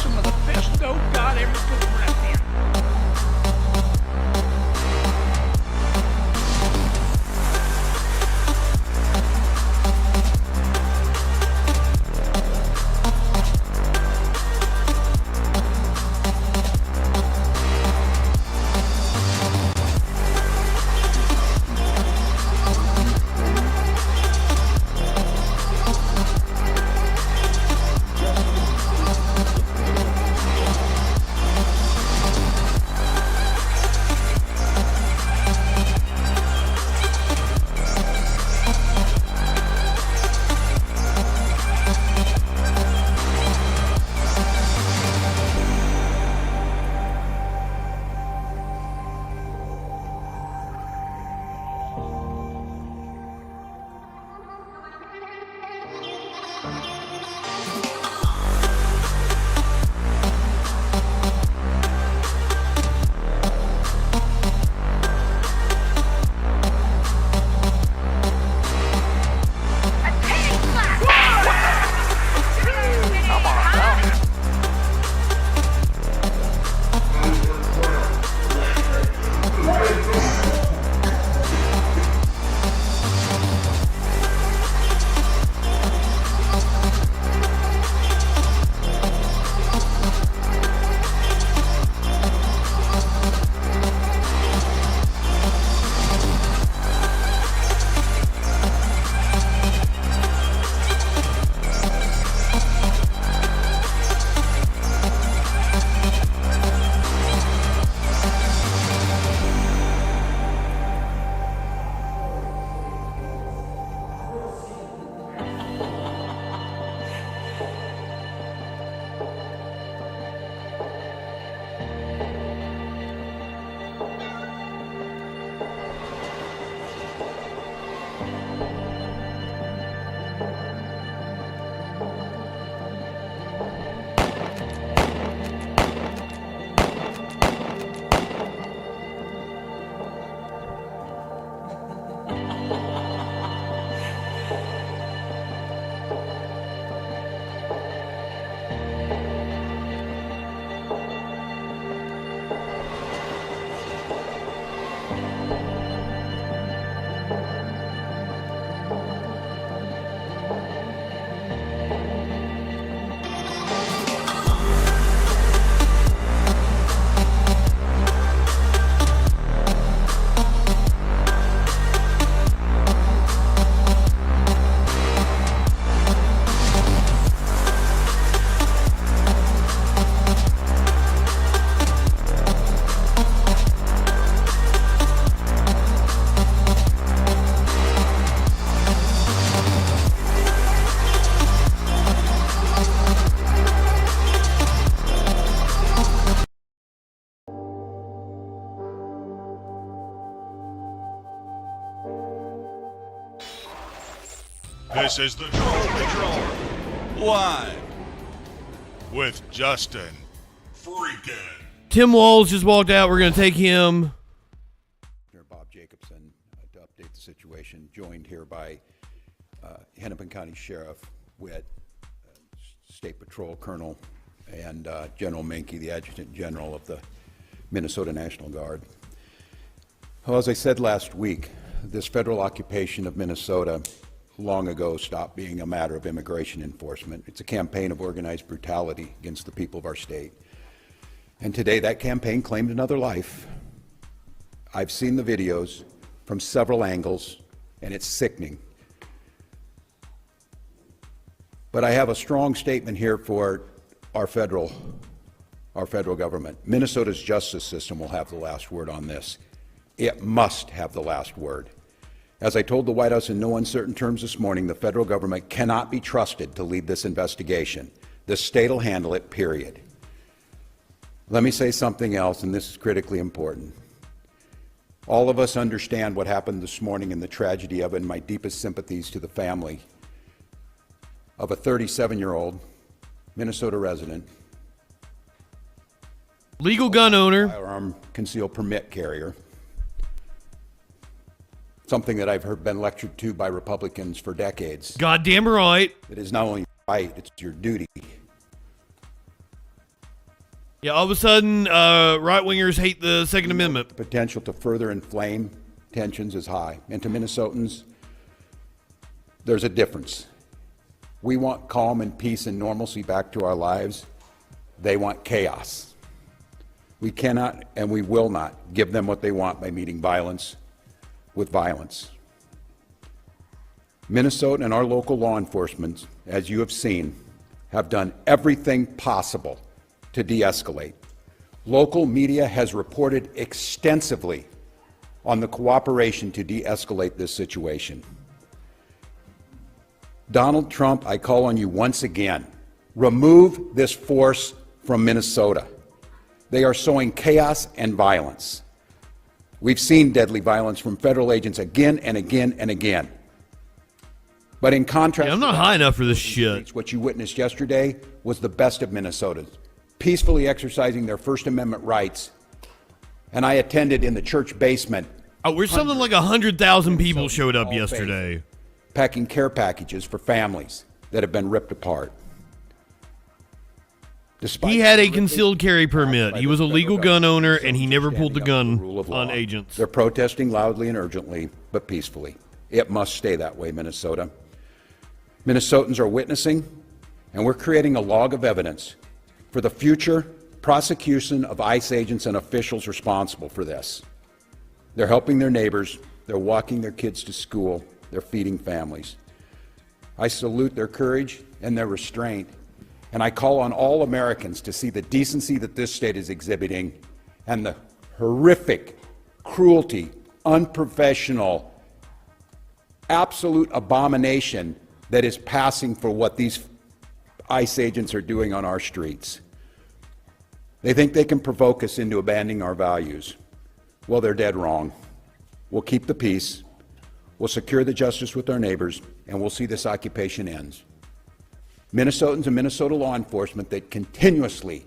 some of the best dope God ever put breath in. This is the Troll live with Justin Freakin. Tim Walls just walked out. We're going to take him. Bob Jacobson to update the situation, joined here by Hennepin County Sheriff Witt, State Patrol Colonel, and General Menke, the Adjutant General of the Minnesota National Guard. Well, as I said last week, this federal occupation of Minnesota long ago stopped being a matter of immigration enforcement. It's a campaign of organized brutality against the people of our state. And today that campaign claimed another life. I've seen the videos from several angles, and it's sickening. But I have a strong statement here for our federal government. Minnesota's justice system will have the last word on this. It must have the last word. As I told the White House in no uncertain terms this morning, the federal government cannot be trusted to lead this investigation. The state will handle it, period. Let me say something else, and this is critically important. All of us understand what happened this morning and the tragedy of it, and my deepest sympathies to the family of a 37-year-old Minnesota resident, legal gun owner, firearm concealed permit carrier, something that I've been lectured to by Republicans for decades. Goddamn right. It is not only right, it's your duty Yeah, all of a sudden, right-wingers hate the Second Amendment. The potential to further inflame tensions is high. And to Minnesotans, there's a difference. We want calm and peace and normalcy back to our lives. They want chaos. We cannot and we will not give them what they want by meeting violence with violence. Minnesota and our local law enforcement, as you have seen, have done everything possible to de-escalate. Local media has reported extensively on the cooperation to de-escalate this situation. Donald Trump, I call on you once again, remove this force from Minnesota. They are sowing chaos and violence. We've seen deadly violence from federal agents again and again and again. But in contrast, I'm not high enough for this shit. What you witnessed yesterday was the best of Minnesotans, peacefully exercising their First Amendment rights. And I attended in the church basement. Oh, we're something like 100,000 people showed up yesterday. Packing care packages for families that have been ripped apart. He had a concealed carry permit. He was a legal gun owner, and he never pulled the gun on agents. They're protesting loudly and urgently, but peacefully. It must stay that way, Minnesota. Minnesotans are witnessing, and we're creating a log of evidence for the future prosecution of ICE agents and officials responsible for this. They're helping their neighbors. They're walking their kids to school. They're feeding families. I salute their courage and their restraint, and I call on all Americans to see the decency that this state is exhibiting and the horrific cruelty, unprofessional, absolute abomination that is passing for what these ICE agents are doing on our streets. They think they can provoke us into abandoning our values. Well, they're dead wrong. We'll keep the peace, we'll secure the justice with our neighbors, and we'll see this occupation ends. Minnesotans and Minnesota law enforcement that continuously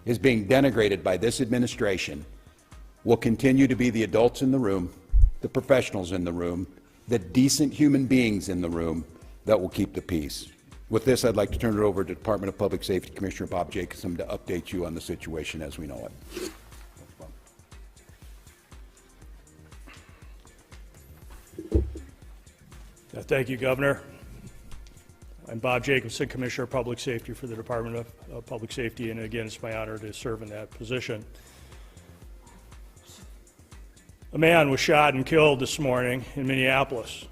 is being denigrated by this administration will continue to be the adults in the room, the professionals in the room, the decent human beings in the room that will keep the peace. With this, I'd like to turn it over to Department of Public Safety Commissioner Bob Jacobson to update you on the situation as we know it. Thank you, Governor. I'm Bob Jacobson, Commissioner of Public Safety for the Department of Public Safety, and again, it's my honor to serve in that position. A man was shot and killed this morning in Minneapolis.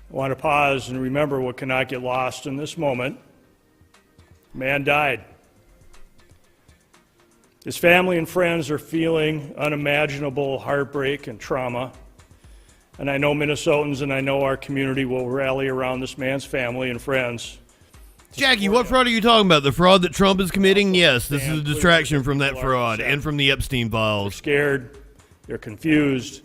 I want to pause and remember what cannot get lost in this moment. A man died. His family and friends are feeling unimaginable heartbreak and trauma. And I know Minnesotans and I know our community will rally around this man's family and friends. Jackie, what fraud are you talking about? The fraud that Trump is committing? Yes, this is a distraction from that fraud and from the Epstein They're files. scared, they're confused,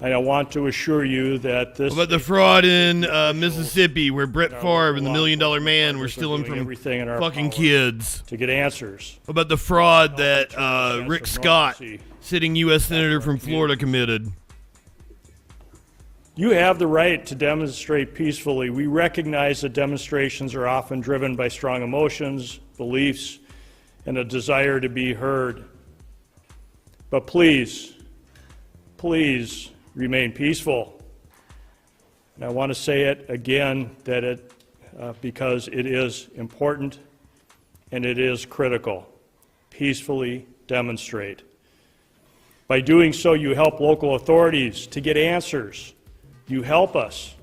and I want to assure you that this... What about the fraud in Mississippi where Brett Favre and the $1 Million Man were stealing from everything in our fucking power kids? to get answers. What about the fraud that Rick Scott, sitting U.S. Senator from Florida, committed? You have the right to demonstrate peacefully. We recognize that demonstrations are often driven by strong emotions, beliefs, and a desire to be heard. But please, please remain peaceful. And I want to say it again because it is important and it is critical. Peacefully demonstrate. By doing so, you help local authorities to get answers. You help us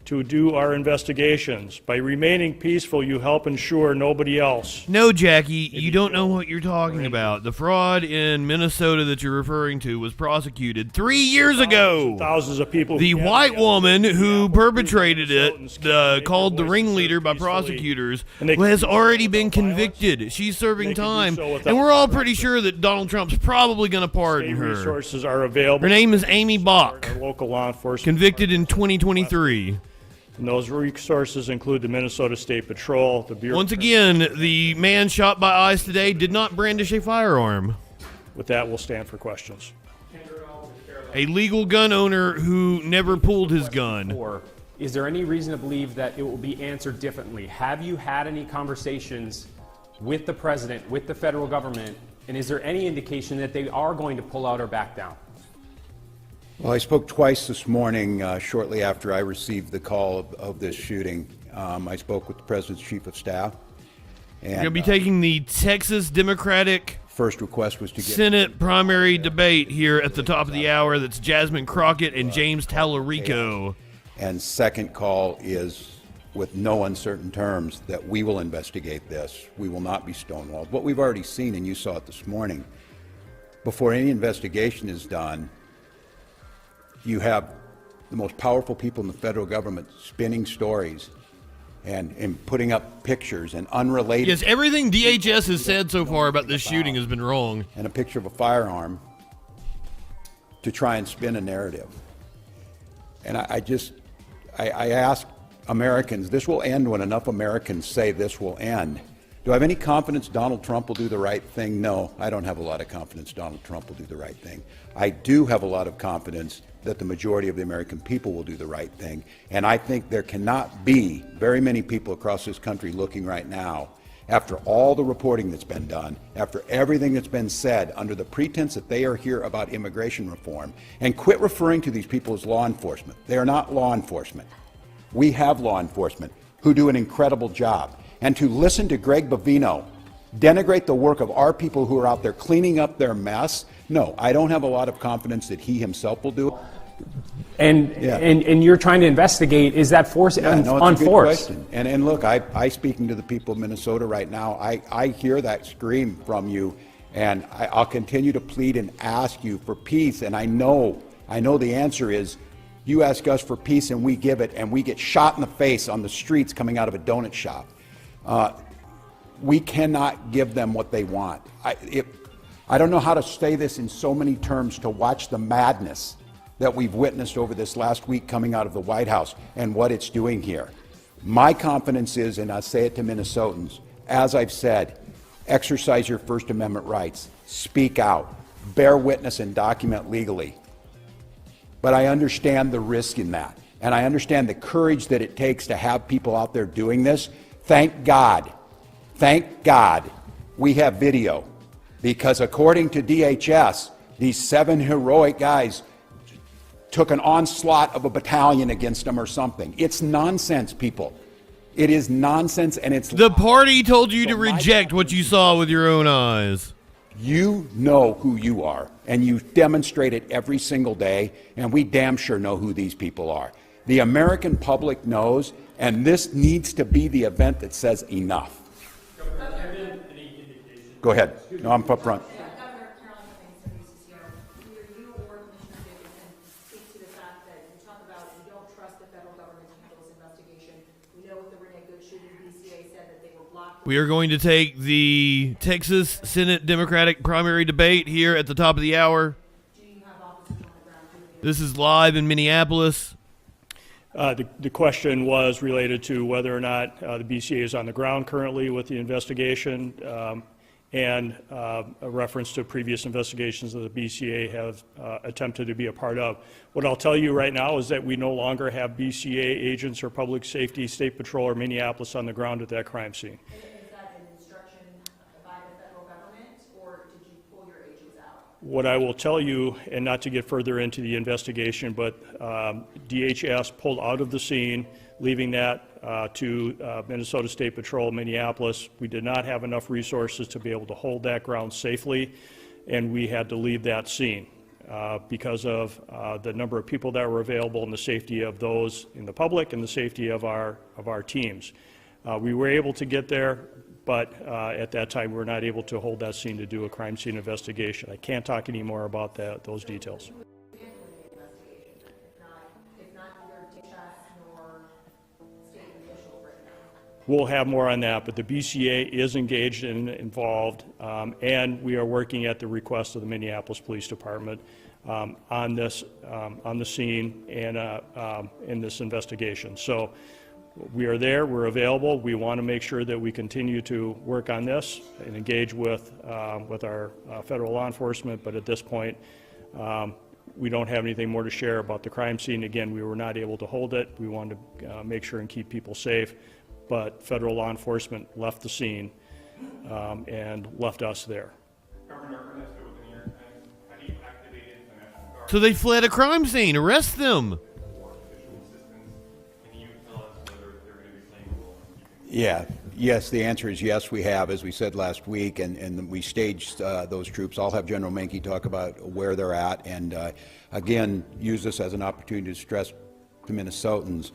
to do our investigations. By remaining peaceful, you help ensure nobody else. No, Jackie, you don't know what you're talking about. The fraud in Minnesota that you're referring to was prosecuted 3 years ago. Thousands of people. The white woman who perpetrated it, called the ringleader by prosecutors, has already been convicted. She's serving time, and we're all pretty sure that Donald Trump's probably going to pardon her. Resources are available. Her name is Amy Bach, Our local law enforcement. convicted in 2023. And those resources include the Minnesota State Patrol, the Bureau. Once again, the man shot by ICE today did not brandish a firearm. With that, we'll stand for questions. A legal gun owner who never pulled his gun. Or is there any reason to believe that it will be answered differently? Have you had any conversations with the president, with the federal government, and is there any indication that they are going to pull out or back down? Well, I spoke twice this morning, shortly after I received the call of this shooting. I spoke with the President's Chief of Staff. And, You're going to be taking the Texas Democratic first request was to get Senate primary debate here at the top of the hour. That's Jasmine Crockett and James Tallarico. And second call is, with no uncertain terms, that we will investigate this. We will not be stonewalled. What we've already seen, and you saw it this morning, before any investigation is done, you have the most powerful people in the federal government spinning stories and putting up pictures and unrelated. Yes, everything DHS has said so far about this shooting has been wrong. And a picture of a firearm to try and spin a narrative. And I ask Americans, this will end when enough Americans say this will end. Do I have any confidence Donald Trump will do the right thing? No, I don't have a lot of confidence Donald Trump will do the right thing. I do have a lot of confidence that the majority of the American people will do the right thing. And I think there cannot be very many people across this country looking right now, after all the reporting that's been done, after everything that's been said, under the pretense that they are here about immigration reform, and quit referring to these people as law enforcement. They are not law enforcement. We have law enforcement who do an incredible job. And to listen to Greg Bovino denigrate the work of our people who are out there cleaning up their mess, no, I don't have a lot of confidence that he himself will do it. And you're trying to investigate, is that force on it's a good force? question. And look, I speaking to the people of Minnesota right now, I hear that scream from you, and I'll continue to plead and ask you for peace. And I know the answer is, you ask us for peace and we give it, and we get shot in the face on the streets coming out of a donut shop. We cannot give them what they want. I don't know how to say this in so many terms, to watch the madness that we've witnessed over this last week coming out of the White House and what it's doing here. My confidence is, and I say it to Minnesotans, as I've said, exercise your First Amendment rights, speak out, bear witness and document legally. But I understand the risk in that, and I understand the courage that it takes to have people out there doing this. Thank God we have video, because according to DHS, these 7 heroic guys took an onslaught of a battalion against them or something. It's nonsense, people. It is nonsense, and it's the party told you to reject what you saw with your own eyes. You know who you are, and you demonstrate it every single day, and we damn sure know who these people are. The American public knows, and this needs to be the event that says enough. Go ahead. No, I'm up front. We are going to take the Texas Senate Democratic primary debate here at the top of the hour. This is live in Minneapolis. The question was related to whether or not the BCA is on the ground currently with the investigation, and a reference to previous investigations that the BCA have attempted to be a part of. What I'll tell you right now is that we no longer have BCA agents or public safety, state patrol, or Minneapolis on the ground at that crime scene. Is that an instruction by the federal government, or did you pull your agents out? What I will tell you, and not to get further into the investigation, but DHS pulled out of the scene, leaving that to Minnesota State Patrol, Minneapolis. We did not have enough resources to be able to hold that ground safely, and we had to leave that scene because of the number of people that were available and the safety of those in the public and the safety of our teams. We were able to get there, but at that time we were not able to hold that scene to do a crime scene investigation. I can't talk any more about those details. We'll have more on that, but the BCA is engaged and involved, and we are working at the request of the Minneapolis Police Department on this, on the scene and in this investigation. So we are there, we're available. We want to make sure that we continue to work on this and engage with our federal law enforcement, but at this point, we don't have anything more to share about the crime scene. Again, we were not able to hold it. We wanted to make sure and keep people safe, but federal law enforcement left the scene and left us there. So they fled a crime scene. Arrest them. Yeah. Yes, the answer is yes, we have, as we said last week, and we staged those troops. I'll have General Menke talk about where they're at, and again, use this as an opportunity to stress to Minnesotans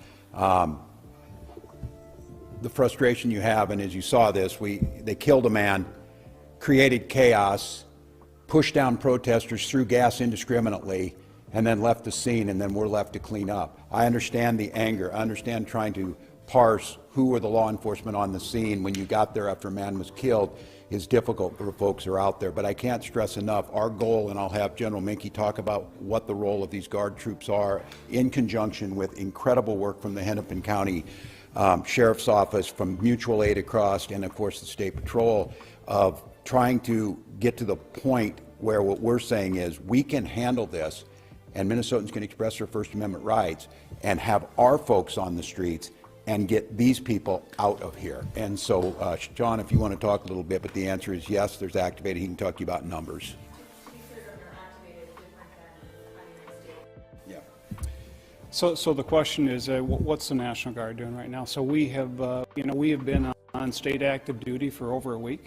the frustration you have, and as you saw this, they killed a man, created chaos, pushed down protesters, threw gas indiscriminately, and then left the scene, and then we're left to clean up. I understand the anger. I understand trying to parse who were the law enforcement on the scene when you got there after a man was killed is difficult for folks who are out there. But I can't stress enough, our goal, and I'll have General Menke talk about what the role of these Guard troops are in conjunction with incredible work from the Hennepin County Sheriff's Office, from mutual aid across, and of course the State Patrol, of trying to get to the point where what we're saying is we can handle this and Minnesotans can express their First Amendment rights and have our folks on the streets and get these people out of here. And so, John, if you want to talk a little bit, but the answer is yes, there's activated. He can talk to you about numbers. Yeah. So the question is, what's the National Guard doing right now? So we have, we have been on state active duty for over a week.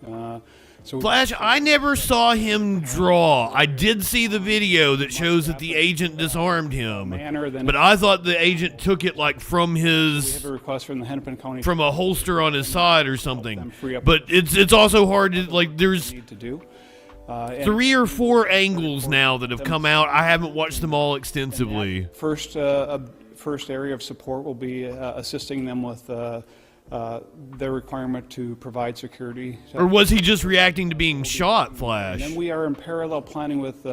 Flash, I never saw him draw. I did see the video that shows that the agent disarmed him, but I thought the agent took it like from his, we have a request from the Hennepin County, from a holster on his side or something. But it's also hard to, like, there's 3 or 4 angles now that have come out. I haven't watched them all extensively. First area of support will be assisting them with their requirement to provide security. Or was he just reacting to being shot, Flash? And we are in parallel planning with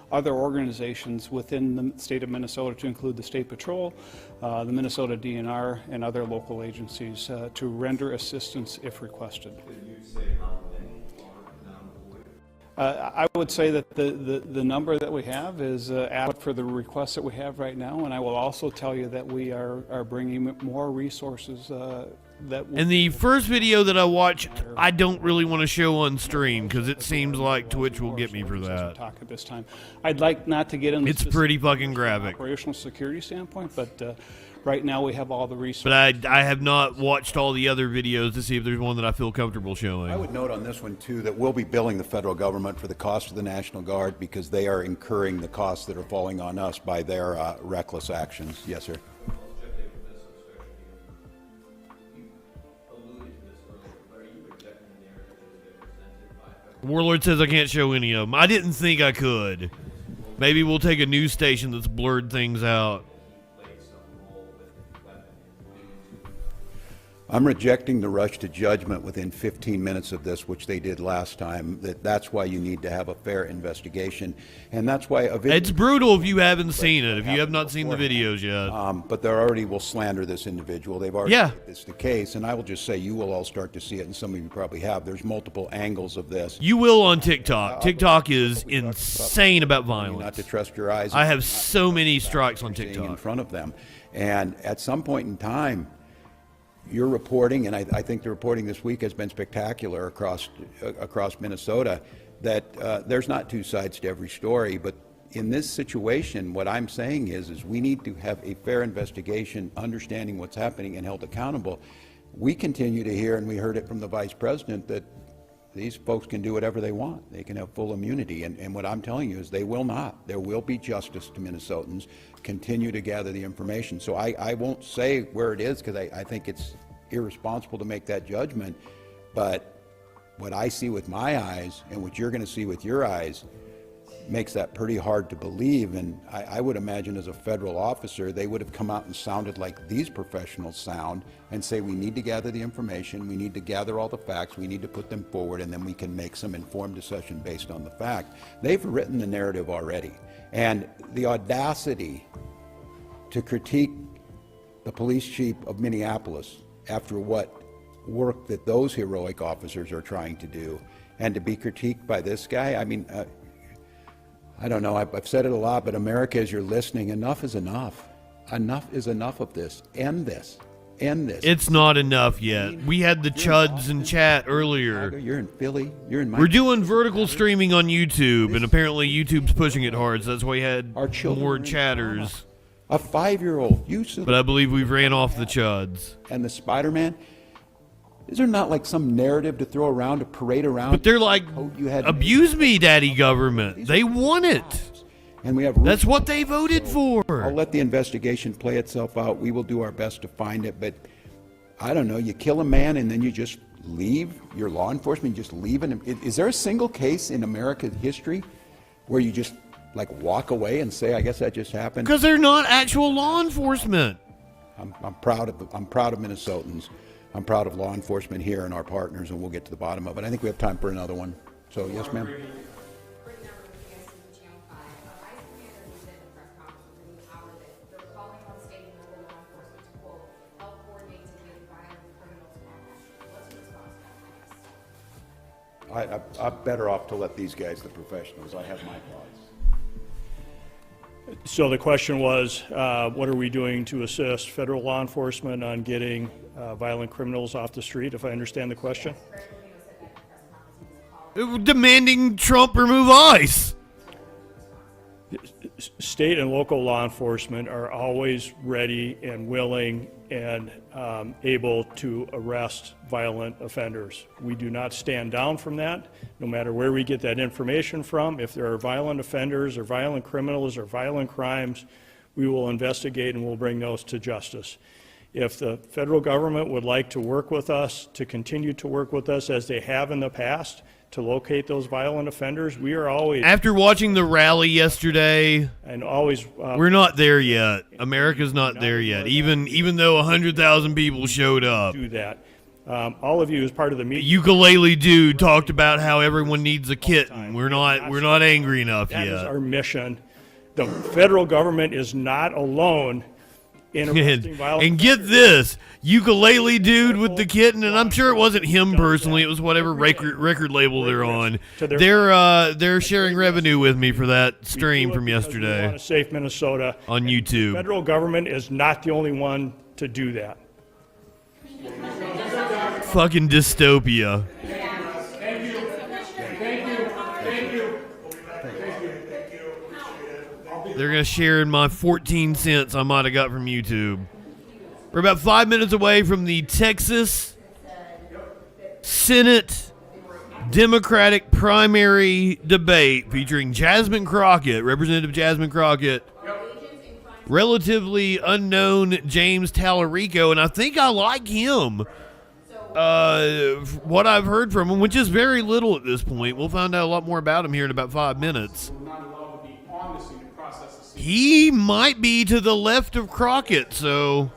other organizations within the state of Minnesota, to include the State Patrol, the Minnesota DNR, and other local agencies to render assistance if requested. I would say that the number that we have is adequate for the requests that we have right now, and I will also tell you that we are bringing more resources. And the first video that I watched, I don't really want to show on stream because it seems like Twitch will get me for that. Talk at this time. I'd like not to get into it's pretty fucking graphic. Operational security standpoint, but right now we have all the resources. But I have not watched all the other videos to see if there's one that I feel comfortable showing. I would note on this one, too, that we'll be billing the federal government for the cost of the National Guard because they are incurring the costs that are falling on us by their reckless actions. Yes, sir. Warlord says I can't show any of them. I didn't think I could. Maybe we'll take a news station that's blurred things out. I'm rejecting the rush to judgment within 15 minutes of this, which they did last time. That's why you need to have a fair investigation, and that's why it's brutal if you haven't seen it. If you have not seen the videos yet, but they already will slander this individual. They've already made this the case, and I will just say you will all start to see it, and some of you probably have. There's multiple angles of this. You will on TikTok. TikTok is insane about violence. Not to trust your eyes. I have so many strikes on TikTok in front of them, and at some point in time, your reporting, and I think the reporting this week has been spectacular across Minnesota, that there's not two sides to every story. But in this situation, what I'm saying is we need to have a fair investigation, understanding what's happening, and held accountable. We continue to hear, and we heard it from the Vice President, that these folks can do whatever they want. They can have full immunity. And what I'm telling you is they will not. There will be justice to Minnesotans. Continue to gather the information. So I won't say where it is because I think it's irresponsible to make that judgment. But what I see with my eyes and what you're going to see with your eyes makes that pretty hard to believe. And I would imagine as a federal officer, they would have come out and sounded like these professionals sound and say, we need to gather the information, we need to gather all the facts, we need to put them forward, and then we can make some informed decision based on the fact. They've written the narrative already. And the audacity to critique the police chief of Minneapolis after what work that those heroic officers are trying to do, and to be critiqued by this guy, I mean, I don't know, I've said it a lot, but America, as you're listening, enough is enough. Enough is enough of this. End this. end this. It's not enough yet. We had the chuds in chat earlier. You're in Philly. You're in. We're doing vertical streaming on YouTube, and apparently YouTube's pushing it hard, so that's why we had Our children more are in chatters. A 5-year-old. But I believe we've ran off the chuds. And the Spider-Man. Is there not like some narrative to throw around, to parade around? But they're like, You had abuse me, daddy government. They want it. And we have. That's what they voted for. I'll let the investigation play itself out. We will do our best to find it, but I don't know. You kill a man and then you just leave. Your law enforcement, you just leave him. Is there a single case in American history where you just like walk away and say, "I guess that just happened"? Because they're not actual law enforcement. I'm proud of Minnesotans. I'm proud of law enforcement here and our partners, and we'll get to the bottom of it. I think we have time for another one. So yes, ma'am. I'm better off to let these guys, the professionals. I have my thoughts. So the question was, what are we doing to assist federal law enforcement on getting violent criminals off the street, if I understand the question? Demanding Trump remove ICE. State and local law enforcement are always ready and willing and able to arrest violent offenders. We do not stand down from that, no matter where we get that information from. If there are violent offenders or violent criminals or violent crimes, we will investigate and we'll bring those to justice. If the federal government would like to work with us, to continue to work with us as they have in the past, to locate those violent offenders, we are always... After watching the rally yesterday, and always... we're not there yet. America's not there yet, even though 100,000 people showed up. Do that. All of you, as part of the meeting... Ukulele dude talked about how everyone needs a kitten. We're not angry enough That yet. is our mission. The federal government is not alone in arresting violent... And get this, ukulele dude with the kitten, and I'm sure it wasn't him personally, it was whatever record label they're on. They're sharing revenue with me for that stream from We yesterday want to save Minnesota. on The YouTube. federal government is not the only one to do that. Fucking dystopia. They're going to share in my 14 cents I might have got from YouTube. We're about 5 minutes away from the Texas Senate Democratic primary debate featuring Jasmine Crockett, Representative Jasmine Crockett, relatively unknown James Tallarico, and I think I like him. What I've heard from him, which is very little at this point. We'll find out a lot more about him here in about 5 minutes. He might be to the left of Crockett, so...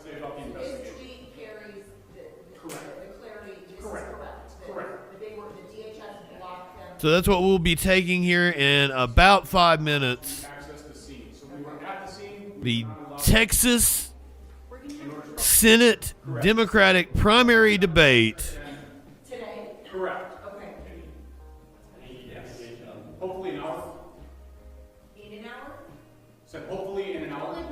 So that's what we'll be taking here in about 5 minutes. The Texas Senate Democratic primary debate. Today? Correct. Okay. Hopefully an hour. In an hour? Said hopefully in an hour.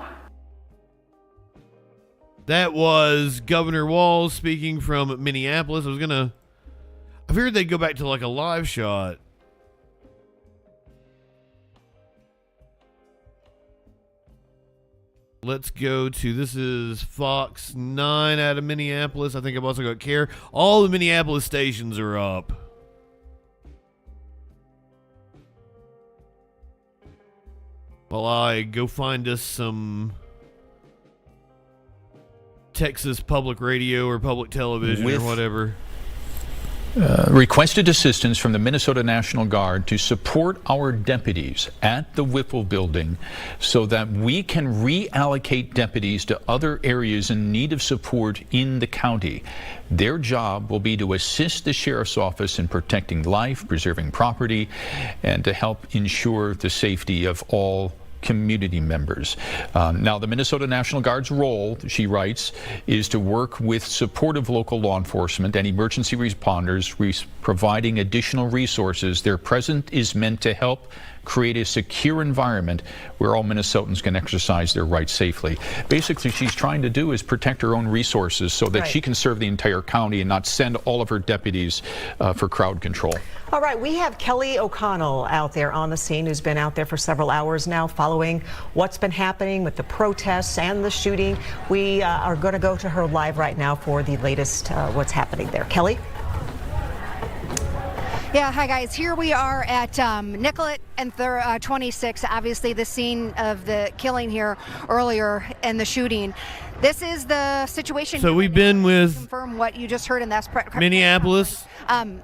That was Governor Walz speaking from Minneapolis. I figured they'd go back to like a live shot. Let's go to, this is Fox 9 out of Minneapolis. I think I've also got CARE. All the Minneapolis stations are up. While I go find us some Texas public radio or public television or whatever. Requested assistance from the Minnesota National Guard to support our deputies at the Whipple building so that we can reallocate deputies to other areas in need of support in the county. Their job will be to assist the sheriff's office in protecting life, preserving property, and to help ensure the safety of all community members. Now, the Minnesota National Guard's role, she writes, is to work with supportive local law enforcement and emergency responders, providing additional resources. Their presence is meant to help create a secure environment where all Minnesotans can exercise their rights safely. Basically, she's trying to do is protect her own resources so that she can serve the entire county and not send all of her deputies for crowd control. All right, we have Kelly O'Connell out there on the scene, who's been out there for several hours now following what's been happening with the protests and the shooting. We are going to go to her live right now for the latest what's happening there. Kelly? Yeah, hi guys. Here we are at Nicollet and Thur 26, obviously the scene of the killing here earlier and the shooting. This is the situation. So we've been with confirm what you just heard in that Minneapolis.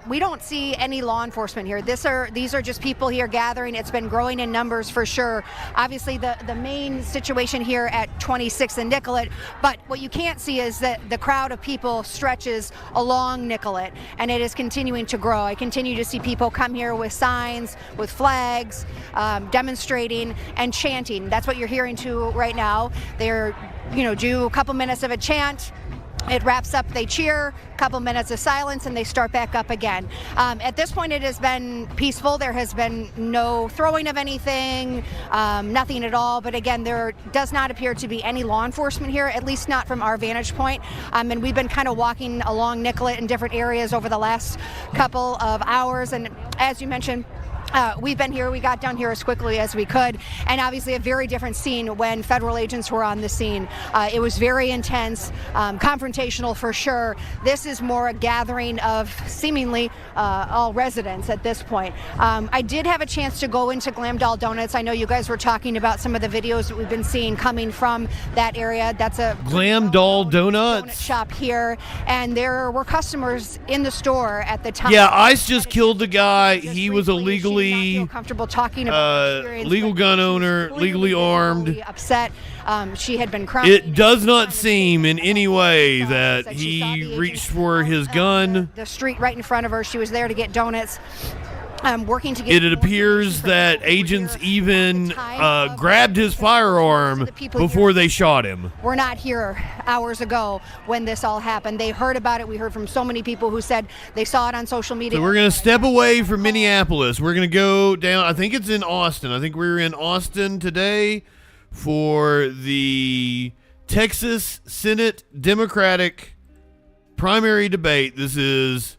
We don't see any law enforcement here. These are just people here gathering. It's been growing in numbers for sure. Obviously, the main situation here at 26 and Nicollet, but what you can't see is that the crowd of people stretches along Nicollet, and it is continuing to grow. I continue to see people come here with signs, with flags, demonstrating and chanting. That's what you're hearing to right now. They're do a couple minutes of a chant. It wraps up, they cheer, a couple minutes of silence, and they start back up again. At this point, it has been peaceful. There has been no throwing of anything, nothing at all. But again, there does not appear to be any law enforcement here, at least not from our vantage point. And we've been kind of walking along Nicollet in different areas over the last couple of hours. And as you mentioned, we've been here. We got down here as quickly as we could, and obviously a very different scene when federal agents were on the scene. It was very intense, confrontational for sure. This is more a gathering of seemingly all residents at this point. I did have a chance to go into Glam Doll Donuts. I know you guys were talking about some of the videos that we've been seeing coming from that area. That's a Glam Doll Donuts donut shop here, and there were customers in the store at the time. Yeah, ICE just killed the guy. He was illegally comfortable talking about legal gun owner, legally armed. Upset. She had been crying. It does not seem in any way that he reached for his gun. The street right in front of her. She was there to get donuts. Working to get it appears that agents even grabbed his firearm before they shot him. We're not here hours ago when this all happened. They heard about it. We heard from so many people who said they saw it on social media. So we're going to step away from Minneapolis. We're going to go down. I think it's in Austin. I think we were in Austin today for the Texas Senate Democratic primary debate. This is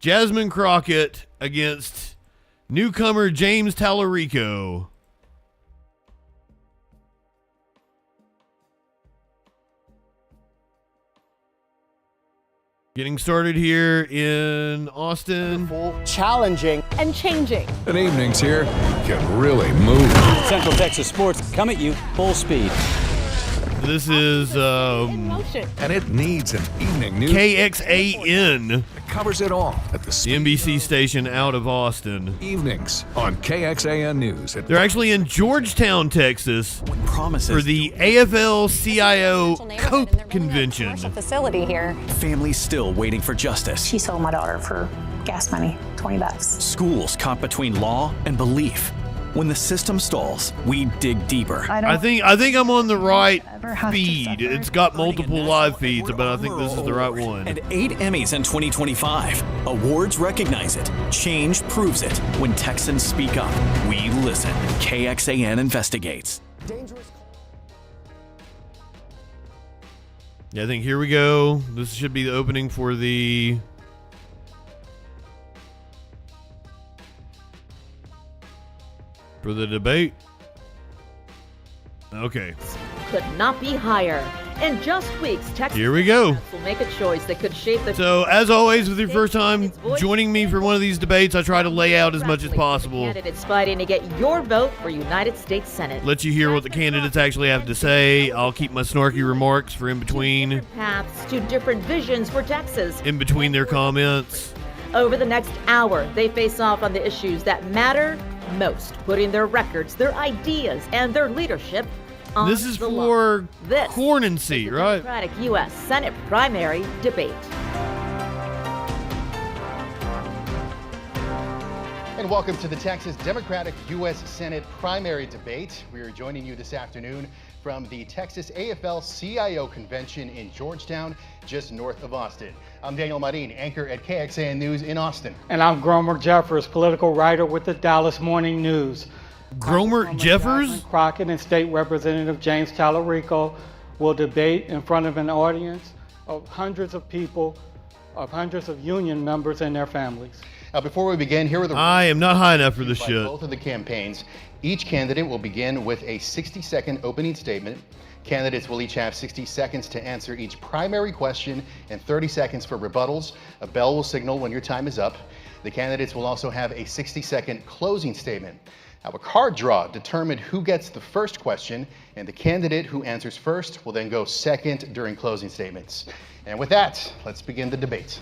Jasmine Crockett against newcomer James Tallarico. Getting started here in Austin. Challenging and changing. Good evenings here. Can really move. Central Texas sports come at you full speed. This is and it needs an evening news. KXAN. It covers it all at the NBC station out of Austin. Evenings on KXAN News. They're actually in Georgetown, Texas, for the AFL-CIO Cope Convention. Facility here. Families still waiting for justice. She sold my daughter for gas money, $20. Schools caught between law and belief. When the system stalls, we dig deeper. I think I'm on the right feed. It's got multiple live feeds, but I think this is the right one. And 8 Emmys in 2025. Awards recognize it. Change proves it. When Texans speak up, we listen. KXAN investigates. Yeah, I think here we go. This should be the opening for the debate. Okay. Could not be higher. In just weeks, Texas here we go. Will make a choice that could shape the. So, as always, with your first time joining me for one of these debates, I try to lay out as much as possible. Candidates fighting to get your vote for United States Senate. Let you hear what the candidates actually have to say. I'll keep my snarky remarks for in between. Different paths to different visions for Texas. In between their comments. Over the next hour, they face off on the issues that matter most, putting their records, their ideas, and their leadership on this is the for this Cornancy, right? Democratic U.S. Senate primary debate. And welcome to the Texas Democratic U.S. Senate primary debate. We are joining you this afternoon from the Texas AFL-CIO Convention in Georgetown, just north of Austin. I'm Daniel Marin, anchor at KXAN News in Austin. And I'm Gromer Jeffers, political writer with the Dallas Morning News. Gromer Jeffers? Crockett and State Representative James Tallarico will debate in front of an audience of hundreds of people, of hundreds of union members and their families. Now, before we begin, here are the I am not high enough for this shit. Both of the campaigns. Each candidate will begin with a 60-second opening statement. Candidates will each have 60 seconds to answer each primary question and 30 seconds for rebuttals. A bell will signal when your time is up. The candidates will also have a 60-second closing statement. Now, a card draw determined who gets the first question, and the candidate who answers first will then go second during closing statements. And with that, let's begin the debate.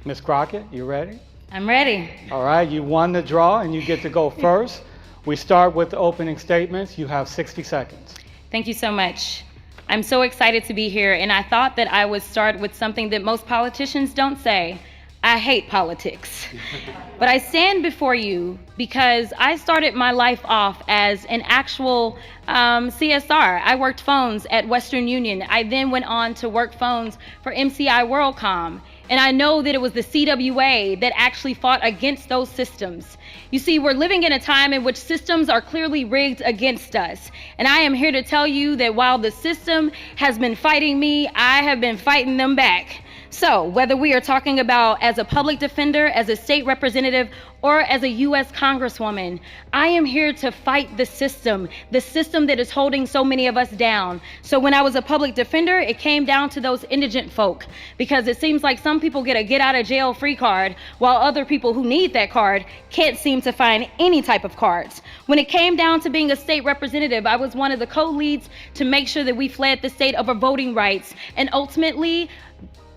Ms. Crockett, you ready? I'm ready. All right, you won the draw and you get to go first. We start with the opening statements. You have 60 seconds. Thank you so much. I'm so excited to be here, and I thought that I would start with something that most politicians don't say. I hate politics. But I stand before you because I started my life off as an actual CSR. I worked phones at Western Union. I then went on to work phones for MCI WorldCom. And I know that it was the CWA that actually fought against those systems. You see, we're living in a time in which systems are clearly rigged against us. And I am here to tell you that while the system has been fighting me, I have been fighting them back. So whether we are talking about as a public defender, as a state representative, or as a U.S. Congresswoman, I am here to fight the system that is holding so many of us down. So when I was a public defender, it came down to those indigent folk, because it seems like some people get a get out of jail free card, while other people who need that card can't seem to find any type of cards. When it came down to being a state representative, I was one of the co-leads to make sure that we fled the state over voting rights, and ultimately,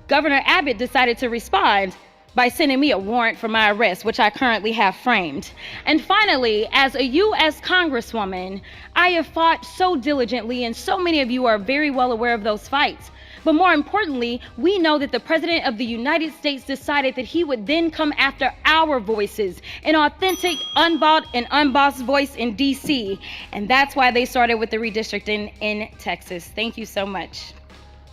Governor Abbott decided to respond by sending me a warrant for my arrest, which I currently have framed. And finally, as a U.S. Congresswoman, I have fought so diligently, and so many of you are very well aware of those fights. But more importantly, we know that the President of the United States decided that he would then come after our voices, an authentic, unbought, and unbossed voice in D.C. And that's why they started with the redistricting in Texas. Thank you so much.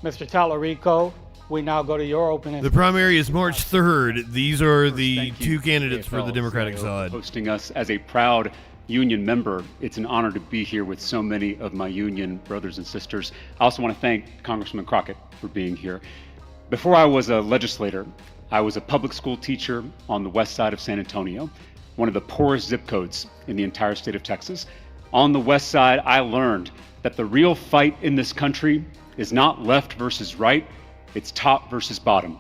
Mr. Tallarico, we now go to your opening. The primary is March 3rd. These are the two candidates for the Democratic side. Hosting us as a proud union member. It's an honor to be here with so many of my union brothers and sisters. I also want to thank Congressman Crockett for being here. Before I was a legislator, I was a public school teacher on the west side of San Antonio, one of the poorest zip codes in the entire state of Texas. On the west side, I learned that the real fight in this country is not left versus right, it's top versus bottom.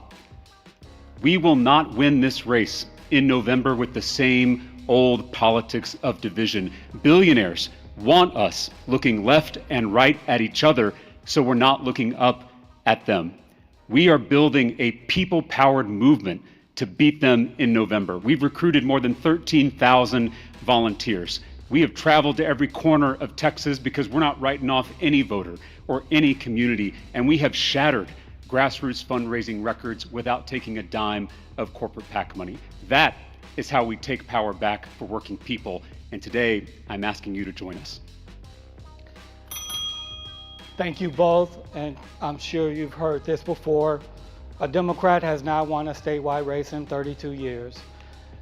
We will not win this race in November with the same old politics of division. Billionaires want us looking left and right at each other, so we're not looking up at them. We are building a people-powered movement to beat them in November. We've recruited more than 13,000 volunteers. We have traveled to every corner of Texas because we're not writing off any voter or any community, and we have shattered grassroots fundraising records without taking a dime of corporate PAC money. That is how we take power back for working people, and today I'm asking you to join us. Thank you both, and I'm sure you've heard this before. A Democrat has not won a statewide race in 32 years,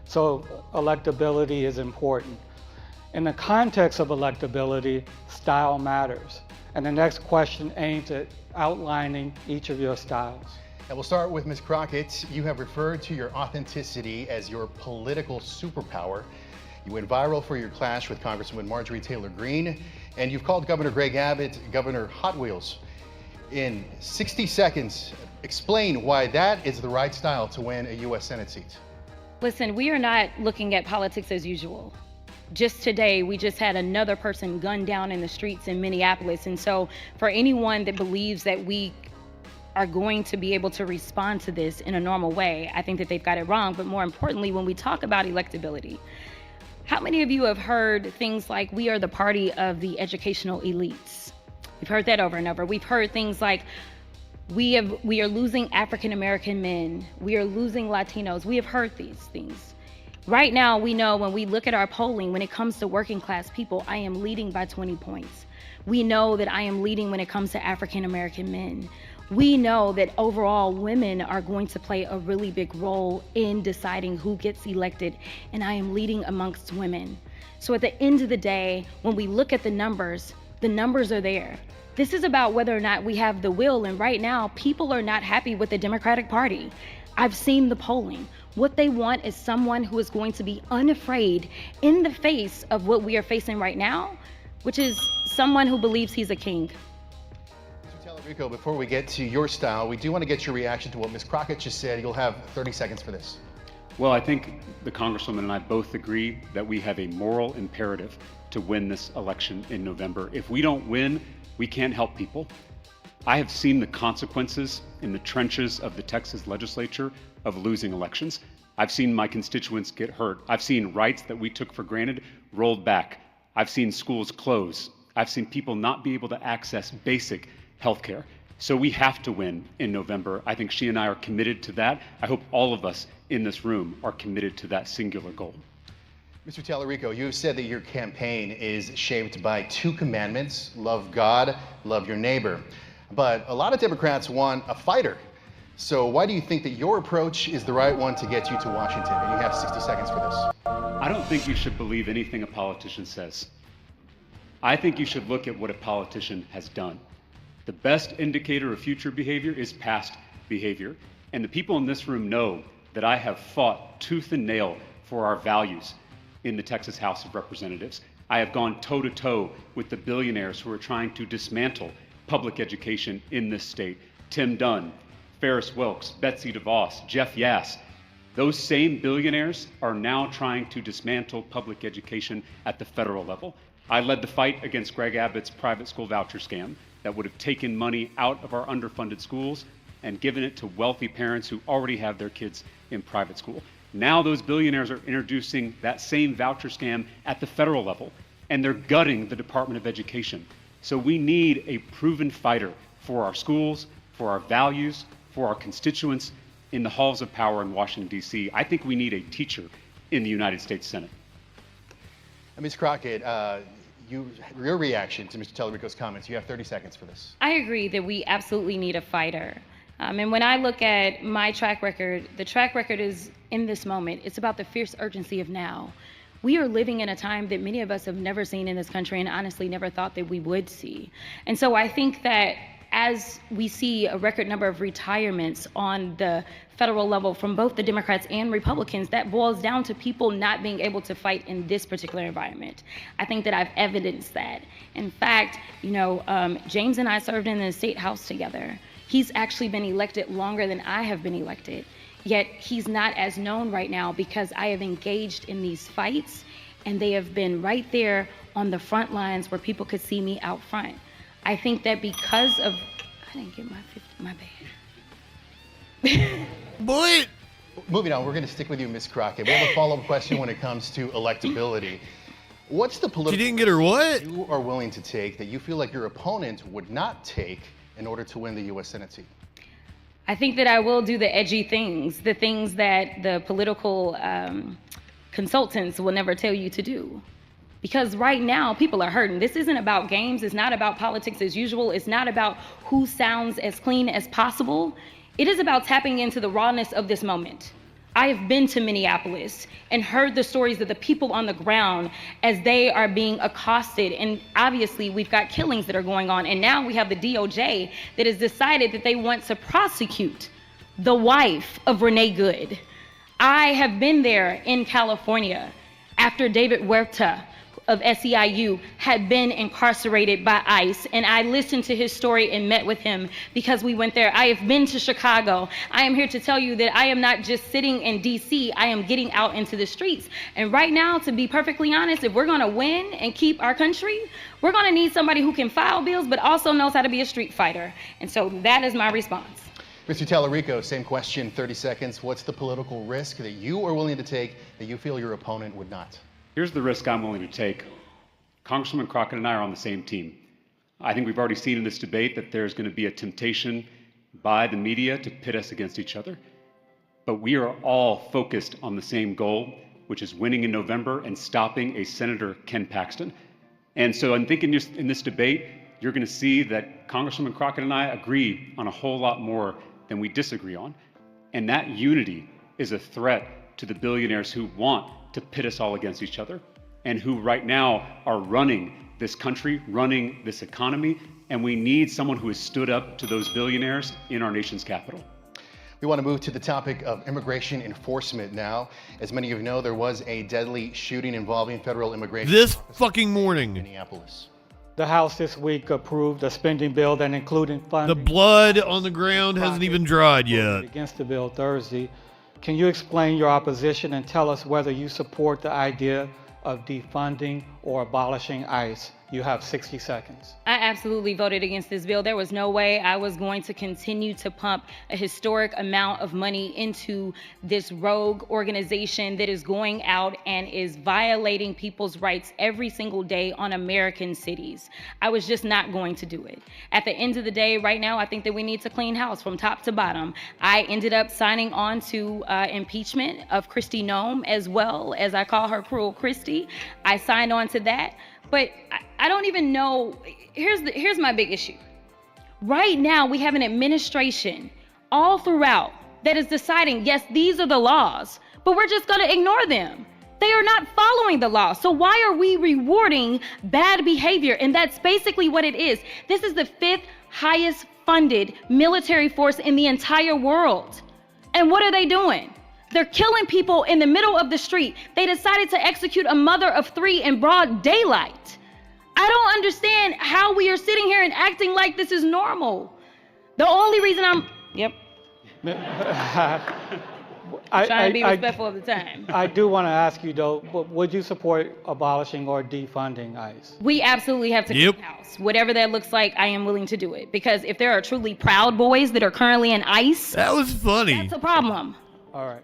so electability is important. In the context of electability, style matters. And the next question aims at outlining each of your styles. And we'll start with Ms. Crockett. You have referred to your authenticity as your political superpower. You went viral for your clash with Congresswoman Marjorie Taylor Greene, and you've called Governor Greg Abbott Governor Hot Wheels. In 60 seconds, explain why that is the right style to win a U.S. Senate seat. Listen, we are not looking at politics as usual. Just today, we just had another person gunned down in the streets in Minneapolis. And so for anyone that believes that we are going to be able to respond to this in a normal way, I think that they've got it wrong. But more importantly, when we talk about electability, how many of you have heard things like we are the party of the educational elites? We've heard that over and over. We've heard things like we are losing African American men. We are losing Latinos. We have heard these things. Right now, we know when we look at our polling, when it comes to working class people, I am leading by 20 points. We know that I am leading when it comes to African American men. We know that overall women are going to play a really big role in deciding who gets elected, and I am leading amongst women. So at the end of the day, when we look at the numbers are there. This is about whether or not we have the will, and right now, people are not happy with the Democratic Party. I've seen the polling. What they want is someone who is going to be unafraid in the face of what we are facing right now, which is someone who believes he's a king. Mr. Tallarico, before we get to your style, we do want to get your reaction to what Ms. Crockett just said. You'll have 30 seconds for this. Well, I think the Congresswoman and I both agree that we have a moral imperative to win this election in November. If we don't win, we can't help people. I have seen the consequences in the trenches of the Texas legislature of losing elections. I've seen my constituents get hurt. I've seen rights that we took for granted rolled back. I've seen schools close. I've seen people not be able to access basic health care. So we have to win in November. I think she and I are committed to that. I hope all of us in this room are committed to that singular goal. Mr. Tallarico, you have said that your campaign is shaped by two commandments: love God, love your neighbor. But a lot of Democrats want a fighter. So why do you think that your approach is the right one to get you to Washington? And you have 60 seconds for this. I don't think you should believe anything a politician says. I think you should look at what a politician has done. The best indicator of future behavior is past behavior. And the people in this room know that I have fought tooth and nail for our values in the Texas House of Representatives. I have gone toe-to-toe with the billionaires who are trying to dismantle public education in this state. Tim Dunn, Ferris Wilks, Betsy DeVos, Jeff Yass. Those same billionaires are now trying to dismantle public education at the federal level. I led the fight against Greg Abbott's private school voucher scam that would have taken money out of our underfunded schools and given it to wealthy parents who already have their kids in private school. Now those billionaires are introducing that same voucher scam at the federal level, and they're gutting the Department of Education. So we need a proven fighter for our schools, for our values, for our constituents in the halls of power in Washington, D.C. I think we need a teacher in the United States Senate. Ms. Crockett, your reaction to Mr. Tallarico's comments. You have 30 seconds for this. I agree that we absolutely need a fighter. And when I look at my track record, the track record is in this moment. It's about the fierce urgency of now. We are living in a time that many of us have never seen in this country and honestly never thought that we would see. And so I think that as we see a record number of retirements on the federal level from both the Democrats and Republicans, that boils down to people not being able to fight in this particular environment. I think that I've evidenced that. In fact, James and I served in the state house together. He's actually been elected longer than I have been elected, yet he's not as known right now because I have engaged in these fights and they have been right there on the front lines where people could see me out front. I think that because of, I didn't get my 50, my bad. Boy! Moving on, we're going to stick with you, Ms. Crockett. We have a follow-up question when it comes to electability. What's the political She didn't get her what? you are willing to take that you feel like your opponent would not take in order to win the U.S. Senate seat? I think that I will do the edgy things, the things that the political consultants will never tell you to do. Because right now, people are hurting. This isn't about games. It's not about politics as usual. It's not about who sounds as clean as possible. It is about tapping into the rawness of this moment. I have been to Minneapolis and heard the stories of the people on the ground as they are being accosted. And obviously, we've got killings that are going on. And now we have the DOJ that has decided that they want to prosecute the wife of Renee Good. I have been there in California after David Huerta of SEIU had been incarcerated by ICE, and I listened to his story and met with him because we went there. I have been to Chicago. I am here to tell you that I am not just sitting in DC, I am getting out into the streets. And right now, to be perfectly honest, if we're gonna win and keep our country, we're gonna need somebody who can file bills but also knows how to be a street fighter. And so that is my response. Mr. Tallarico, same question, 30 seconds. What's the political risk that you are willing to take that you feel your opponent would not? Here's the risk I'm willing to take. Congresswoman Crockett and I are on the same team. I think we've already seen in this debate that there's going to be a temptation by the media to pit us against each other. But we are all focused on the same goal, which is winning in November and stopping a Senator Ken Paxton. And so I think in this debate, you're going to see that Congresswoman Crockett and I agree on a whole lot more than we disagree on. And that unity is a threat to the billionaires who want to pit us all against each other. and who right now are running this country, running this economy, and we need someone who has stood up to those billionaires in our nation's capital. We want to move to the topic of immigration enforcement now. As many of you know, there was a deadly shooting involving federal immigration this fucking morning. Minneapolis. The House this week approved a spending bill that included funding. The blood on the ground hasn't even dried yet. Against the bill Thursday. Can you explain your opposition and tell us whether you support the idea of defunding or abolishing ICE? You have 60 seconds. I absolutely voted against this bill. There was no way I was going to continue to pump a historic amount of money into this rogue organization that is going out and is violating people's rights every single day on American cities. I was just not going to do it. At the end of the day, right now, I think that we need to clean house from top to bottom. I ended up signing on to impeachment of Kristi Noem, as well as I call her Cruel Kristi. I signed on to that. But I don't even know. Here's my big issue. Right now, we have an administration all throughout that is deciding, yes, these are the laws, but we're just going to ignore them. They are not following the law. So why are we rewarding bad behavior? And that's basically what it is. This is the 5th highest funded military force in the entire world. And what are they doing? They're killing people in the middle of the street. They decided to execute a mother of 3 in broad daylight. I don't understand how we are sitting here and acting like this is normal. The only reason I'm trying to be respectful of the time. I do want to ask you, though, would you support abolishing or defunding ICE? We absolutely have to clean house. Whatever that looks like, I am willing to do it. Because if there are truly Proud Boys that are currently in ICE, that was funny. That's a problem. All right.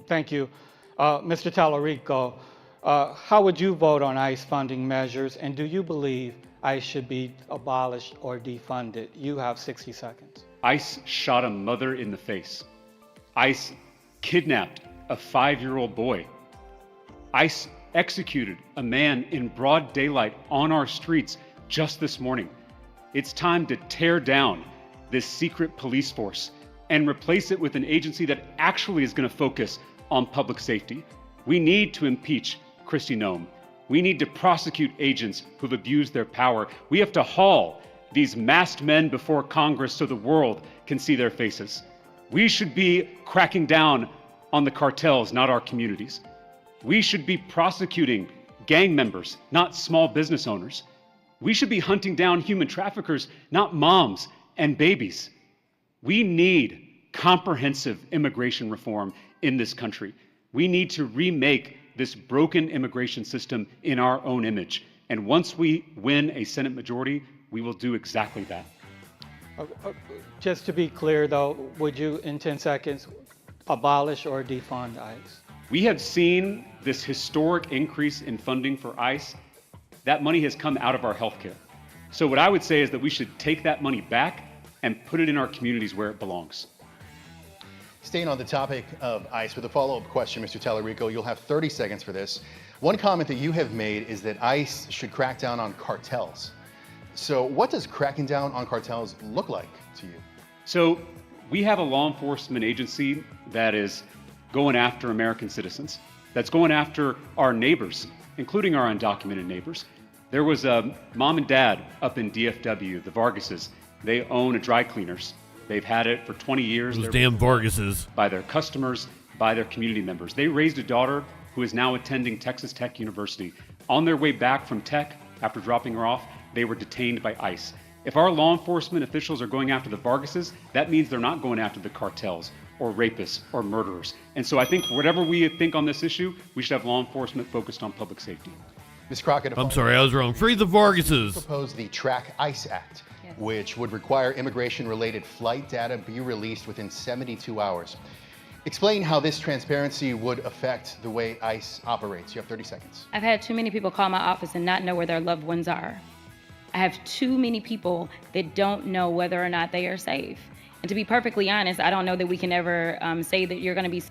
Thank you. Mr. Tallarico, how would you vote on ICE funding measures, and do you believe ICE should be abolished or defunded? You have 60 seconds. ICE shot a mother in the face. ICE kidnapped a 5-year-old boy. ICE executed a man in broad daylight on our streets just this morning. It's time to tear down this secret police force and replace it with an agency that actually is going to focus on public safety. We need to impeach Kristi Noem. We need to prosecute agents who've abused their power. We have to haul these masked men before Congress so the world can see their faces. We should be cracking down on the cartels, not our communities. We should be prosecuting gang members, not small business owners. We should be hunting down human traffickers, not moms and babies. We need comprehensive immigration reform in this country. We need to remake this broken immigration system in our own image. And once we win a Senate majority, we will do exactly that. Just to be clear, though, would you, in 10 seconds, abolish or defund ICE? We have seen this historic increase in funding for ICE. That money has come out of our healthcare. So what I would say is that we should take that money back and put it in our communities where it belongs. Staying on the topic of ICE, with a follow-up question, Mr. Tallarico, you'll have 30 seconds for this. One comment that you have made is that ICE should crack down on cartels. So what does cracking down on cartels look like to you? So we have a law enforcement agency that is going after American citizens, that's going after our neighbors, including our undocumented neighbors. There was a mom and dad up in DFW, the Vargases. They own a dry cleaners. They've had it for 20 years. Those damn Vargases. By their customers, by their community members. They raised a daughter who is now attending Texas Tech University. On their way back from Tech, after dropping her off, they were detained by ICE. If our law enforcement officials are going after the Vargases, that means they're not going after the cartels or rapists or murderers. And so I think whatever we think on this issue, we should have law enforcement focused on public safety. Ms. Crockett, I'm sorry, I was wrong. Free the Vargases. Proposed the Track ICE Act, which would require immigration-related flight data be released within 72 hours. Explain how this transparency would affect the way ICE operates. You have 30 seconds. I've had too many people call my office and not know where their loved ones are. I have too many people that don't know whether or not they are safe. And to be perfectly honest, I don't know that we can ever say that you're going to be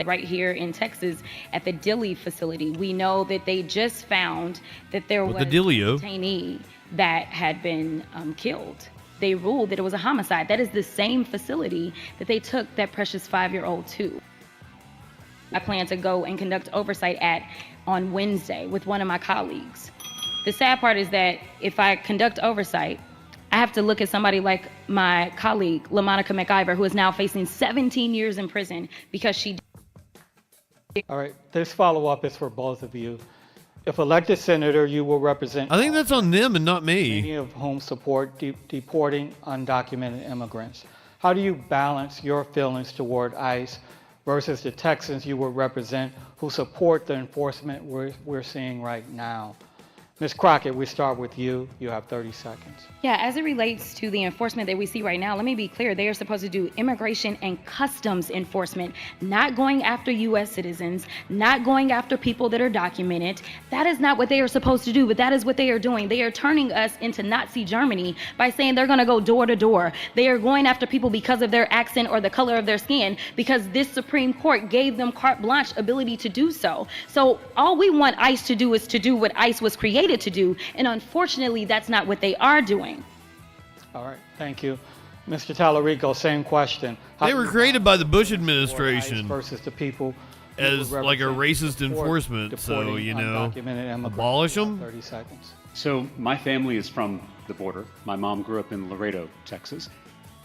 right here in Texas at the Dilley facility. We know that they just found that there was a detainee that had been killed. They ruled that it was a homicide. That is the same facility that they took that precious 5-year-old to. I plan to go and conduct oversight at on Wednesday with one of my colleagues. The sad part is that if I conduct oversight, I have to look at somebody like my colleague, LaMonica McIver, who is now facing 17 years in prison because she... All right, this follow-up is for both of you. If elected senator, you will represent... I think that's on them and not me. ...many of whom support deporting undocumented immigrants. How do you balance your feelings toward ICE versus the Texans you will represent who support the enforcement we're seeing right now? Ms. Crockett, we start with you. You have 30 seconds. Yeah, as it relates to the enforcement that we see right now, let me be clear. They are supposed to do immigration and customs enforcement, not going after U.S. citizens, not going after people that are documented. That is not what they are supposed to do, but that is what they are doing. They are turning us into Nazi Germany by saying they're going to go door to door. They are going after people because of their accent or the color of their skin, because this Supreme Court gave them carte blanche ability to do so. So all we want ICE to do is to do what ICE was created to do, and unfortunately that's not what they are doing. All right, thank you. Mr. Tallarico, same question. They were created by the Bush administration versus the people as like a racist enforcement, so, you know, abolish them. 30 seconds. So my family is from the border. My mom grew up in Laredo, Texas.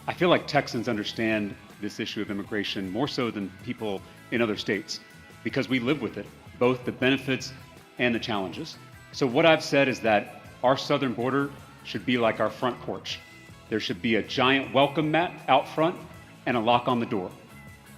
I feel like Texans understand this issue of immigration more so than people in other states because we live with it, both the benefits and the challenges. So what I've said is that our southern border should be like our front porch. There should be a giant welcome mat out front and a lock on the door.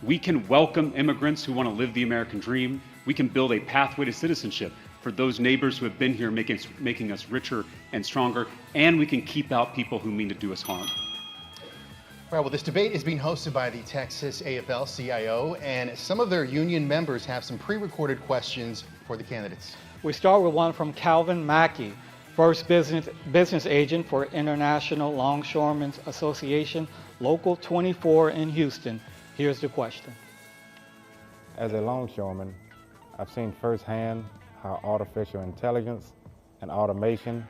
We can welcome immigrants who want to live the American dream. We can build a pathway to citizenship for those neighbors who have been here, making us richer and stronger, and we can keep out people who mean to do us harm. All right, well, this debate is being hosted by the Texas AFL-CIO, and some of their union members have some pre-recorded questions for the candidates. We start with one from Calvin Mackey, first business agent for International Longshoremen's Association, Local 24 in Houston. Here's the question. As a longshoreman, I've seen firsthand how artificial intelligence and automation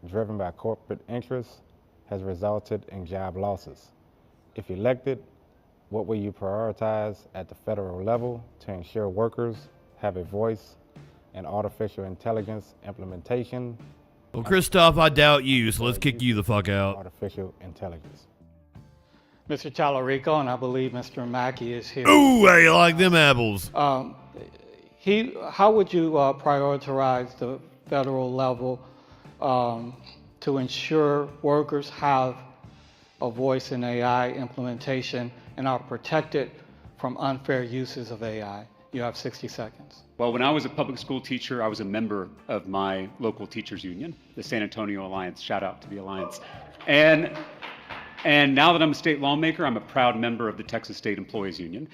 driven by corporate interests has resulted in job losses. If elected, what will you prioritize at the federal level to ensure workers have a voice in artificial intelligence implementation? Well, Christoph, I doubt you, so let's kick you the fuck out. Artificial intelligence. Mr. Tallarico, and I believe Mr. Mackey is here. Ooh, I like them apples. How would you prioritize the federal level to ensure workers have a voice in AI implementation and are protected from unfair uses of AI? You have 60 seconds. Well, when I was a public school teacher, I was a member of my local teachers union, the San Antonio Alliance. Shout out to the Alliance. And now that I'm a state lawmaker, I'm a proud member of the Texas State Employees Union.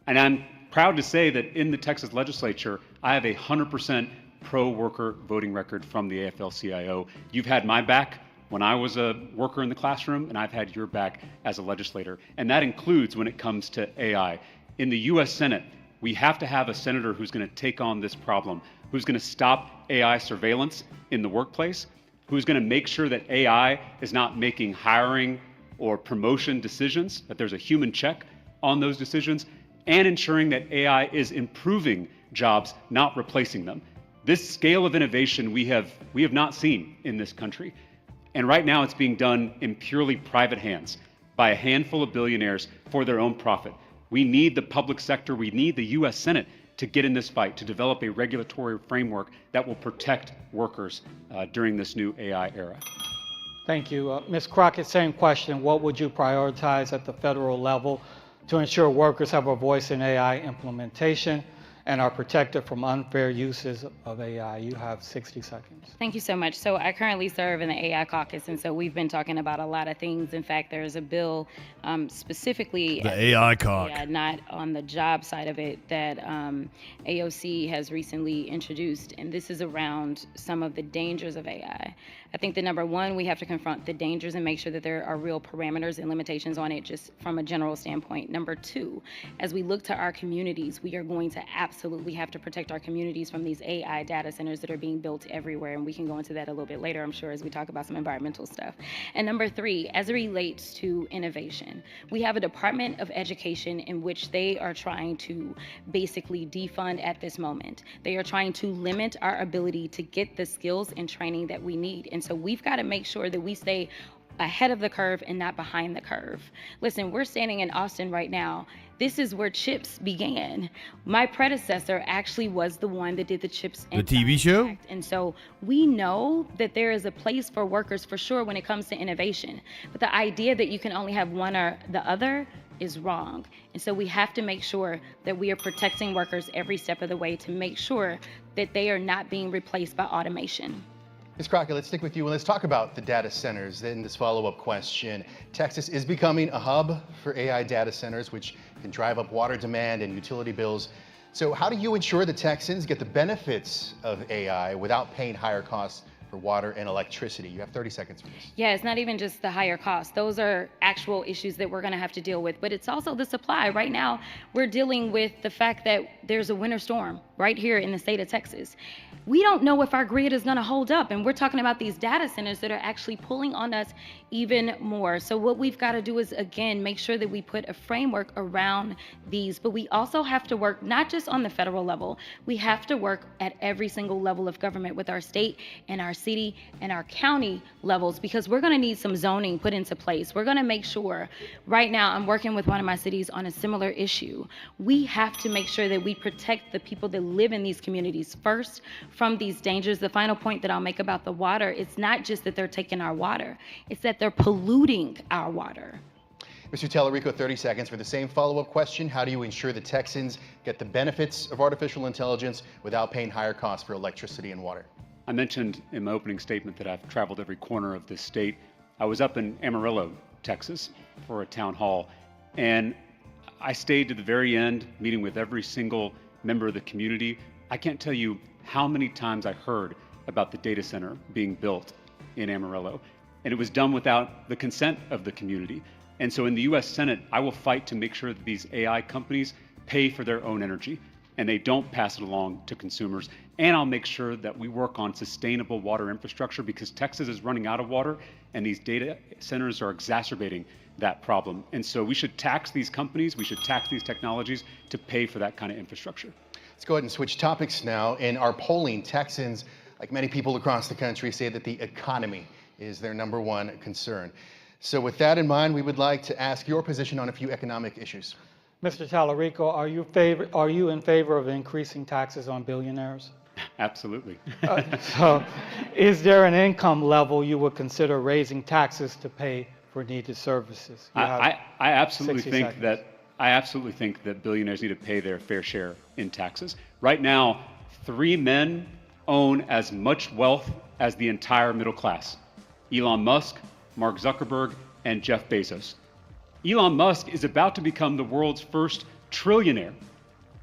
And I'm proud to say that in the Texas legislature, I have a 100% pro-worker voting record from the AFL-CIO. You've had my back when I was a worker in the classroom, and I've had your back as a legislator. And that includes when it comes to AI. In the U.S. Senate, we have to have a senator who's going to take on this problem, who's going to stop AI surveillance in the workplace, who's going to make sure that AI is not making hiring or promotion decisions, that there's a human check on those decisions, and ensuring that AI is improving jobs, not replacing them. This scale of innovation we have not seen in this country. And right now it's being done in purely private hands by a handful of billionaires for their own profit. We need the public sector, we need the U.S. Senate to get in this fight, to develop a regulatory framework that will protect workers during this new AI era. Thank you. Ms. Crockett, same question. What would you prioritize at the federal level to ensure workers have a voice in AI implementation and are protected from unfair uses of AI? You have 60 seconds. Thank you so much. So I currently serve in the AI caucus, and so we've been talking about a lot of things. In fact, there's a bill specifically the AI cauc, not on the job side of it, that AOC has recently introduced, and this is around some of the dangers of AI. I think that number one, we have to confront the dangers and make sure that there are real parameters and limitations on it just from a general standpoint. Number two, as we look to our communities, we are going to absolutely absolutely have to protect our communities from these AI data centers that are being built everywhere. And we can go into that a little bit later, I'm sure, as we talk about some environmental stuff. And number three, as it relates to innovation, we have a Department of Education in which they are trying to basically defund at this moment. They are trying to limit our ability to get the skills and training that we need. And so we've got to make sure that we stay ahead of the curve and not behind the curve. Listen, we're standing in Austin right now. This is where CHIPS began. My predecessor actually was the one that did the CHIPS The TV show? Act. And so we know that there is a place for workers for sure when it comes to innovation. But the idea that you can only have one or the other is wrong. And so we have to make sure that we are protecting workers every step of the way to make sure that they are not being replaced by automation. Ms. Crockett, let's stick with you and let's talk about the data centers in this follow-up question. Texas is becoming a hub for AI data centers, which can drive up water demand and utility bills. So how do you ensure the Texans get the benefits of AI without paying higher costs for water and electricity? You have 30 seconds for this. Yeah, it's not even just the higher costs. Those are actual issues that we're going to have to deal with, but it's also the supply. Right now, we're dealing with the fact that there's a winter storm right here in the state of Texas. We don't know if our grid is going to hold up, and we're talking about these data centers that are actually pulling on us even more. So what we've got to do is, again, make sure that we put a framework around these, but we also have to work not just on the federal level. We have to work at every single level of government with our state and our city and our county levels, because we're going to need some zoning put into place. We're going to make sure, right now, I'm working with one of my cities on a similar issue. We have to make sure that we protect the people that live in these communities first from these dangers. The final point that I'll make about the water, it's not just that they're taking our water, it's that they're polluting our water. Mr. Tallarico, 30 seconds for the same follow-up question. How do you ensure the Texans get the benefits of artificial intelligence without paying higher costs for electricity and water? I mentioned in my opening statement that I've traveled every corner of this state. I was up in Amarillo, Texas, for a town hall, and I stayed to the very end, meeting with every single member of the community. I can't tell you how many times I heard about the data center being built in Amarillo, and it was done without the consent of the community. And so in the US Senate, I will fight to make sure that these AI companies pay for their own energy and they don't pass it along to consumers. And I'll make sure that we work on sustainable water infrastructure, because Texas is running out of water and these data centers are exacerbating that problem. And so we should tax these companies, we should tax these technologies to pay for that kind of infrastructure. Let's go ahead and switch topics now. In our polling, Texans, like many people across the country, say that the economy is their #1 concern. So with that in mind, we would like to ask your position on a few economic issues. Mr. Tallarico, are you in favor of increasing taxes on billionaires? Absolutely. So is there an income level you would consider raising taxes to pay for needed services? I absolutely think that billionaires need to pay their fair share in taxes. Right now, 3 men own as much wealth as the entire middle class: Elon Musk, Mark Zuckerberg, and Jeff Bezos. Elon Musk is about to become the world's first trillionaire.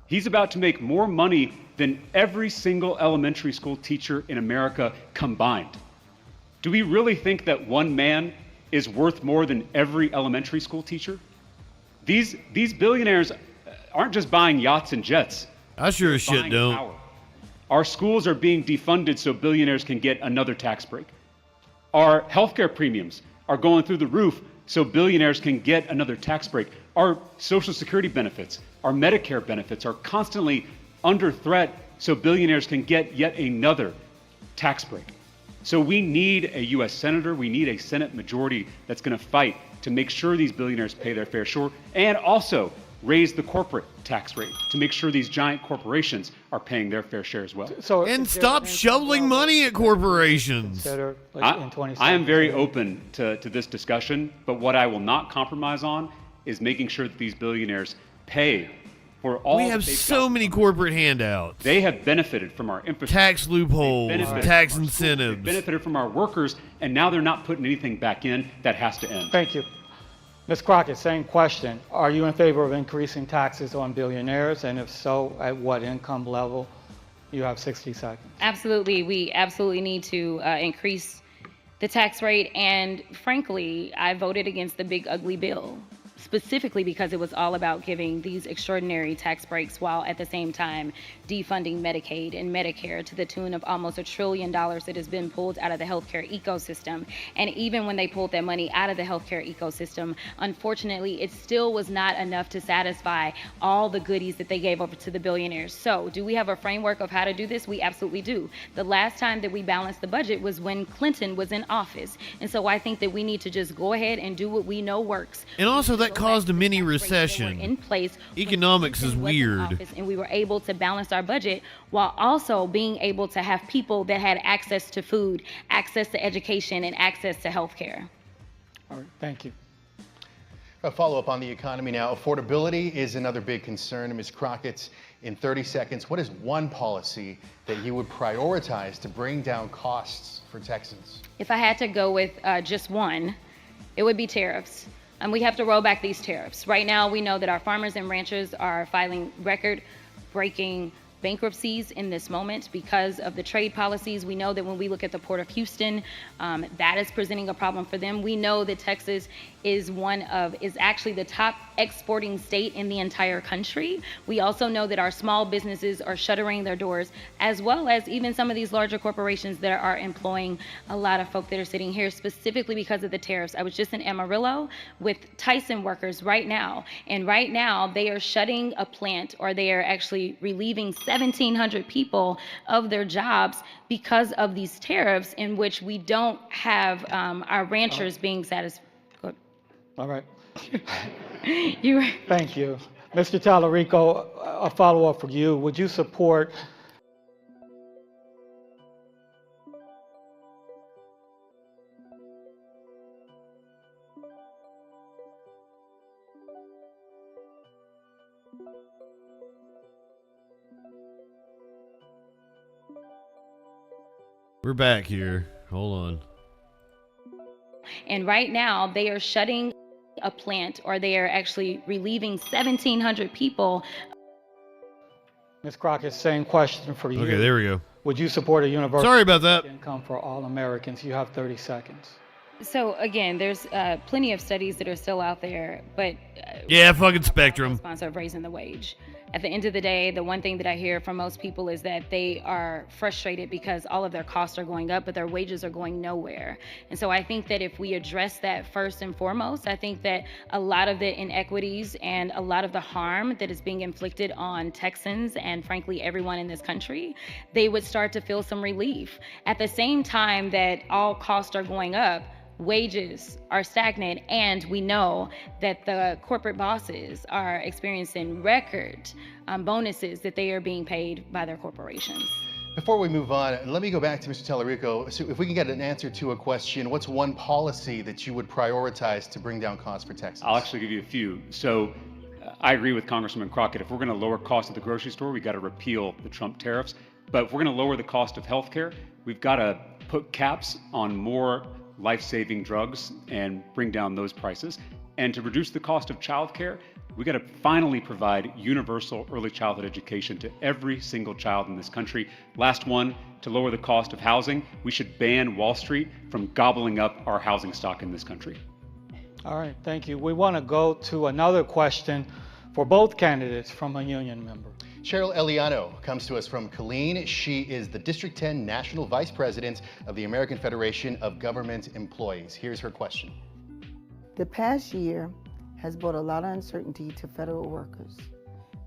He's about to make more money than every single elementary school teacher in America combined. Do we really think that one man is worth more than every elementary school teacher? These billionaires aren't just buying yachts and jets. I sure as shit don't. Power. Our schools are being defunded so billionaires can get another tax break. Our healthcare premiums are going through the roof so billionaires can get another tax break. Our Social Security benefits, our Medicare benefits are constantly under threat so billionaires can get yet another tax break. So we need a U.S. Senator, we need a Senate majority that's going to fight to make sure these billionaires pay their fair share, and also raise the corporate tax rate to make sure these giant corporations are paying their fair share as well. And stop shoveling money at corporations. I am very open to this discussion, but what I will not compromise on is making sure that these billionaires pay for all. We have so many corporate handouts. They have benefited from our infrastructure. Tax loopholes, tax incentives. They've benefited from our workers, and now they're not putting anything back in. That has to end. Thank you. Ms. Crockett, same question. Are you in favor of increasing taxes on billionaires? And if so, at what income level? You have 60 seconds. Absolutely. We absolutely need to increase the tax rate. And frankly, I voted against the big ugly bill. specifically because it was all about giving these extraordinary tax breaks while at the same time defunding Medicaid and Medicare to the tune of almost $1 trillion that has been pulled out of the healthcare ecosystem. And even when they pulled that money out of the healthcare ecosystem, unfortunately, it still was not enough to satisfy all the goodies that they gave over to the billionaires. So do we have a framework of how to do this? We absolutely do. The last time that we balanced the budget was when Clinton was in office. And so I think that we need to just go ahead and do what we know works. And also that caused a mini recession. In place. Economics is weird. And we were able to balance our budget while also being able to have people that had access to food, access to education, and access to health care. All right, thank you. A follow-up on the economy now. Affordability is another big concern. Ms. Crockett, in 30 seconds, what is one policy that you would prioritize to bring down costs for Texans? If I had to go with just one, it would be tariffs. We have to roll back these tariffs. Right now, we know that our farmers and ranchers are filing record-breaking bankruptcies in this moment because of the trade policies. We know that when we look at the Port of Houston, that is presenting a problem for them. We know that Texas is actually the top exporting state in the entire country. We also know that our small businesses are shuttering their doors, as well as even some of these larger corporations that are employing a lot of folk that are sitting here specifically because of the tariffs. I was just in Amarillo with Tyson workers right now, and right now they are shutting a plant, or they are actually relieving 1,700 people of their jobs because of these tariffs, in which we don't have our ranchers being satisfied. All right. Thank you. Mr. Tallarico, a follow-up for you. Would you support We're back here. Hold on. And right now they are shutting a plant, or they are actually relieving 1,700 people. Ms. Crockett, same question for you. Okay, there we go. Would you support a universal Sorry about that. income for all Americans? You have 30 seconds. So again, there's plenty of studies that are still out there, but yeah, fucking Spectrum. Sponsor of raising the wage. At the end of the day, the one thing that I hear from most people is that they are frustrated because all of their costs are going up, but their wages are going nowhere. And so I think that if we address that first and foremost, I think that a lot of the inequities and a lot of the harm that is being inflicted on Texans and frankly everyone in this country, they would start to feel some relief. At the same time that all costs are going up, wages are stagnant, and we know that the corporate bosses are experiencing record bonuses that they are being paid by their corporations. Before we move on, let me go back to Mr. Tallarico. So if we can get an answer to a question, what's one policy that you would prioritize to bring down costs for Texans? I'll actually give you a few. So I agree with Congressman Crockett. If we're going to lower costs at the grocery store, we got to repeal the Trump tariffs. But if we're going to lower the cost of healthcare, we've got to put caps on more life-saving drugs and bring down those prices. And to reduce the cost of childcare, we got to finally provide universal early childhood education to every single child in this country. Last one, to lower the cost of housing, we should ban Wall Street from gobbling up our housing stock in this country. All right, thank you. We want to go to another question for both candidates from a union member. Cheryl Eliano comes to us from Killeen. She is the District 10 National Vice President of the American Federation of Government Employees. Here's her question. The past year has brought a lot of uncertainty to federal workers,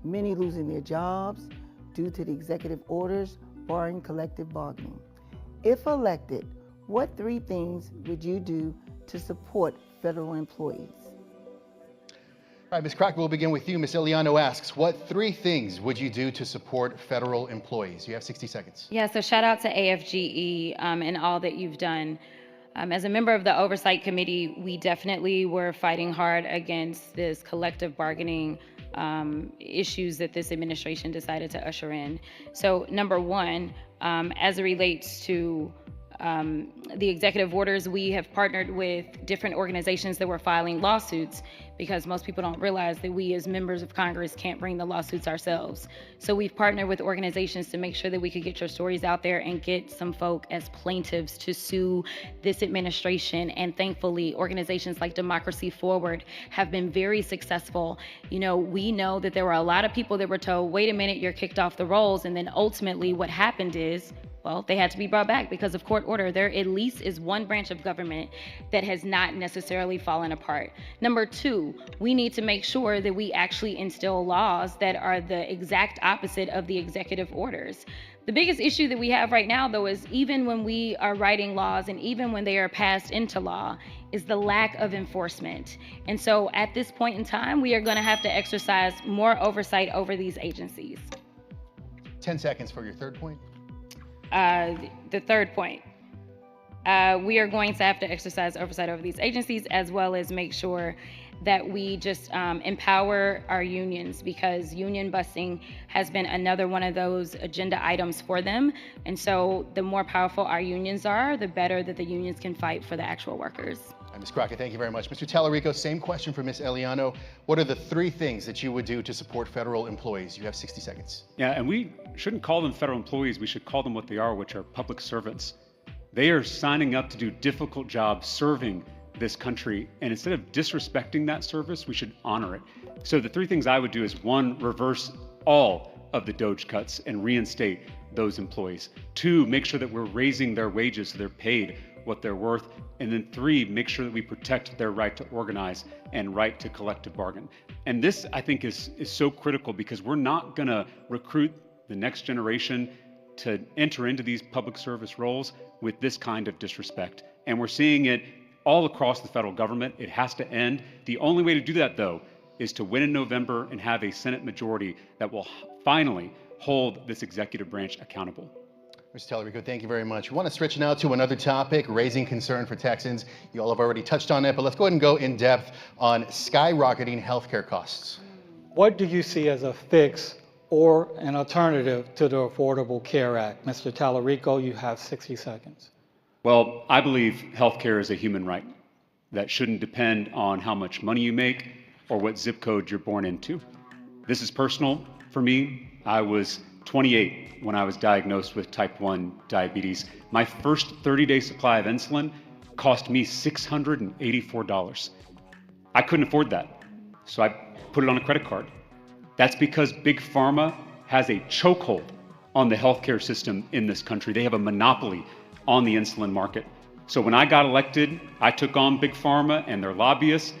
many losing their jobs due to the executive orders barring collective bargaining. If elected, what 3 things would you do to support federal employees? All right, Ms. Crockett, we'll begin with you. Ms. Eliano asks, what 3 things would you do to support federal employees? You have 60 seconds. Yeah, so shout out to AFGE and all that you've done. As a member of the Oversight Committee, we definitely were fighting hard against this collective bargaining issues that this administration decided to usher in. So number one, as it relates to the executive orders, we have partnered with different organizations that were filing lawsuits, because most people don't realize that we as members of Congress can't bring the lawsuits ourselves. So we've partnered with organizations to make sure that we could get your stories out there and get some folk as plaintiffs to sue this administration. And thankfully, organizations like Democracy Forward have been very successful. You know, we know that there were a lot of people that were told, wait a minute, you're kicked off the rolls. And then ultimately what happened is, well, they had to be brought back because of court order. There at least is one branch of government that has not necessarily fallen apart. Number two, we need to make sure that we actually instill laws that are the exact opposite of the executive orders. The biggest issue that we have right now, though, is even when we are writing laws and even when they are passed into law, is the lack of enforcement. And so at this point in time, we are going to have to exercise more oversight over these agencies. 10 seconds for your third point. The third point, we are going to have to exercise oversight over these agencies, as well as make sure that we just empower our unions, because union busing has been another one of those agenda items for them. And so the more powerful our unions are, the better that the unions can fight for the actual workers. Ms. Crockett, thank you very much. Mr. Tallarico, same question for Ms. Eliano. What are the 3 things that you would do to support federal employees? You have 60 seconds. Yeah, and we shouldn't call them federal employees. We should call them what they are, which are public servants. They are signing up to do difficult jobs serving this country, and instead of disrespecting that service, we should honor it. So the 3 things I would do is, 1, reverse all of the DOGE cuts and reinstate those employees. 2, make sure that we're raising their wages so they're paid what they're worth. And then 3, make sure that we protect their right to organize and right to collective bargain. And this, I think, is so critical, because we're not going to recruit the next generation to enter into these public service roles with this kind of disrespect. And we're seeing it all across the federal government. It has to end. The only way to do that, though, is to win in November and have a Senate majority that will finally hold this executive branch accountable. Mr. Tallarico, thank you very much. We want to switch now to another topic, raising concern for Texans. You all have already touched on it, but let's go ahead and go in depth on skyrocketing healthcare costs. What do you see as a fix or an alternative to the Affordable Care Act? Mr. Tallarico, you have 60 seconds. Well, I believe healthcare is a human right that shouldn't depend on how much money you make or what zip code you're born into. This is personal for me. I was 28 when I was diagnosed with type 1 diabetes. My first 30-day supply of insulin cost me $684. I couldn't afford that, so I put it on a credit card. That's because Big Pharma has a chokehold on the healthcare system in this country. They have a monopoly on the insulin market. So when I got elected, I took on Big Pharma and their lobbyists,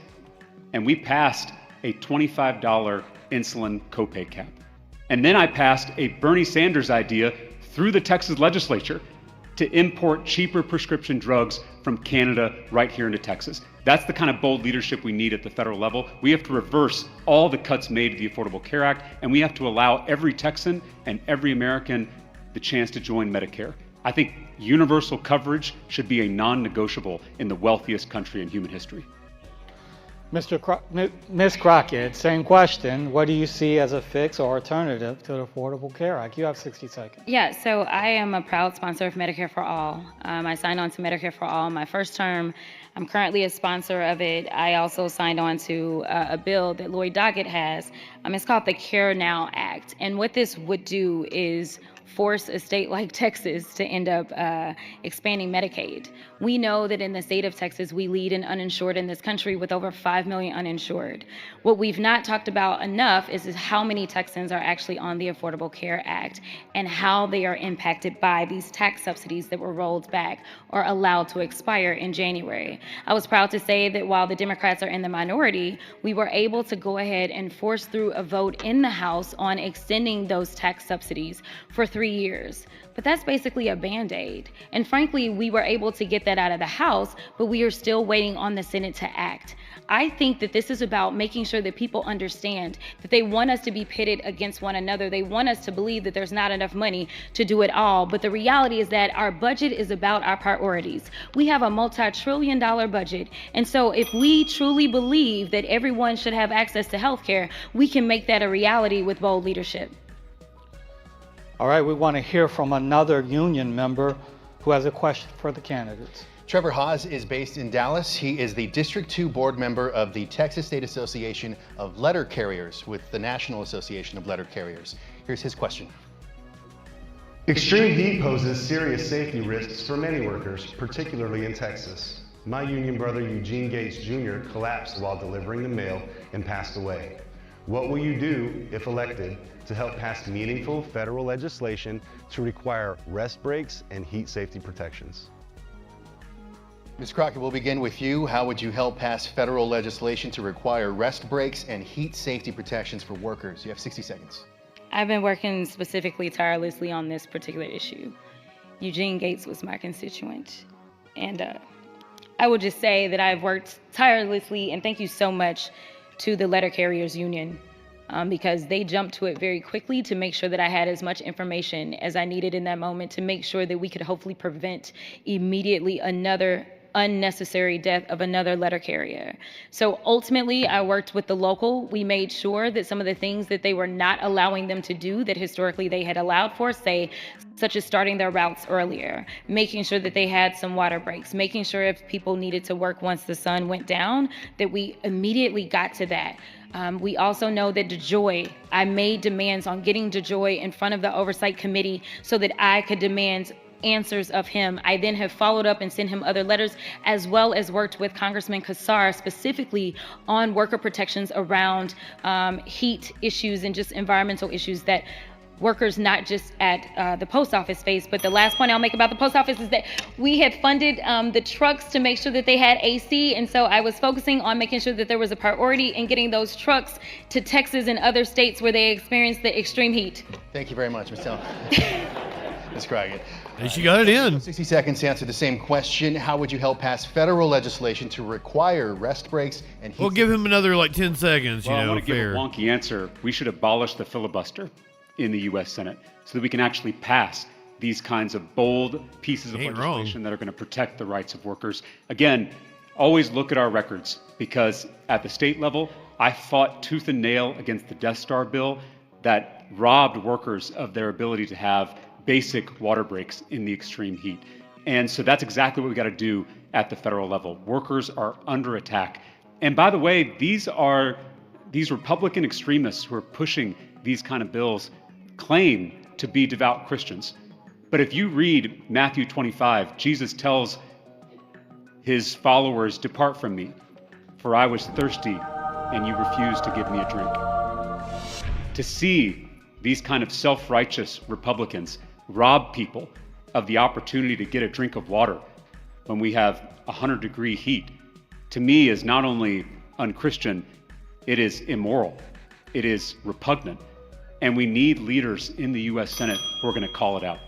and we passed a $25 insulin copay cap. And then I passed a Bernie Sanders idea through the Texas legislature to import cheaper prescription drugs from Canada right here into Texas. That's the kind of bold leadership we need at the federal level. We have to reverse all the cuts made to the Affordable Care Act, and we have to allow every Texan and every American the chance to join Medicare. I think universal coverage should be a non-negotiable in the wealthiest country in human history. Ms. Crockett, same question. What do you see as a fix or alternative to the Affordable Care Act? You have 60 seconds. Yeah, so I am a proud sponsor of Medicare for All. I signed on to Medicare for All my first term. I'm currently a sponsor of it. I also signed on to a bill that Lloyd Doggett has. It's called the Care Now Act. And what this would do is force a state like Texas to end up expanding Medicaid. We know that in the state of Texas, we lead in uninsured in this country with over 5 million uninsured. What we've not talked about enough is how many Texans are actually on the Affordable Care Act and how they are impacted by these tax subsidies that were rolled back or allowed to expire in January. I was proud to say that while the Democrats are in the minority, we were able to go ahead and force through a vote in the House on extending those tax subsidies for 3 years. But that's basically a Band-Aid. And frankly, we were able to get that out of the House, but we are still waiting on the Senate to act. I think that this is about making sure that people understand that they want us to be pitted against one another. They want us to believe that there's not enough money to do it all. But the reality is that our budget is about our priorities. We have a multi-trillion-dollar budget. And so if we truly believe that everyone should have access to health care, we can make that a reality with bold leadership. All right, we want to hear from another union member. who has a question for the candidates. Trevor Haas is based in Dallas. He is the District 2 board member of the Texas State Association of Letter Carriers with the National Association of Letter Carriers. Here's his question. Extreme heat poses serious safety risks for many workers, particularly in Texas. My union brother Eugene Gates Jr. collapsed while delivering the mail and passed away. What will you do, if elected, to help pass meaningful federal legislation to require rest breaks and heat safety protections? Ms. Crockett, we'll begin with you. How would you help pass federal legislation to require rest breaks and heat safety protections for workers? You have 60 seconds. I've been working specifically tirelessly on this particular issue. Eugene Gates was my constituent. And I will just say that I've worked tirelessly, and thank you so much to the Letter Carriers Union, because they jumped to it very quickly to make sure that I had as much information as I needed in that moment to make sure that we could hopefully prevent immediately another unnecessary death of another letter carrier. So ultimately, I worked with the local. We made sure that some of the things that they were not allowing them to do that historically they had allowed for, say, such as starting their routes earlier, making sure that they had some water breaks, making sure if people needed to work once the sun went down, that we immediately got to that. We also know that DeJoy, I made demands on getting DeJoy in front of the Oversight Committee so that I could demand answers of him. I then have followed up and sent him other letters, as well as worked with Congressman Kassar specifically on worker protections around heat issues and just environmental issues that workers not just at the post office face. But the last point I'll make about the post office is that we had funded the trucks to make sure that they had AC, and so I was focusing on making sure that there was a priority in getting those trucks to Texas and other states where they experience the extreme heat. Thank you very much, Ms. Tell. Ms. Crockett. And she got it in. 60 seconds to answer the same question. How would you help pass federal legislation to require rest breaks and heat? We'll give him another like 10 seconds, Well, you I know, want to give fair. a wonky answer. We should abolish the filibuster in the U.S. Senate so that we can actually pass these kinds of bold pieces of legislation that are going to protect the rights of workers. Again, always look at our records, because at the state level, I fought tooth and nail against the Death Star bill that robbed workers of their ability to have basic water breaks in the extreme heat. And so that's exactly what we got to do at the federal level. Workers are under attack. And by the way, these Republican extremists who are pushing these kind of bills claim to be devout Christians. But if you read Matthew 25, Jesus tells his followers, "Depart from me, for I was thirsty, and you refused to give me a drink." To see these kind of self-righteous Republicans rob people of the opportunity to get a drink of water when we have 100-degree heat, to me is not only unchristian, it is immoral, it is repugnant, and we need leaders in the U.S. Senate who are going to call it out.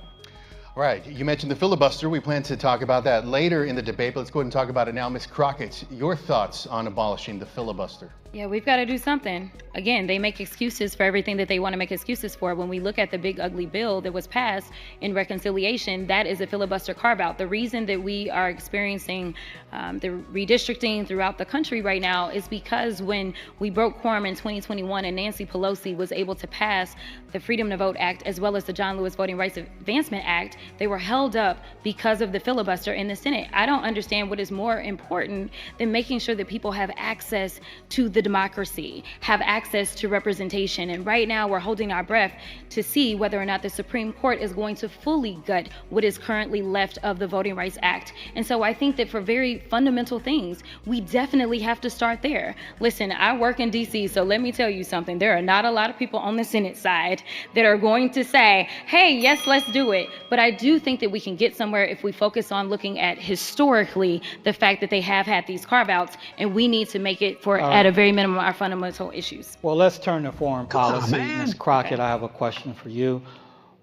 All right, you mentioned the filibuster. We plan to talk about that later in the debate, but let's go ahead and talk about it now. Ms. Crockett, your thoughts on abolishing the filibuster? Yeah, we've got to do something. Again, they make excuses for everything that they want to make excuses for. When we look at the big ugly bill that was passed in reconciliation, that is a filibuster carve-out. The reason that we are experiencing the redistricting throughout the country right now is because when we broke quorum in 2021 and Nancy Pelosi was able to pass the Freedom to Vote Act as well as the John Lewis Voting Rights Advancement Act, they were held up because of the filibuster in the Senate. I don't understand what is more important than making sure that people have access to the democracy, have access to representation. And right now we're holding our breath to see whether or not the Supreme Court is going to fully gut what is currently left of the Voting Rights Act. And so I think that for very fundamental things, we definitely have to start there. Listen, I work in DC, so let me tell you something. There are not a lot of people on the Senate side that are going to say, hey, yes, let's do it. But I do think that we can get somewhere if we focus on looking at historically the fact that they have had these carve-outs, and we need to make it for at a very minimum our fundamental issues. Well, let's turn to foreign policy. Ms. Crockett, I have a question for you.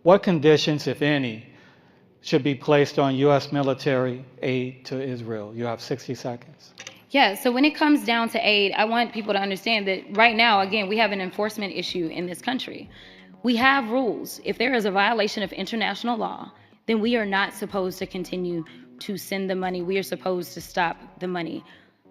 What conditions, if any, should be placed on U.S. military aid to Israel? You have 60 seconds. Yeah, so when it comes down to aid, I want people to understand that right now, again, we have an enforcement issue in this country. We have rules. If there is a violation of international law, then we are not supposed to continue to send the money. We are supposed to stop the money.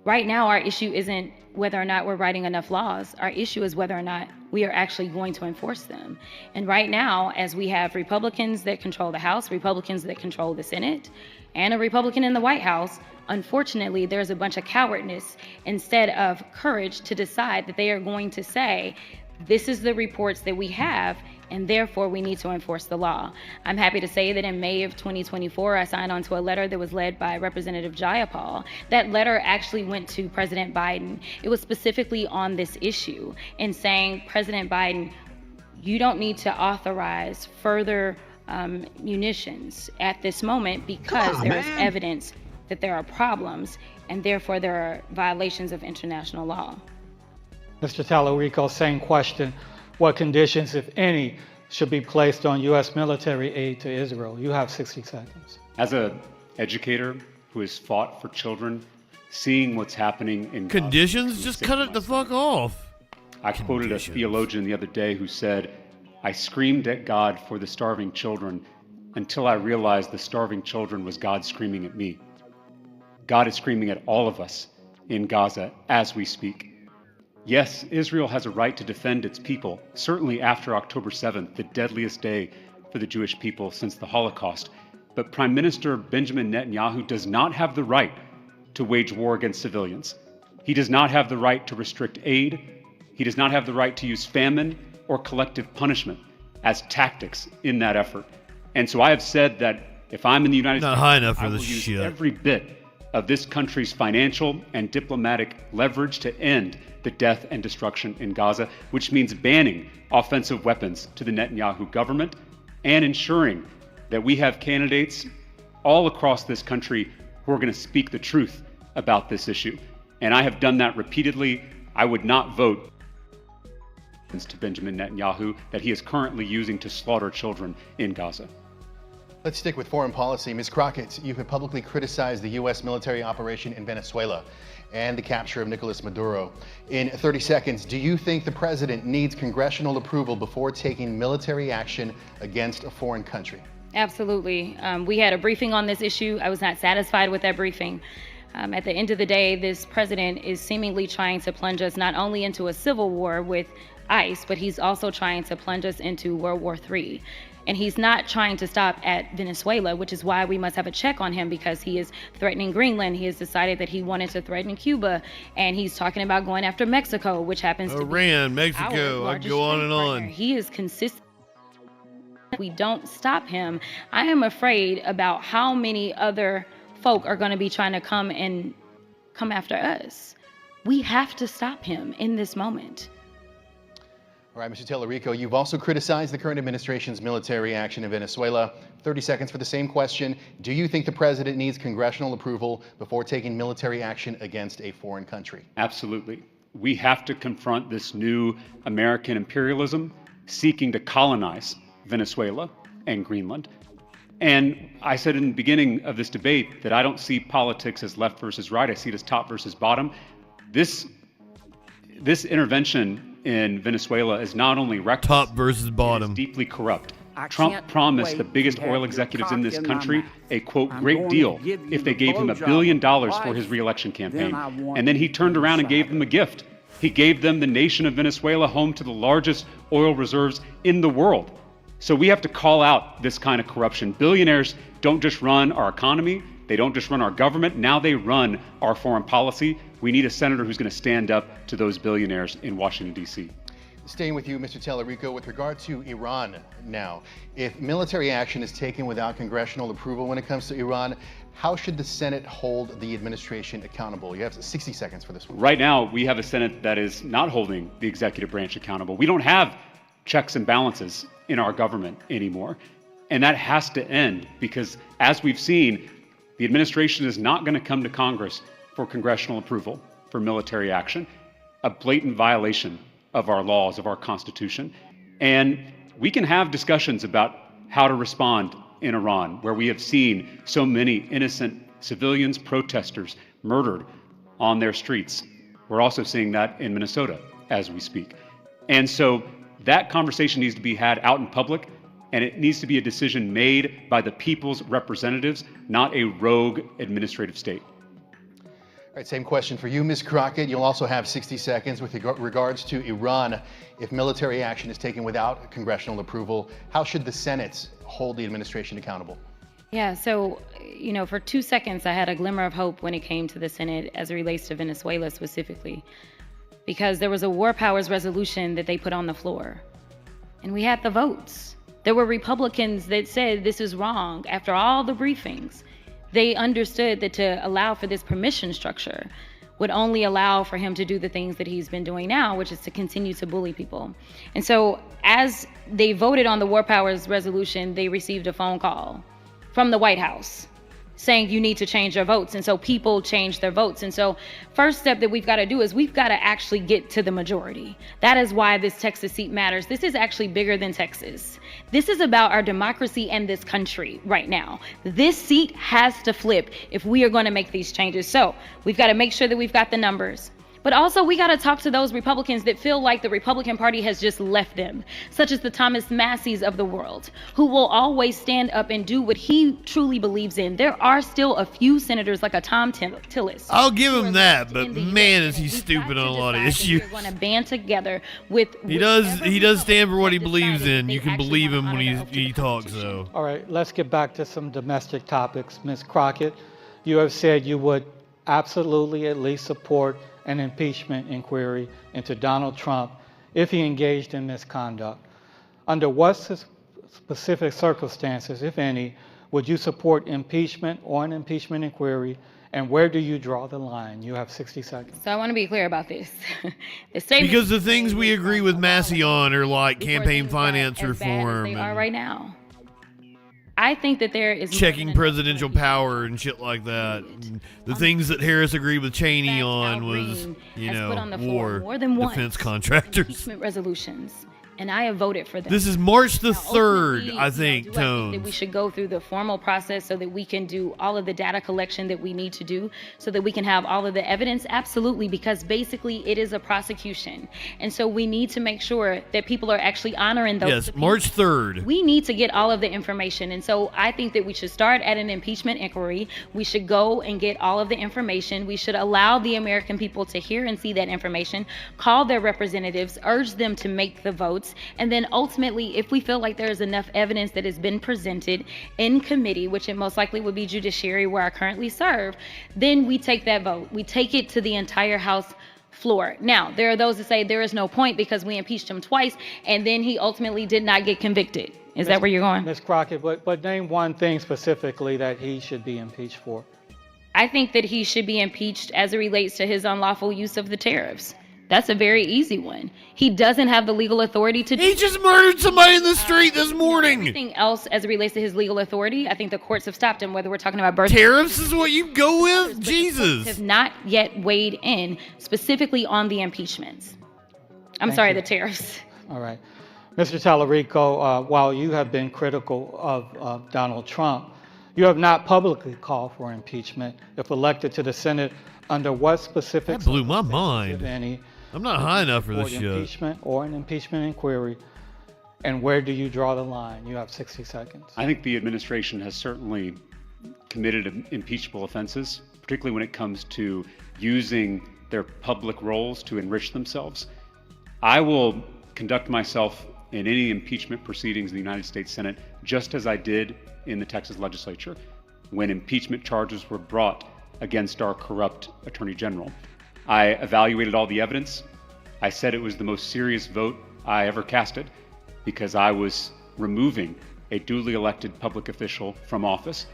Right now, our issue isn't whether or not we're writing enough laws. Our issue is whether or not we are actually going to enforce them. And right now, as we have Republicans that control the House, Republicans that control the Senate, and a Republican in the White House, unfortunately, there's a bunch of cowardness instead of courage to decide that they are going to say, this is the reports that we have, and therefore we need to enforce the law. I'm happy to say that in May of 2024, I signed on to a letter that was led by Representative Jayapal. That letter actually went to President Biden. It was specifically on this issue and saying, President Biden, you don't need to authorize further munitions at this moment because there is evidence that there are problems and therefore there are violations of international law. Mr. Tallarico, same question. What conditions, if any, should be placed on U.S. military aid to Israel? You have 60 seconds. As an educator who has fought for children, seeing what's happening in conditions, just cut it the fuck off. I quoted a theologian the other day who said, I screamed at God for the starving children until I realized the starving children was God screaming at me. God is screaming at all of us in Gaza as we speak. Yes, Israel has a right to defend its people, certainly after October 7th, the deadliest day for the Jewish people since the Holocaust. But Prime Minister Benjamin Netanyahu does not have the right to wage war against civilians. He does not have the right to restrict aid. He does not have the right to use famine or collective punishment as tactics in that effort. And so I have said that if I'm in the United States, I will use every bit of this country's financial and diplomatic leverage to end the death and destruction in Gaza, which means banning offensive weapons to the Netanyahu government and ensuring that we have candidates all across this country who are going to speak the truth about this issue. And I have done that repeatedly. I would not vote to Benjamin Netanyahu that he is currently using to slaughter children in Gaza. Let's stick with foreign policy. Ms. Crockett, you have publicly criticized the U.S. military operation in Venezuela and the capture of Nicolas Maduro. In 30 seconds, do you think the president needs congressional approval before taking military action against a foreign country? Absolutely. We had a briefing on this issue. I was not satisfied with that briefing. At the end of the day, this president is seemingly trying to plunge us not only into a civil war with ICE, but he's also trying to plunge us into World War III. And he's not trying to stop at Venezuela, which is why we must have a check on him, because he is threatening Greenland. He has decided that he wanted to threaten Cuba, and he's talking about going after Mexico, which happens to be Iran, Mexico, I go on and on. He is consistent. We don't stop him. I am afraid about how many other folk are going to be trying to come after us. We have to stop him in this moment. All right, Mr. Tallarico, you've also criticized the current administration's military action in Venezuela. 30 seconds for the same question. Do you think the president needs congressional approval before taking military action against a foreign country? Absolutely. We have to confront this new American imperialism seeking to colonize Venezuela and Greenland. And I said in the beginning of this debate that I don't see politics as left versus right. I see it as top versus bottom. This intervention in Venezuela is not only reckless, top versus bottom, it is deeply corrupt. Trump promised the biggest oil executives in this country a, quote, great deal if they gave him $1 billion for his reelection campaign. And then he turned around and gave them a gift. He gave them the nation of Venezuela, home to the largest oil reserves in the world. So we have to call out this kind of corruption. Billionaires don't just run our economy. They don't just run our government. Now they run our foreign policy. We need a senator who's going to stand up to those billionaires in Washington, D.C. Staying with you, Mr. Tallarico, with regard to Iran now, if military action is taken without congressional approval when it comes to Iran, how should the Senate hold the administration accountable? You have 60 seconds for this one. Right now, we have a Senate that is not holding the executive branch accountable. We don't have checks and balances in our government anymore. And that has to end, because as we've seen, the administration is not going to come to Congress for congressional approval for military action, a blatant violation of our laws, of our Constitution. And we can have discussions about how to respond in Iran, where we have seen so many innocent civilians, protesters murdered on their streets. We're also seeing that in Minnesota as we speak. And so that conversation needs to be had out in public, and it needs to be a decision made by the people's representatives, not a rogue administrative state. All right, same question for you, Ms. Crockett. You'll also have 60 seconds with regards to Iran. If military action is taken without congressional approval, how should the Senate hold the administration accountable? Yeah, so, for 2 seconds, I had a glimmer of hope when it came to the Senate as it relates to Venezuela specifically, because there was a war powers resolution that they put on the floor, and we had the votes. There were Republicans that said this is wrong after all the briefings. They understood that to allow for this permission structure would only allow for him to do the things that he's been doing now, which is to continue to bully people. And so as they voted on the war powers resolution, they received a phone call from the White House saying you need to change your votes. And so people changed their votes. And so first step that we've got to do is we've got to actually get to the majority. That is why this Texas seat matters. This is actually bigger than Texas. This is about our democracy and this country right now. This seat has to flip if we are going to make these changes. So we've got to make sure that we've got the numbers. But also, we got to talk to those Republicans that feel like the Republican Party has just left them, such as the Thomas Masseys of the world, who will always stand up and do what he truly believes in. There are still a few senators like a Tom Tillis. I'll give him that, but man, is he stupid on a lot of issues. We're going to band together with. He does stand for what he believes in. You can believe him when he talks, though. All right, let's get back to some domestic topics. Ms. Crockett, you have said you would absolutely at least support an impeachment inquiry into Donald Trump if he engaged in misconduct. Under what specific circumstances, if any, would you support impeachment or an impeachment inquiry, and where do you draw the line? You have 60 seconds. So I want to be clear about this. Because the things we agree with Massey on are like campaign finance reform. They are right now. I think that there is checking presidential power and shit like that. The things that Harris agreed with Cheney on was, war, more than once, defense contractors. Impeachment resolutions. And I have voted for them. This is March the 3rd, I think, Tones. I think that we should go through the formal process so that we can do all of the data collection that we need to do so that we can have all of the evidence. Absolutely, because basically it is a prosecution. And so we need to make sure that people are actually honoring those. Yes, March 3rd. We need to get all of the information. And so I think that we should start at an impeachment inquiry. We should go and get all of the information. We should allow the American people to hear and see that information, call their representatives, urge them to make the votes. And then ultimately, if we feel like there is enough evidence that has been presented in committee, which it most likely would be judiciary where I currently serve, then we take that vote. We take it to the entire House floor. Now, there are those that say there is no point because we impeached him twice and then he ultimately did not get convicted. Is that where you're going? Ms. Crockett, but name one thing specifically that he should be impeached for. I think that he should be impeached as it relates to his unlawful use of the tariffs. That's a very easy one. He doesn't have the legal authority to. He just murdered somebody in the street this morning. Everything else as it relates to his legal authority, I think the courts have stopped him, whether we're talking about birth. Tariffs is what you go with? Jesus. Have not yet weighed in specifically on the impeachments. I'm sorry, the tariffs. All right. Mr. Tallarico, while you have been critical of Donald Trump, you have not publicly called for impeachment. If elected to the Senate, under what specific that blew my mind. If any, I'm not high enough for this shit. Impeachment or an impeachment inquiry, and where do you draw the line? You have 60 seconds. I think the administration has certainly committed impeachable offenses, particularly when it comes to using their public roles to enrich themselves. I will conduct myself in any impeachment proceedings in the United States Senate just as I did in the Texas legislature when impeachment charges were brought against our corrupt Attorney General. I evaluated all the evidence. I said it was the most serious vote I ever casted because I was removing a duly elected public official from office.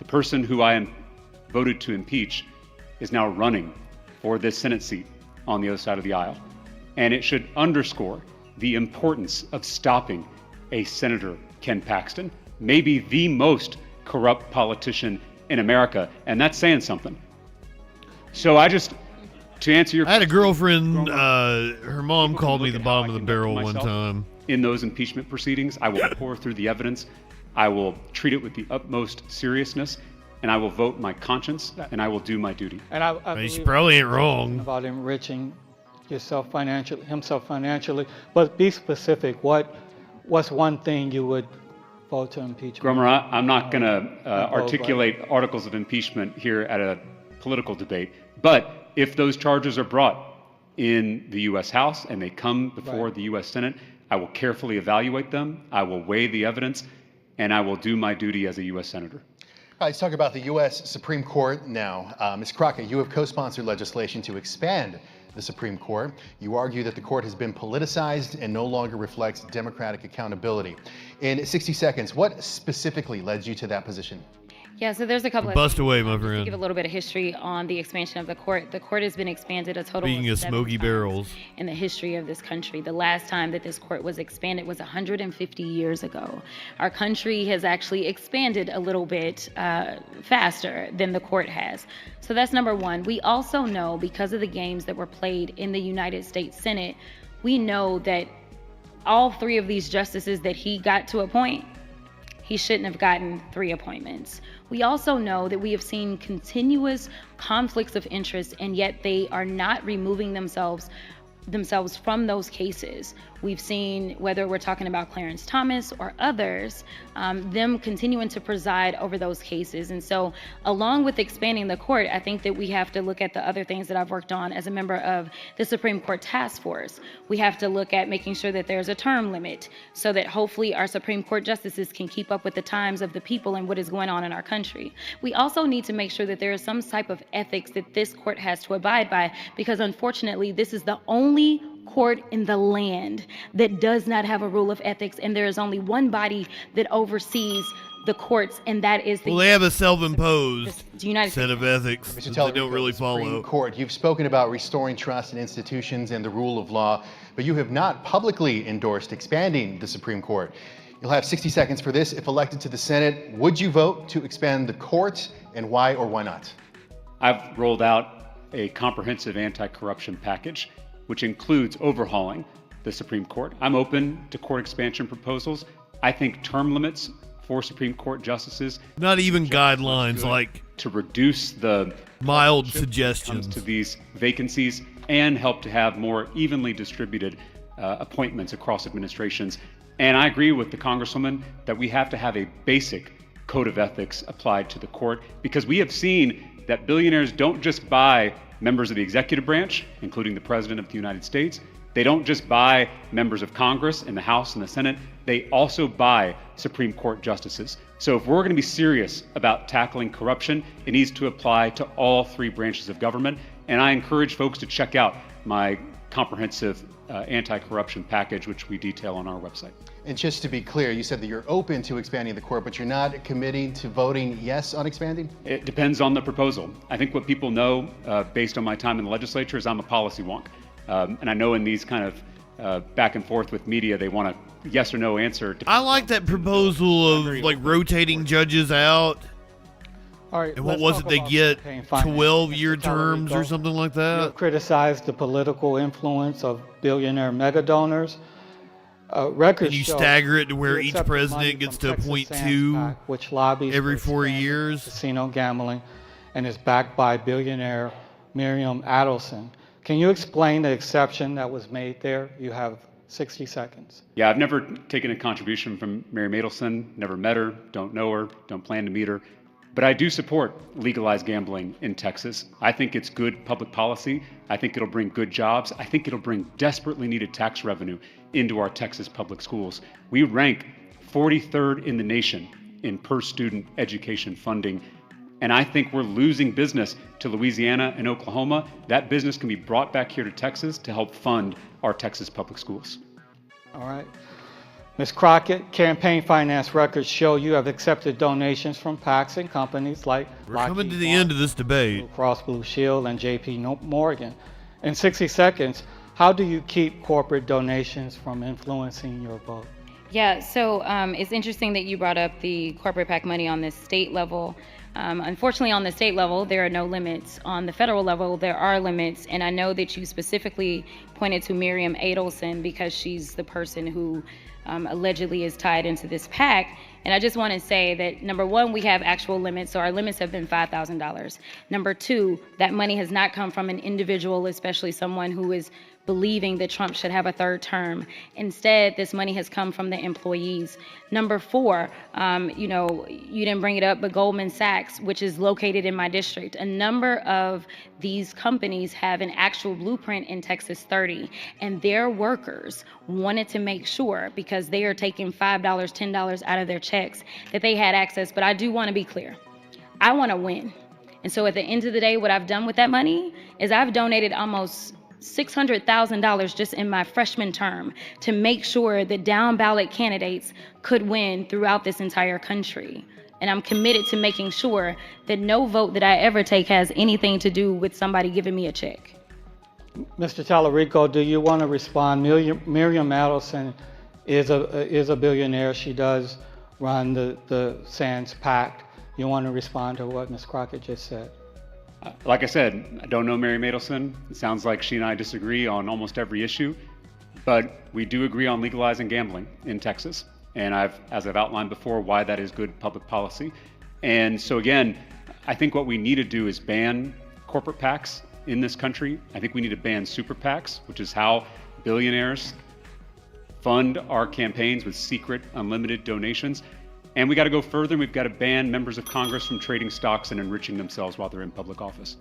The person who I voted to impeach is now running for this Senate seat on the other side of the aisle. And it should underscore the importance of stopping a Senator Ken Paxton, maybe the most corrupt politician in America, and that's saying something. So to answer your question, I had a girlfriend, her mom called me the bottom of the barrel one time. In those impeachment proceedings, I will pour through the evidence, I will treat it with the utmost seriousness, and I will vote my conscience, and I will do my duty. And I she probably ain't wrong. About enriching himself financially, but be specific. What's one thing you would vote to impeach? Gromer, I'm not going to articulate articles of impeachment here at a political debate. But if those charges are brought in the U.S. House and they come before the U.S. Senate, I will carefully evaluate them, I will weigh the evidence, and I will do my duty as a U.S. Senator. All right, let's talk about the U.S. Supreme Court now. Ms. Crockett, you have co-sponsored legislation to expand the Supreme Court. You argue that the court has been politicized and no longer reflects democratic accountability. In 60 seconds, what specifically led you to that position? Yeah, so there's a couple of Bust away, my to friend. give a little bit of history on the expansion of the court. The court has been expanded a total Speaking of 7 smoky times barrels. in the history of this country. The last time that this court was expanded was 150 years ago. Our country has actually expanded a little bit faster than the court has. So that's number one. We also know, because of the games that were played in the United States Senate, we know that all 3 of these justices that he got to appoint, he shouldn't have gotten 3 appointments. We also know that we have seen continuous conflicts of interest, and yet they are not removing themselves from those cases. We've seen, whether we're talking about Clarence Thomas or others, them continuing to preside over those cases. And so, along with expanding the court, I think that we have to look at the other things that I've worked on as a member of the Supreme Court Task Force. We have to look at making sure that there's a term limit so that hopefully our Supreme Court justices can keep up with the times of the people and what is going on in our country. We also need to make sure that there is some type of ethics that this court has to abide by, because unfortunately, this is the only court in the land that does not have a rule of ethics, and there is only one body that oversees the courts, and that is the Well, they have a self-imposed United set of ethics that they don't really follow. Supreme Court. You've spoken about restoring trust in institutions and the rule of law, but you have not publicly endorsed expanding the Supreme Court. You'll have 60 seconds for this. If elected to the Senate, would you vote to expand the court, and why or why not? I've rolled out a comprehensive anti-corruption package, which includes overhauling the Supreme Court. I'm open to court expansion proposals. I think term limits for Supreme Court justices, not even guidelines, like to reduce the mild suggestions to these vacancies and help to have more evenly distributed appointments across administrations. And I agree with the Congresswoman that we have to have a basic code of ethics applied to the court, because we have seen that billionaires don't just buy members of the executive branch, including the President of the United States. They don't just buy members of Congress in the House and the Senate. They also buy Supreme Court justices. So if we're going to be serious about tackling corruption, it needs to apply to all 3 branches of government. And I encourage folks to check out my comprehensive anti-corruption package, which we detail on our website. And just to be clear, you said that you're open to expanding the court, but you're not committing to voting yes on expanding? It depends on the proposal. I think what people know, based on my time in the legislature, is I'm a policy wonk. And I know in these kind of back and forth with media, they want a yes or no answer. I like that proposal of like rotating judges out. All right, and what was it they get? 12-year terms or something like that? You have criticized the political influence of billionaire mega donors. Records and you show stagger it to where you each accepted money president gets from to Texas appoint Sands 2 PAC, which lobbies every for 4 expanded years. Casino gambling, and is backed by billionaire Miriam Adelson. Can you explain the exception that was made there? You have 60 seconds. Yeah, I've never taken a contribution from Miriam Adelson, never met her, don't know her, don't plan to meet her. But I do support legalized gambling in Texas. I think it's good public policy. I think it'll bring good jobs. I think it'll bring desperately needed tax revenue into our Texas public schools. We rank 43rd in the nation in per student education funding. And I think we're losing business to Louisiana and Oklahoma. That business can be brought back here to Texas to help fund our Texas public schools. All right. Ms. Crockett, campaign finance records show you have accepted donations from PACs and companies like We're coming to the end of this debate. Blue Cross Blue Shield and JP Morgan. In 60 seconds, how do you keep corporate donations from influencing your vote? Yeah, so it's interesting that you brought up the corporate PAC money on the state level. Unfortunately, on the state level, there are no limits. On the federal level, there are limits. And I know that you specifically pointed to Miriam Adelson because she's the person who allegedly is tied into this PAC. And I just want to say that, number one, we have actual limits, so our limits have been $5,000. Number two, that money has not come from an individual, especially someone who is believing that Trump should have a third term. Instead, this money has come from the employees. Number four, you know, you didn't bring it up, but Goldman Sachs, which is located in my district, a number of these companies have an actual blueprint in Texas 30, and their workers wanted to make sure, because they are taking $5, $10 out of their checks, that they had access. But I do want to be clear. I want to win. And so at the end of the day, what I've done with that money is I've donated almost $600,000 just in my freshman term to make sure that down ballot candidates could win throughout this entire country. And I'm committed to making sure that no vote that I ever take has anything to do with somebody giving me a check. Mr. Tallarico, do you want to respond? Miriam Adelson is a billionaire. She does run the Sands Pact. You want to respond to what Ms. Crockett just said? Like I said, I don't know Mary Madelson. It sounds like she and I disagree on almost every issue, but we do agree on legalizing gambling in Texas. And as I've outlined before, why that is good public policy. And so again, I think what we need to do is ban corporate PACs in this country. I think we need to ban super PACs, which is how billionaires fund our campaigns with secret, unlimited donations. And we got to go further. We've got to ban members of Congress from trading stocks and enriching themselves while they're in public office.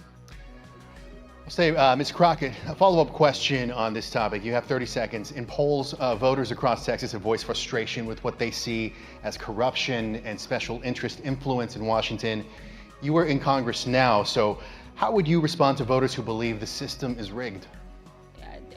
I'll say, Ms. Crockett, a follow-up question on this topic. You have 30 seconds. In polls, voters across Texas have voiced frustration with what they see as corruption and special interest influence in Washington. You are in Congress now, so how would you respond to voters who believe the system is rigged?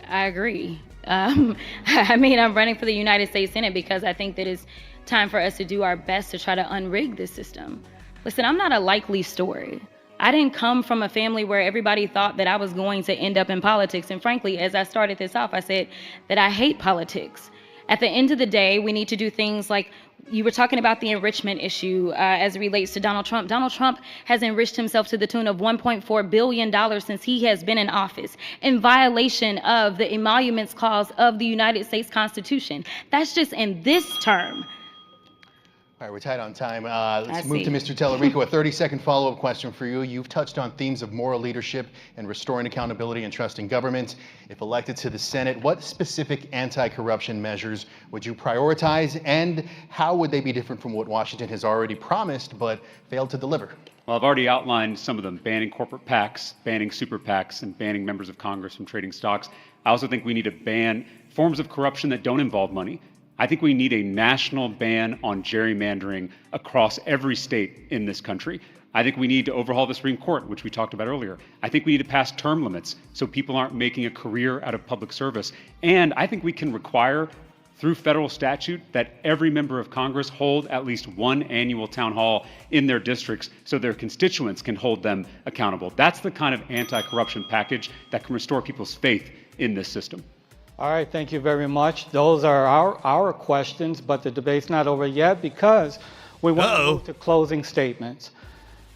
I agree. I mean, I'm running for the United States Senate because I think that it's time for us to do our best to try to unrig this system. Listen, I'm not a likely story. I didn't come from a family where everybody thought that I was going to end up in politics. And frankly, as I started this off, I said that I hate politics. At the end of the day, we need to do things like you were talking about the enrichment issue as it relates to Donald Trump. Donald Trump has enriched himself to the tune of $1.4 billion since he has been in office in violation of the Emoluments Clause of the United States Constitution. That's just in this term. All right, we're tight on time. Let's move to Mr. Tallarico. A 30-second follow-up question for you. You've touched on themes of moral leadership and restoring accountability and trust in government. If elected to the Senate, what specific anti-corruption measures would you prioritize, and how would they be different from what Washington has already promised but failed to deliver? Well, I've already outlined some of them: banning corporate PACs, banning super PACs, and banning members of Congress from trading stocks. I also think we need to ban forms of corruption that don't involve money. I think we need a national ban on gerrymandering across every state in this country. I think we need to overhaul the Supreme Court, which we talked about earlier. I think we need to pass term limits so people aren't making a career out of public service. And I think we can require, through federal statute, that every member of Congress hold at least one annual town hall in their districts so their constituents can hold them accountable. That's the kind of anti-corruption package that can restore people's faith in this system. All right, thank you very much. Those are our questions, but the debate's not over yet because we want to move to closing statements.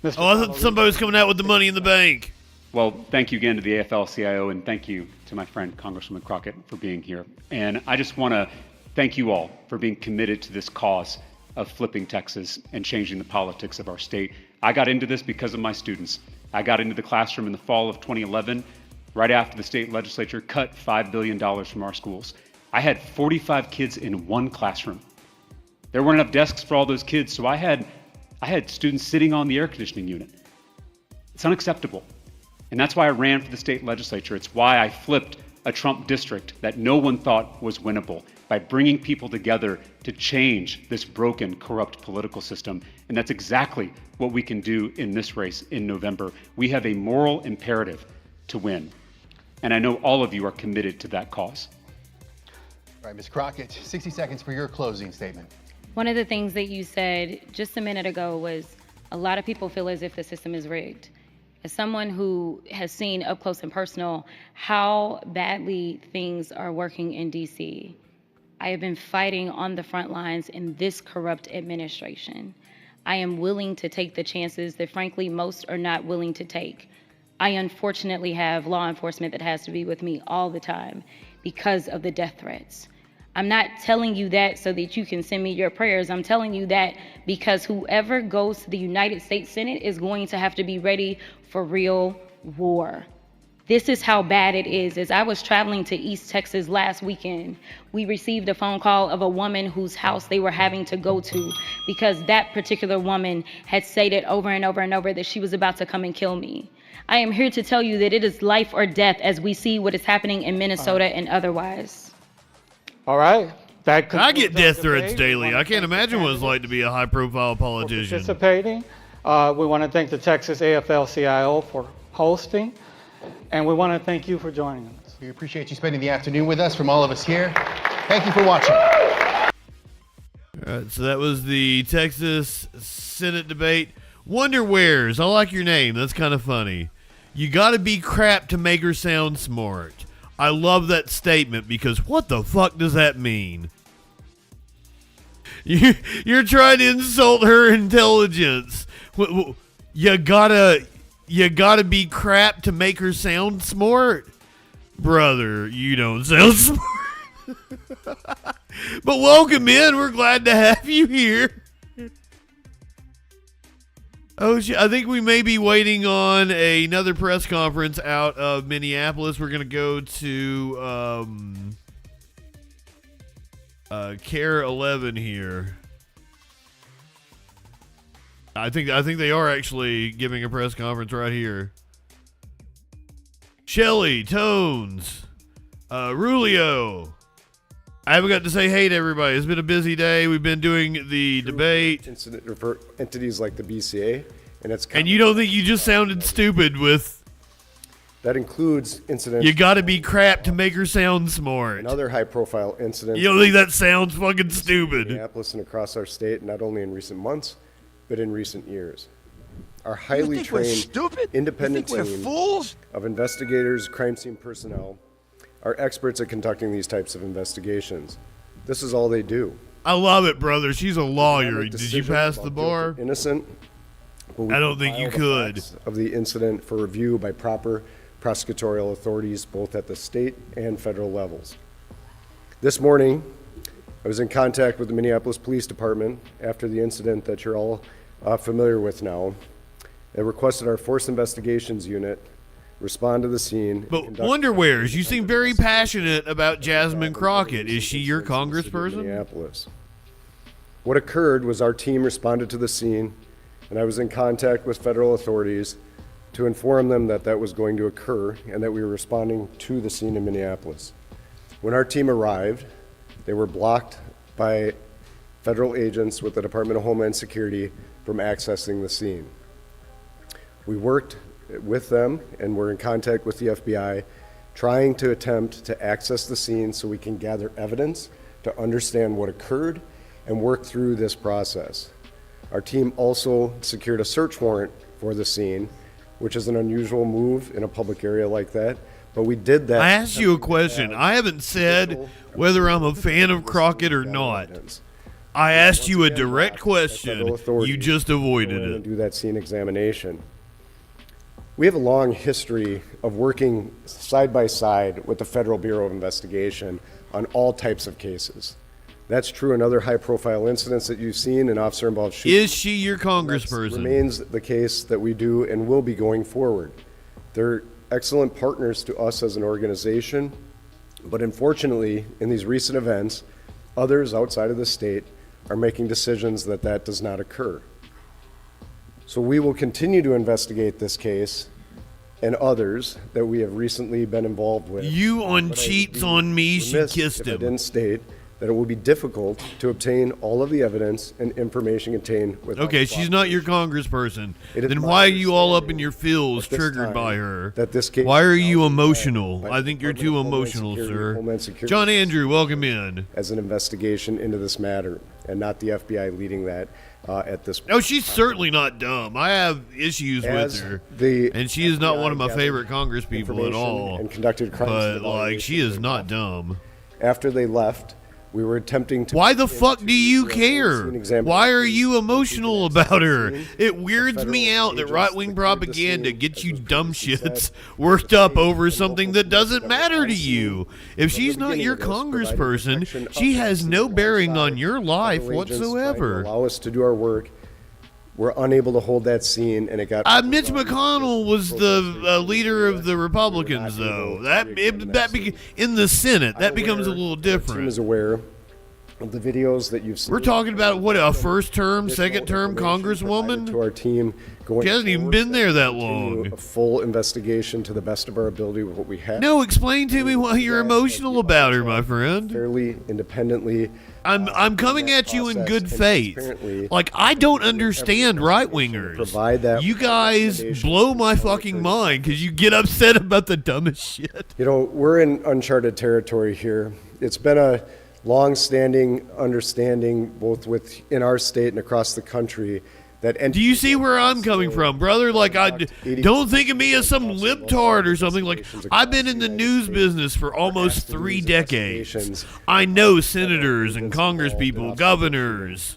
I thought somebody was coming out with the money in the bank. Well, thank you again to the AFL-CIO, and thank you to my friend Congresswoman Crockett for being here. And I just want to thank you all for being committed to this cause of flipping Texas and changing the politics of our state. I got into this because of my students. I got into the classroom in the fall of 2011, right after the state legislature cut $5 billion from our schools. I had 45 kids in one classroom. There weren't enough desks for all those kids, so I had students sitting on the air conditioning unit. It's unacceptable. And that's why I ran for the state legislature. It's why I flipped a Trump district that no one thought was winnable, by bringing people together to change this broken, corrupt political system. And that's exactly what we can do in this race in November. We have a moral imperative to win. And I know all of you are committed to that cause. All right, Ms. Crockett, 60 seconds for your closing statement. One of the things that you said just a minute ago was a lot of people feel as if the system is rigged. As someone who has seen up close and personal how badly things are working in DC, I have been fighting on the front lines in this corrupt administration. I am willing to take the chances that frankly most are not willing to take. I unfortunately have law enforcement that has to be with me all the time because of the death threats. I'm not telling you that so that you can send me your prayers. I'm telling you that because whoever goes to the United States Senate is going to have to be ready for real war. This is how bad it is. As I was traveling to East Texas last weekend, we received a phone call of a woman whose house they were having to go to because that particular woman had stated over and over and over that she was about to come and kill me. I am here to tell you that it is life or death as we see what is happening in Minnesota and otherwise. All right. I get death threats daily. I can't imagine what it's like to be a high-profile politician. Participating. We want to thank the Texas AFL-CIO for hosting, and we want to thank you for joining us. We appreciate you spending the afternoon with us from all of us here. Thank you for watching. All right, so that was the Texas Senate debate. Wonderwares, I like your name. That's kind of funny. You got to be crap to make her sound smart. I love that statement because what the fuck does that mean? You're trying to insult her intelligence. You gotta be crap to make her sound smart? Brother, you don't sound smart. But welcome in. We're glad to have you here. Oh, I think we may be waiting on another press conference out of Minneapolis. We're going to go to Care 11 here. I think they are actually giving a press conference right here. Shelly, Tones, Rulio. I haven't got to say hey to everybody. It's been a busy day. We've been doing the debate. Entities like the BCA, and you don't think you just sounded stupid with... That includes incidents... You gotta be crap to make her sound smart. And other high-profile incidents... You don't think that sounds fucking stupid? Minneapolis and across our state, not only in recent months, but in recent years. Our highly trained, independent team of investigators, crime scene personnel, are experts at conducting these types of investigations. This is all they do. I love it, brother. She's a lawyer. Did you pass the bar? Innocent. I don't think you could. Of the incident for review by proper prosecutorial authorities, both at the state and federal levels. This morning, I was in contact with the Minneapolis Police Department after the incident that you're all familiar with now. They requested our Force Investigations Unit respond to the scene. But Wonderwares, you seem very passionate about Jasmine Crockett. Is she your congressperson? Minneapolis. What occurred was our team responded to the scene, and I was in contact with federal authorities to inform them that that was going to occur and that we were responding to the scene in Minneapolis. When our team arrived, they were blocked by federal agents with the Department of Homeland Security from accessing the scene. We worked with them and we're in contact with the FBI, trying to attempt to access the scene so we can gather evidence to understand what occurred and work through this process. Our team also secured a search warrant for the scene, which is an unusual move in a public area like that, but we did that. I asked you a question. I haven't said whether I'm a fan of Crockett or not. I asked you a direct question. You just avoided it. Do that scene examination. We have a long history of working side by side with the Federal Bureau of Investigation on all types of cases. That's true in other high-profile incidents that you've seen in officer-involved shootings. Is she your congressperson? That remains the case that we do and will be going forward. They're excellent partners to us as an organization, but unfortunately, in these recent events, others outside of the state are making decisions that that does not occur. So we will continue to investigate this case and others that we have recently been involved with. You on cheats on me, she kissed him. I didn't state that it will be difficult to obtain all of the evidence and information contained with. Okay, she's not your congressperson. Then why are you all up in your feels triggered by her? That this case why are you emotional? I think you're too emotional, sir. John Andrew, welcome in. As an investigation into this matter, and not the FBI leading that at this point. No, she's certainly not dumb. I have issues with her, and she is not one of my favorite congresspeople at all. And conducted crimes. But like, she is not dumb. After they left, We were attempting to. Why the fuck do you care? Why are you emotional about her? It weirds me out that right-wing propaganda gets you dumb shits worked up over something that doesn't matter to you. If she's not your congressperson, she has no bearing on your life whatsoever. Allow us to do our work. We're unable to hold that scene, and it got. Mitch McConnell was the leader of the Republicans, though. In the Senate, that becomes a little different. The team is aware of the videos that you've seen. We're talking about what, a first-term, second-term congresswoman? To our team, she hasn't even been there that long. A full investigation to the best of our ability with what we have. No, explain to me why you're emotional about her, my friend. Fairly, independently. I'm coming at you in good faith. Like, I don't understand right-wingers. You guys blow my fucking mind because you get upset about the dumbest shit. You know, we're in uncharted territory here. It's been a long-standing understanding, both within our state and across the country, that. Do you see where I'm coming from, brother? Like, I don't think of me as some libtard or something. Like, I've been in the news business for almost 3 decades. I know senators and congresspeople, governors.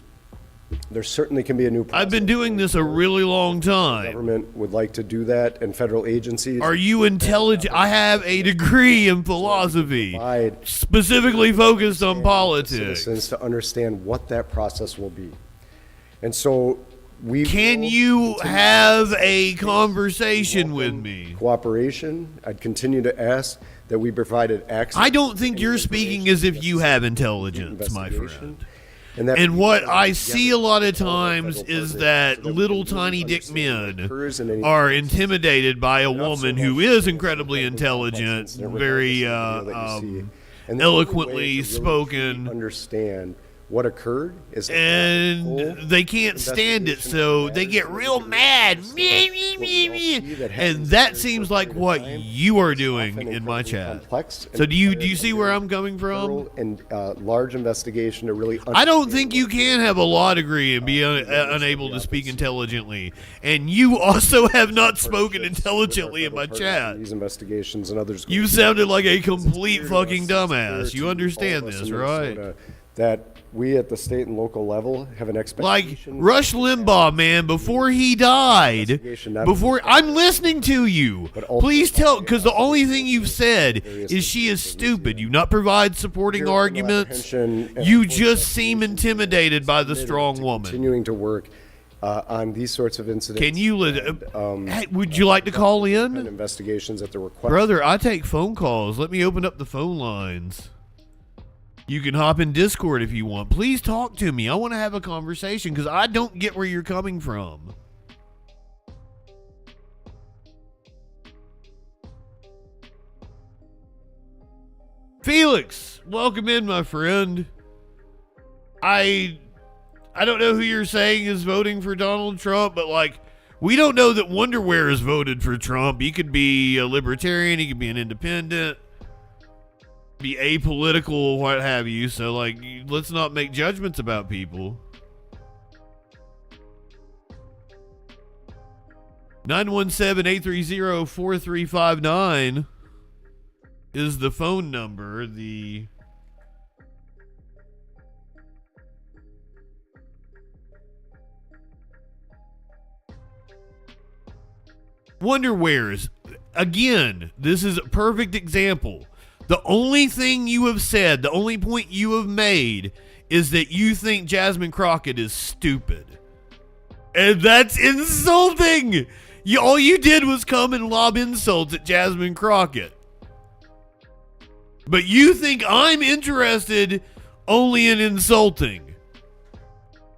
There certainly can be a new process. I've been doing this a really long time. The government would like to do that, and federal agencies. Are you intelligent? I have a degree in philosophy, specifically focused on politics. Citizens to understand what that process will be. And so can you have a conversation with me? Cooperation. I'd continue to ask that we provided access. I don't think you're speaking as if you have intelligence, my friend. And what I see a lot of times is that little tiny dick men are intimidated by a woman who is incredibly intelligent, very eloquently spoken. Understand what occurred and they can't stand it, so they get real mad. And that seems like what you are doing in my chat. So do you see where I'm coming from? And large investigation to really. I don't think you can have a law degree and be unable to speak intelligently. And you also have not spoken intelligently in my chat. These investigations and others. You sounded like a complete fucking dumbass. You understand this, right? That we at the state and local level have an expectation. Like Rush Limbaugh, man, before he died, I'm listening to you. Please tell, because the only thing you've said is she is stupid. You not provide supporting arguments. You just seem intimidated by the strong woman. Continuing to work on these sorts of incidents. Can you? Hey, would you like to call in? Investigations at the request. Brother, I take phone calls. Let me open up the phone lines. You can hop in Discord if you want. Please talk to me. I want to have a conversation because I don't get where you're coming from. Felix, welcome in, my friend. I don't know who you're saying is voting for Donald Trump, but like, we don't know that Wonderwear has voted for Trump. He could be a libertarian. He could be an independent. Be apolitical, what have you. So, like, let's not make judgments about people. 917-830-4359 is the phone number. The Wonderwears. Again, this is a perfect example. The only thing you have said, the only point you have made is that you think Jasmine Crockett is stupid. And that's insulting. All you did was come and lob insults at Jasmine Crockett. But you think I'm interested only in insulting.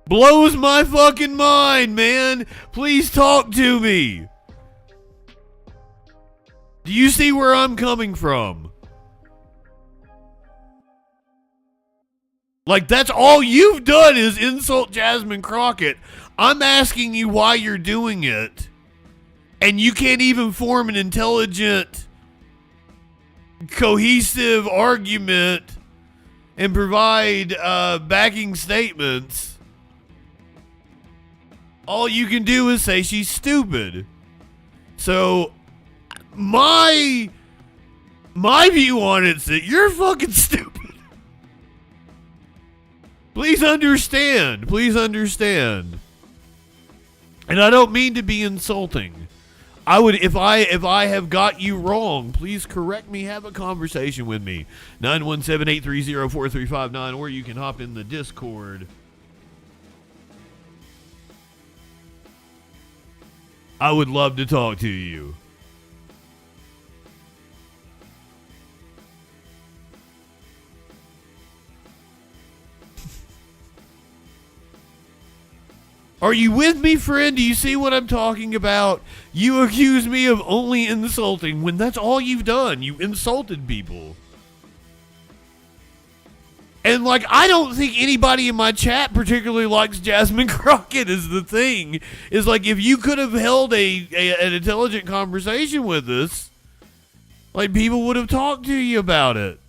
Blows my fucking mind, man. Please talk to me. Do you see where I'm coming from? Like, that's all you've done is insult Jasmine Crockett. I'm asking you why you're doing it. And you can't even form an intelligent, cohesive argument and provide backing statements. All you can do is say she's stupid. So, my view on it is that you're fucking stupid. Please understand. Please understand. And I don't mean to be insulting. I would, if I have got you wrong, please correct me, have a conversation with me. 917-830-4359, or you can hop in the Discord. I would love to talk to you. Are you with me, friend? Do you see what I'm talking about? You accuse me of only insulting when that's all you've done. You insulted people. And, like, I don't think anybody in my chat particularly likes Jasmine Crockett is the thing. Is like, if you could have held an intelligent conversation with us, like, people would have talked to you about it.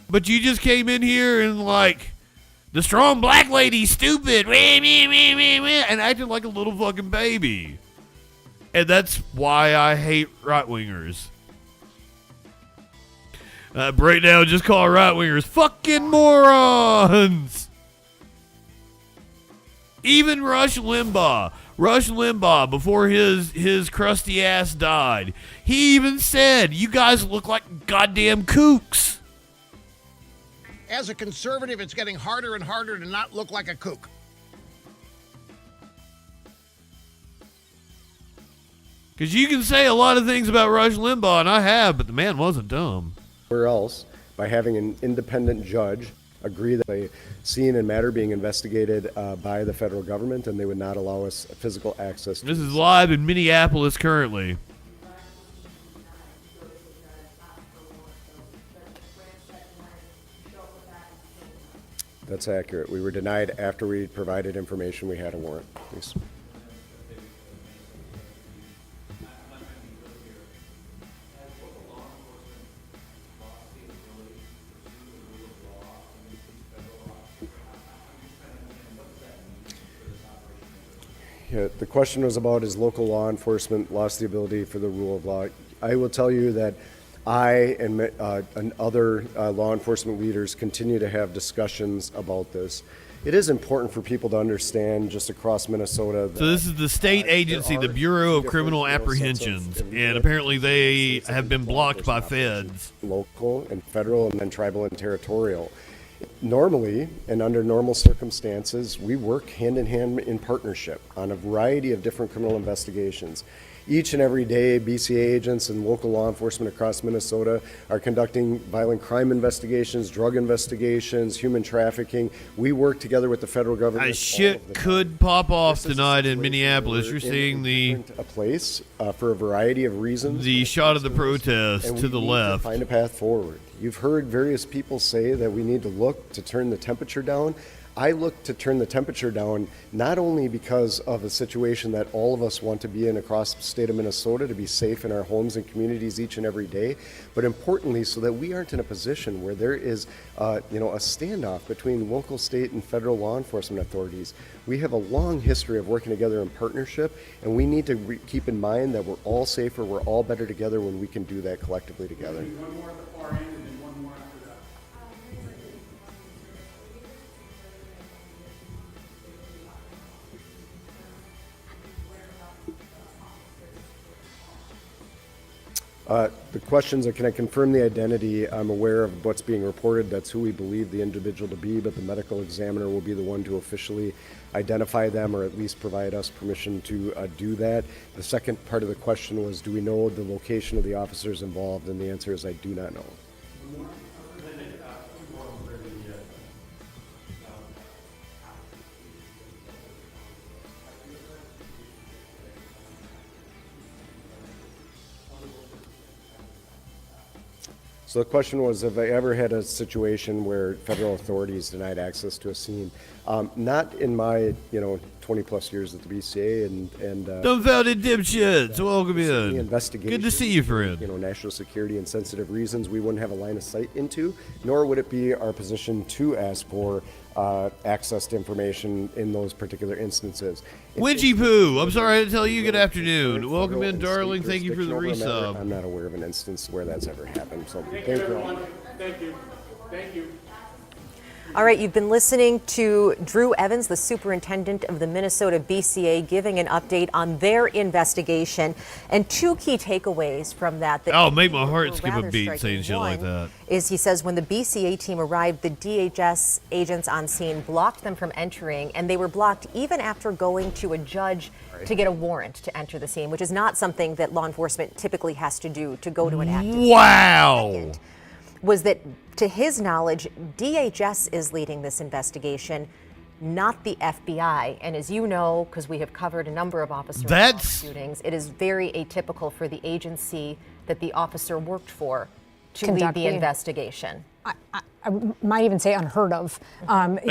But you just came in here and, like, the strong black lady's stupid, and acted like a little fucking baby. And that's why I hate right-wingers. Breakdown, just call right-wingers fucking morons. Even Rush Limbaugh, before his crusty ass died, he even said, you guys look like goddamn kooks. As a conservative, it's getting harder and harder to not look like a kook. Because you can say a lot of things about Rush Limbaugh, and I have, but the man wasn't dumb. Where else, by having an independent judge agree that a scene and matter being investigated by the federal government, and they would not allow us physical access to this is live in Minneapolis currently. That's accurate. We were denied after we provided information we had a warrant. Please. Yeah, the question was about, has local law enforcement lost the ability for the rule of law? I will tell you that I and other law enforcement leaders continue to have discussions about this. It is important for people to understand just across Minnesota that, so this is the state agency, the Bureau of Criminal Apprehensions, and apparently they have been blocked by feds. Local and federal and then tribal and territorial. Normally, and under normal circumstances, we work hand in hand in partnership on a variety of different criminal investigations. Each and every day, BCA agents and local law enforcement across Minnesota are conducting violent crime investigations, drug investigations, human trafficking. We work together with the federal government. Shit could pop off tonight in Minneapolis. You're seeing a place for a variety of reasons. The shot of the protest to the left. To find a path forward. You've heard various people say that we need to look to turn the temperature down. I look to turn the temperature down not only because of a situation that all of us want to be in across the state of Minnesota, to be safe in our homes and communities each and every day, but importantly so that we aren't in a position where there is a standoff between local, state, and federal law enforcement authorities. We have a long history of working together in partnership, and we need to keep in mind that we're all safer, we're all better together when we can do that collectively together. One more at the far end and then one more after that. The questions are, can I confirm the identity? I'm aware of what's being reported. That's who we believe the individual to be, but the medical examiner will be the one to officially identify them, or at least provide us permission to do that. The second part of the question was, do we know the location of the officers involved? And the answer is, I do not know. So the question was, have I ever had a situation where federal authorities denied access to a scene? Not in my, 20 plus years at the BCA and dumbfounded dipshits, welcome in. Investigation. Good to see you, friend. National security and sensitive reasons we wouldn't have a line of sight into, nor would it be our position to ask for access to information in those particular instances. Winchy Poo, I'm sorry I didn't tell you good afternoon. Welcome in, darling. Thank you for the resub. I'm not aware of an instance where that's ever happened. So Thank you, everyone. Thank you. Thank you. All right, you've been listening to Drew Evans, the superintendent of the Minnesota BCA, giving an update on their investigation. And two key takeaways from that. Oh, make my heart skip a beat saying shit like that. Is he says when the BCA team arrived, the DHS agents on scene blocked them from entering, and they were blocked even after going to a judge to get a warrant to enter the scene, which is not something that law enforcement typically has to do to go to an active scene. Wow. Was that, to his knowledge, DHS is leading this investigation, not the FBI. And as you know, because we have covered a number of officer shootings, it is very atypical for the agency that the officer worked for to lead the investigation. I might even say unheard of.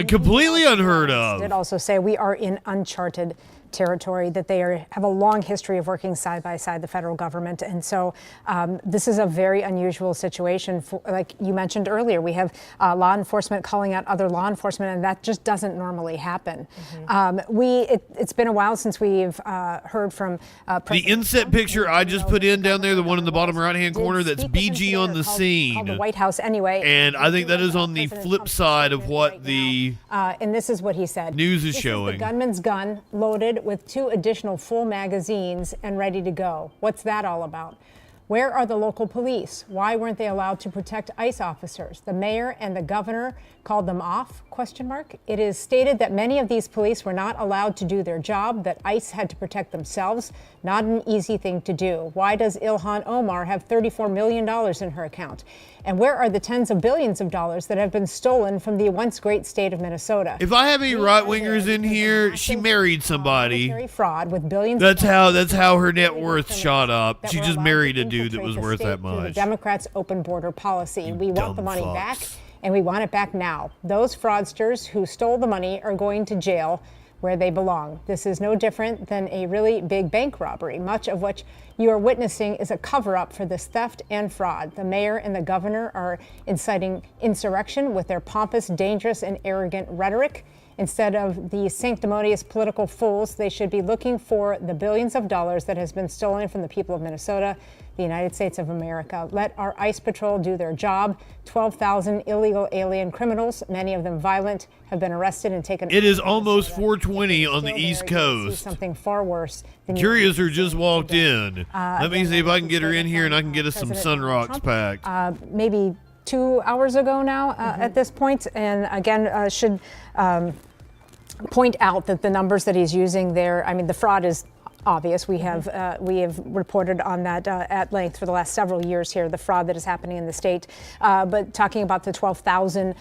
Completely unheard of. Did also say we are in uncharted territory, that they have a long history of working side by side, the federal government. And so this is a very unusual situation. Like you mentioned earlier, we have law enforcement calling out other law enforcement, and that just doesn't normally happen. It's been a while since we've heard from the inset picture I just put in down there, the one in the bottom right-hand corner, that's BG on the scene. Called the White House anyway. And I think that is on the flip side of what the and this is what he said. News is showing. The gunman's gun loaded with 2 additional full magazines and ready to go. What's that all about? Where are the local police? Why weren't they allowed to protect ICE officers? The mayor and the governor called them off, ? It is stated that many of these police were not allowed to do their job, that ICE had to protect themselves. Not an easy thing to do. Why does Ilhan Omar have $34 million in her account? And where are the tens of billions of dollars that have been stolen from the once great state of Minnesota? If I have any right-wingers in here, she married somebody. Fraud with billions. That's how her net worth shot up. She just married a dude that was worth that much. The Democrats' open border policy. We want the money back, and we want it back now. Those fraudsters who stole the money are going to jail where they belong. This is no different than a really big bank robbery. Much of what you are witnessing is a cover-up for this theft and fraud. The mayor and the governor are inciting insurrection with their pompous, dangerous, and arrogant rhetoric. Instead of the sanctimonious political fools, they should be looking for the billions of dollars that has been stolen from the people of Minnesota, the United States of America. Let our ICE patrol do their job. 12,000 illegal alien criminals, many of them violent, have been arrested and taken. It is almost 4:20 on the East Coast. Something far worse. Curiouser just walked in. Let me see if I can get her in here and I can get us some Sun Rocks packed. Maybe 2 hours ago now at this point. And again, should point out that the numbers that he's using there, I mean, the fraud is obvious. We have reported on that at length for the last several years here, the fraud that is happening in the state. But talking about the 12,000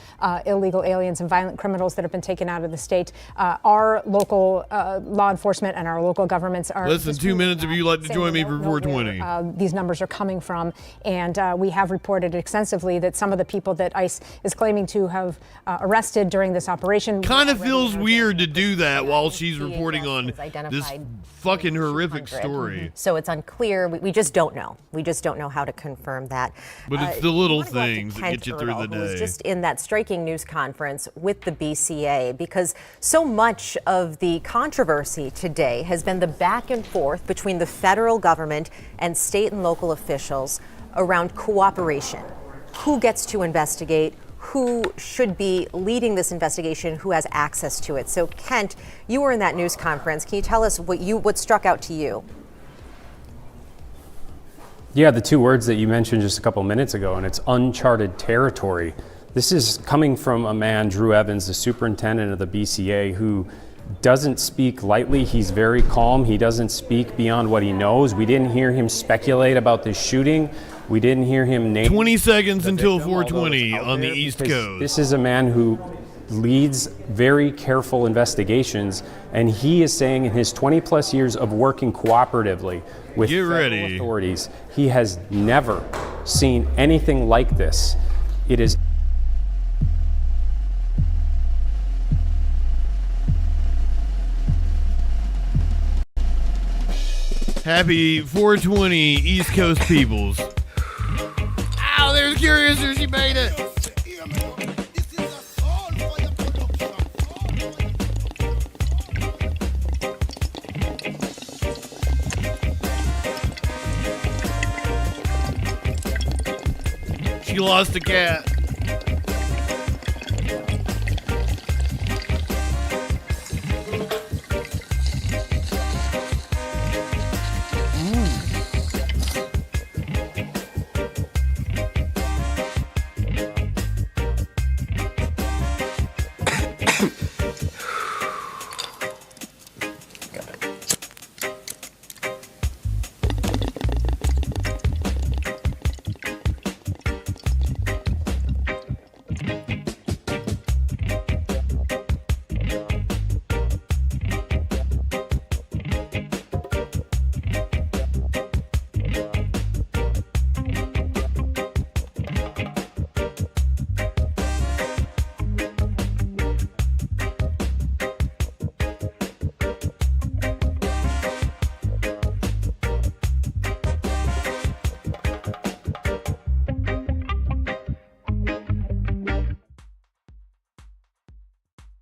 illegal aliens and violent criminals that have been taken out of the state, our local law enforcement and our local governments are. Less than 2 minutes if you'd like to join me for 420. These numbers are coming from, and we have reported extensively that some of the people that ICE is claiming to have arrested during this operation. Kind of feels weird to do that while she's reporting on this fucking horrific story. So it's unclear. We just don't know. We just don't know how to confirm that. But it's the little things that get you through the day. Who was just in that striking news conference with the BCA, because so much of the controversy today has been the back and forth between the federal government and state and local officials around cooperation. Who gets to investigate? Who should be leading this investigation, who has access to it. So Kent, you were in that news conference. Can you tell us what struck out to you? Yeah, the 2 words that you mentioned just a couple minutes ago, and it's uncharted territory. This is coming from a man, Drew Evans, the superintendent of the BCA, who doesn't speak lightly. He's very calm. He doesn't speak beyond what he knows. We didn't hear him speculate about this shooting. We didn't hear him name 20 seconds until 420 on the East Coast. This is a man who leads very careful investigations, and he is saying in his 20 plus years of working cooperatively with federal authorities, he has never seen anything like this. It is Happy 420 East Coast peoples. Ow, there's Curiouser, she made it. She lost a cat.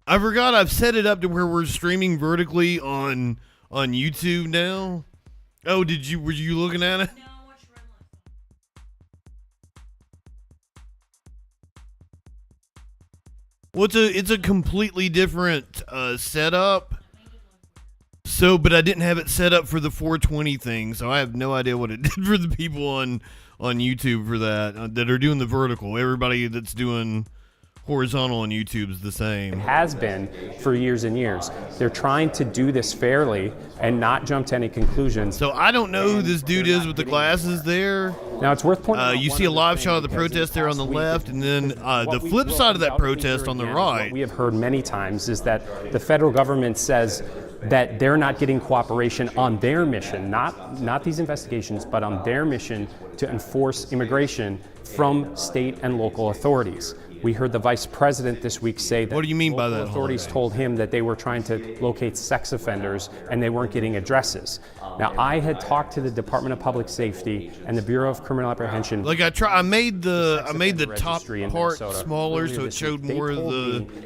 I forgot I've set it up to where we're streaming vertically on YouTube now. Oh, were you looking at it? Well, it's a completely different setup. So, but I didn't have it set up for the 420 thing, so I have no idea what it did for the people on YouTube for that are doing the vertical. Everybody that's doing horizontal on YouTube is the same. It has been for years and years. They're trying to do this fairly and not jump to any conclusions. So I don't know who this dude is with the glasses there. Now it's worth pointing out. You see a live shot of the protest there on the left, and then the flip side of that protest on the right. What we have heard many times is that the federal government says that they're not getting cooperation on their mission, not these investigations, but on their mission to enforce immigration from state and local authorities. We heard the vice president this week say that what do you mean by that? Authorities told him that they were trying to locate sex offenders and they weren't getting addresses. Now, I had talked to the Department of Public Safety and the Bureau of Criminal Apprehension. Like I made the top part smaller so it showed more of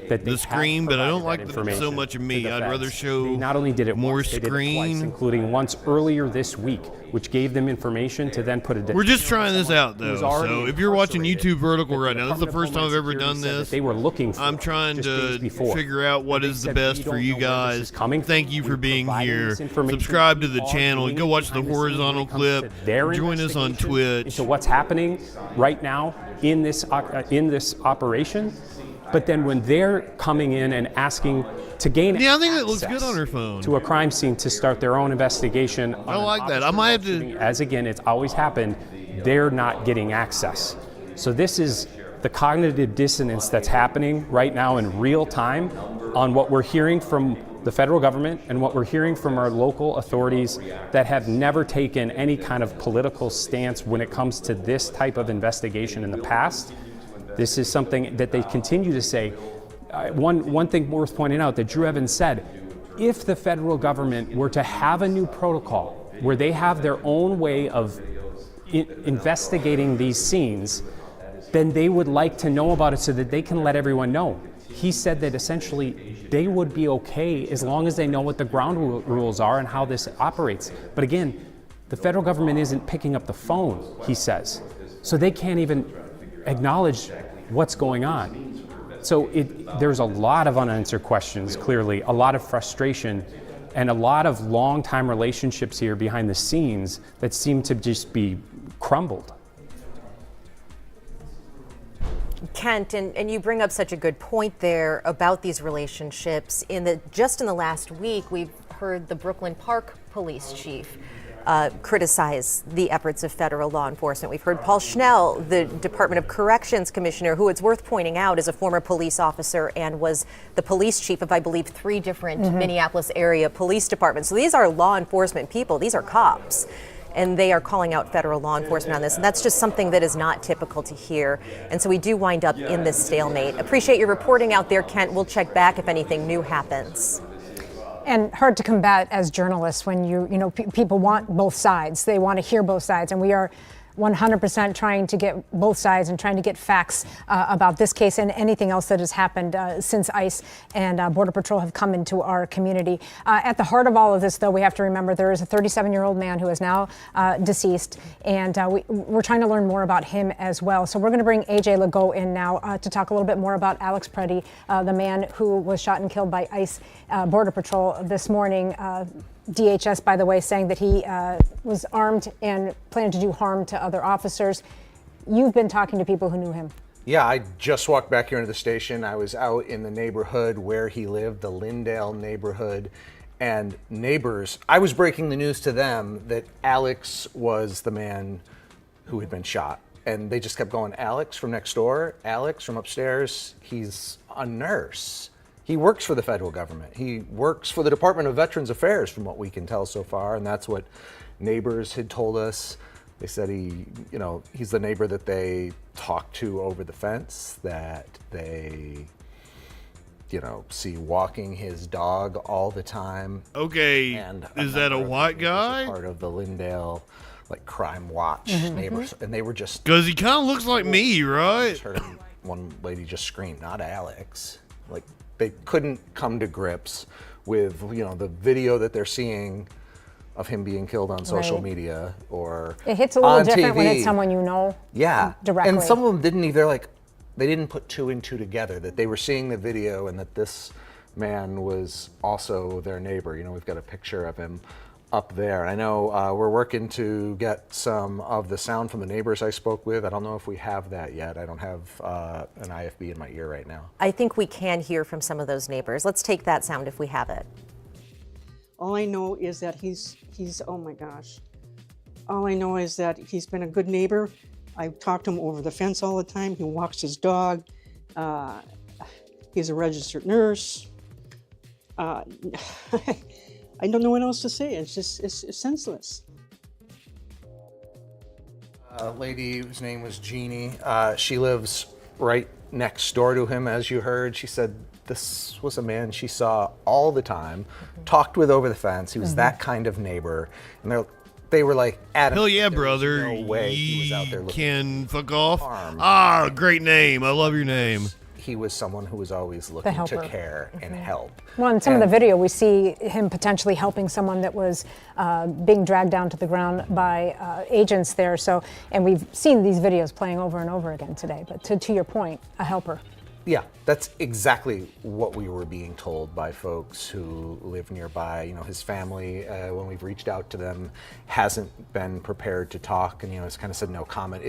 the screen, but I don't like so much of me. I'd rather show not only did it more screen, screen, including once earlier this week, which gave them information to then put a. We're just trying this out though. So if you're watching YouTube vertical right now, this is the first time I've ever done this. They were looking for. I'm trying to figure out what is the best for you guys. Thank you for being here. Subscribe to the channel. Go watch the horizontal clip. Join us on Twitch. So what's happening right now in this operation? But then when they're coming in and asking to gain I think that looks good on her phone. To a crime scene to start their own investigation. I like that. I might have to. As again, it's always happened. They're not getting access. So this is the cognitive dissonance that's happening right now in real time on what we're hearing from the federal government and what we're hearing from our local authorities that have never taken any kind of political stance when it comes to this type of investigation in the past. This is something that they continue to say. One thing worth pointing out that Drew Evans said, if the federal government were to have a new protocol where they have their own way of investigating these scenes, then they would like to know about it so that they can let everyone know. He said that essentially they would be okay as long as they know what the ground rules are and how this operates. But again, the federal government isn't picking up the phone, he says. So they can't even acknowledge what's going on. So there's a lot of unanswered questions, clearly, a lot of frustration, and a lot of long-time relationships here behind the scenes that seem to just be crumbled. Kent, and you bring up such a good point there about these relationships. Just in the last week, we've heard the Brooklyn Park police chief criticize the efforts of federal law enforcement. We've heard Paul Schnell, the Department of Corrections commissioner, who it's worth pointing out is a former police officer and was the police chief of, I believe, 3 different Minneapolis area police departments. So these are law enforcement people. These are cops. And they are calling out federal law enforcement on this. And that's just something that is not typical to hear. And so we do wind up in this stalemate. Appreciate your reporting out there, Kent. We'll check back if anything new happens. And hard to combat as journalists when people want both sides. They want to hear both sides. And we are 100% trying to get both sides and trying to get facts about this case and anything else that has happened since ICE and Border Patrol have come into our community. At the heart of all of this, though, we have to remember there is a 37-year-old man who is now deceased, and we're trying to learn more about him as well. So we're going to bring AJ Legault in now to talk a little bit more about Alex Preddy, the man who was shot and killed by ICE Border Patrol this morning. DHS, by the way, saying that he was armed and planned to do harm to other officers. You've been talking to people who knew him. Yeah, I just walked back here into the station. I was out in the neighborhood where he lived, the Lindale neighborhood, and neighbors, I was breaking the news to them that Alex was the man who had been shot. And they just kept going, Alex from next door, Alex from upstairs, he's a nurse. He works for the federal government. He works for the Department of Veterans Affairs, from what we can tell so far, and that's what neighbors had told us. They said he's the neighbor that they talk to over the fence, that they, see walking his dog all the time. Okay, and is that a white guy? Part of the Lindale, crime watch neighbors, and they were just because he kind of looks like me, right? Heard one lady just scream, "Not Alex!" they couldn't come to grips with, the video that they're seeing of him being killed on social media or it hits a little on different TV. when it's someone you know. Yeah, directly. and some of them didn't either. They didn't put two and two together, that they were seeing the video and that this man was also their neighbor. We've got a picture of him up there. I know we're working to get some of the sound from the neighbors I spoke with. I don't know if we have that yet. I don't have an IFB in my ear right now. I think we can hear from some of those neighbors. Let's take that sound if we have it. All I know is that he's oh my gosh. All I know is that he's been a good neighbor. I talk to him over the fence all the time. He walks his dog. He's a registered nurse. I don't know what else to say. It's senseless. A lady whose name was Jeannie. She lives right next door to him, as you heard. She said this was a man she saw all the time, talked with over the fence. He was that kind of neighbor. And they were like, adamant. Hell yeah, brother. No way he was out there looking can fuck off. Great name. I love your name. He was someone who was always looking to care and help. Well, in some of the video, we see him potentially helping someone that was being dragged down to the ground by agents there. So, and we've seen these videos playing over and over again today. But to your point, a helper. Yeah, that's exactly what we were being told by folks who live nearby. His family, when we've reached out to them, hasn't been prepared to talk, and has kind of said no comment.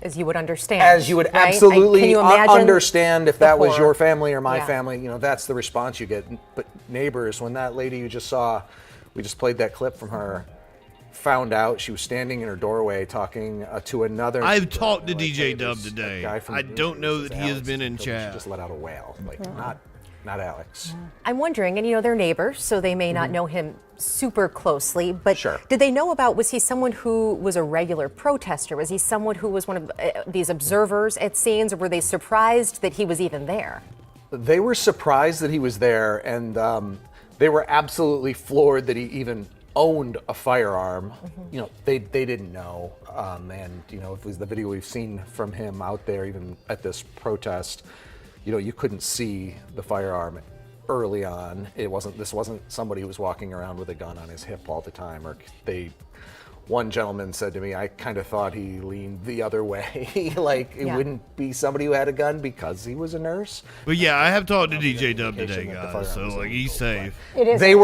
As you would understand. As you would right? absolutely Can you imagine understand if that was horror? your family or my family. That's the response you get. But neighbors, when that lady you just saw, we just played that clip from her, found out she was standing in her doorway talking to another. I've talked to DJ Dub today. I don't know that he has been in chat. She just let out a wail, not Alex. I'm wondering, and they're neighbors, so they may not know him super closely, but did they know was he someone who was a regular protester? Was he someone who was one of these observers at scenes, or were they surprised that he was even there? They were surprised that he was there, and they were absolutely floored that he even owned a firearm. They didn't know, and if it was the video we've seen from him out there, even at this protest, you couldn't see the firearm early on. This wasn't somebody who was walking around with a gun on his hip all the time. One gentleman said to me, I kind of thought he leaned the other way, it wouldn't be somebody who had a gun because he was a nurse. But yeah, I have talked to DJ Dub today, guys, so he's safe. It is. They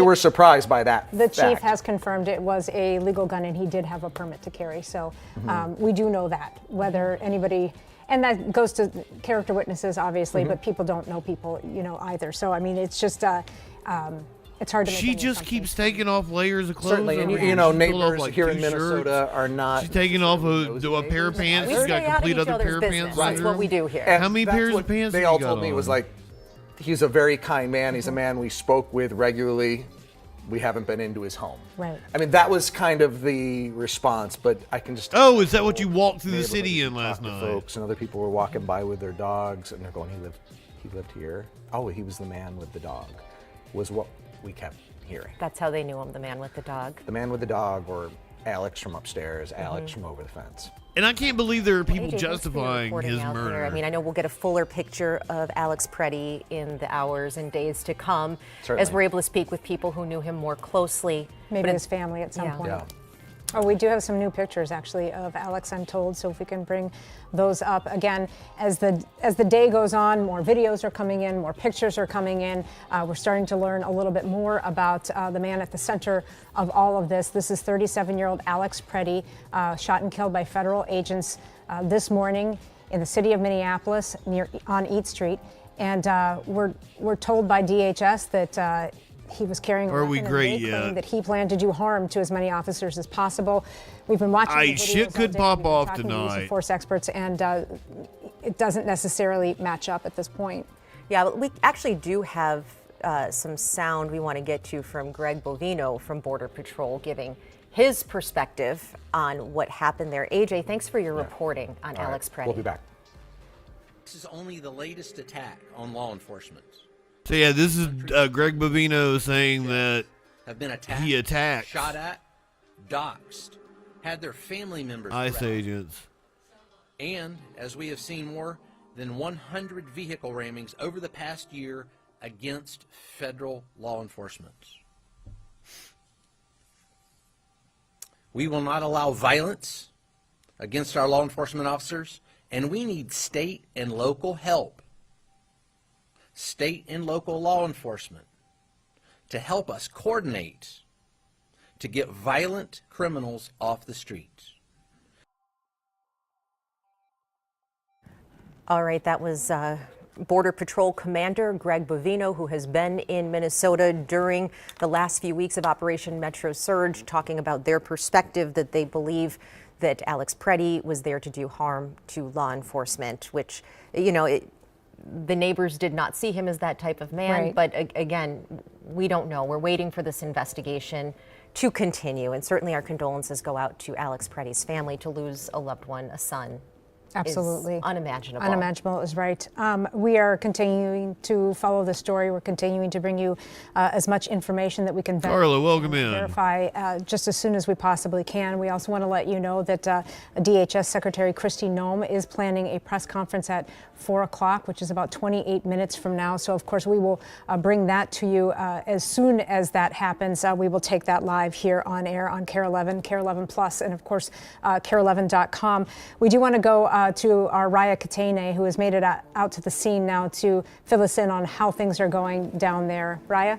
were surprised by that. The chief has confirmed it was a legal gun and he did have a permit to carry. So we do know that. Whether anybody, and that goes to character witnesses, obviously, but people don't know people, either. So I mean, it's just. It's hard to make She just keeps taking off layers of clothes. Certainly, and neighbors here in Minnesota are not. She's taking off a pair of pants. She's got a complete other pair of pants. That's what we do here. How many pairs of pants they all told me? It was he's a very kind man. He's a man we spoke with regularly. We haven't been into his home. Right. I mean, that was kind of the response, but I can just. Oh, is that what you walked through the city in last night? Folks and other people were walking by with their dogs, and they're going, he lived here. Oh, he was the man with the dog. Was what we kept hearing. That's how they knew him, the man with the dog. The man with the dog, or Alex from upstairs, Alex from over the fence. And I can't believe there are people AJ, justifying his murder. There. I mean, I know we'll get a fuller picture of Alex Preddy in the hours and days to come, as we're able to speak with people who knew him more closely. Maybe his family at some point. Yeah. Oh, we do have some new pictures actually of Alex, I'm told, so if we can bring those up again. As the day goes on, more videos are coming in, more pictures are coming in. We're starting to learn a little bit more about the man at the center of all of this. This is 37-year-old Alex Preddy, shot and killed by federal agents this morning in the city of Minneapolis on Eat Street. And we're told by DHS that he was carrying a weapon, and they claim that he planned to do harm to as many officers as possible. We've been watching the videos shit could pop off tonight. To use of force experts, and it doesn't necessarily match up at this point. Yeah, but we actually do have some sound we want to get to from Greg Bovino from Border Patrol, giving his perspective on what happened there. AJ, thanks for your reporting on Alex Preddy. We'll be back. This is only the latest attack on law enforcement. So yeah, this is Greg Bovino saying that have been attacked, he attacked, shot at, doxxed, had their family members ICE threatened. agents. And, as we have seen more, than 100 vehicle rammings over the past year against federal law enforcement. We will not allow violence against our law enforcement officers, and we need state and local help, state and local law enforcement, to help us coordinate to get violent criminals off the streets. All right, that was Border Patrol Commander Greg Bovino, who has been in Minnesota during the last few weeks of Operation Metro Surge, talking about their perspective that they believe that Alex Preddy was there to do harm to law enforcement, which, you know, the neighbors did not see him as that type of man. Right. But again, we don't know. We're waiting for this investigation to continue. And certainly our condolences go out to Alex Preddy's family. To lose a loved one, a son, Absolutely. is unimaginable. Unimaginable is right. We are continuing to follow the story. We're continuing to bring you as much information that we can Carla, welcome in. verify just as soon as we possibly can. We also want to let you know that DHS Secretary Kristi Noem is planning a press conference at 4 o'clock, which is about 28 minutes from now. So, of course, we will bring that to you as soon as that happens. We will take that live here on air on KARE 11, KARE 11 Plus, and, of course, KARE11.com. We do want to go to our Raya Katene, who has made it out to the scene now to fill us in on how things are going down there. Raya?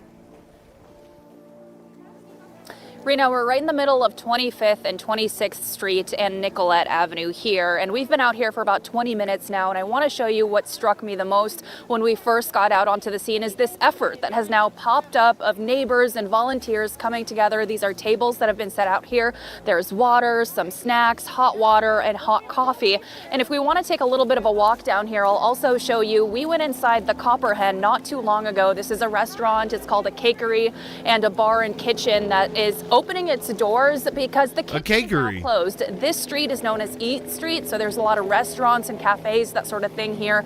Rena, we're right in the middle of 25th and 26th Street and Nicollet Avenue here, and we've been out here for about 20 minutes now, and I want to show you what struck me the most when we first got out onto the scene is this effort that has now popped up of neighbors and volunteers coming together. These are tables that have been set out here. There's water, some snacks, hot water, and hot coffee. And if we want to take a little bit of a walk down here, I'll also show you, we went inside the Copper Hen not too long ago. This is a restaurant. It's called a cakery and a bar and kitchen that is opening its doors because the kitchen is now closed. This street is known as Eat Street, so there's a lot of restaurants and cafes, that sort of thing here.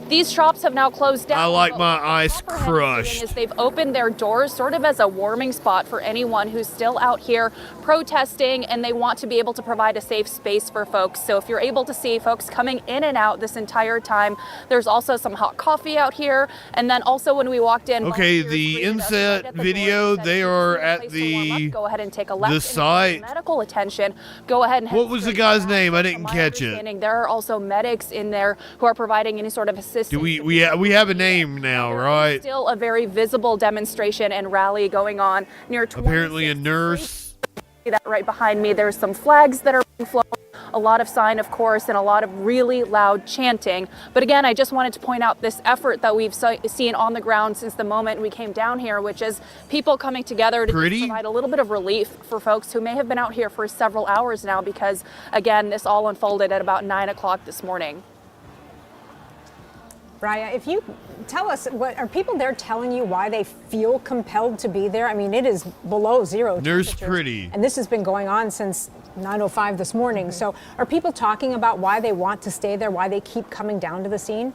These shops have now closed down. I like my ice crushed. Is they've opened their doors sort of as a warming spot for anyone who's still out here protesting, and they want to be able to provide a safe space for folks. So if you're able to see folks coming in and out this entire time, there's also some hot coffee out here. And then also when we walked in, okay, the inset video, they are at the go ahead and take a left. the site. Medical attention. Go ahead and head what was the guy's name? I didn't catch it. There are also medics in there who are providing any sort of assistance. Do we have a name now, right? Still a very visible demonstration and rally going on near. Apparently a nurse. That right behind me, there's some flags that are being flown, a lot of sign, of course, and a lot of really loud chanting. But again, I just wanted to point out this effort that we've seen on the ground since the moment we came down here, which is people coming together to provide a little bit of relief for folks who may have been out here for several hours now, because again, this all unfolded at about 9 o'clock this morning. Raya, if you tell us, what are people there telling you why they feel compelled to be there? I mean, it is below zero. Nurse Pretty. And this has been going on since 9:05 this morning. So are people talking about why they want to stay there, why they keep coming down to the scene?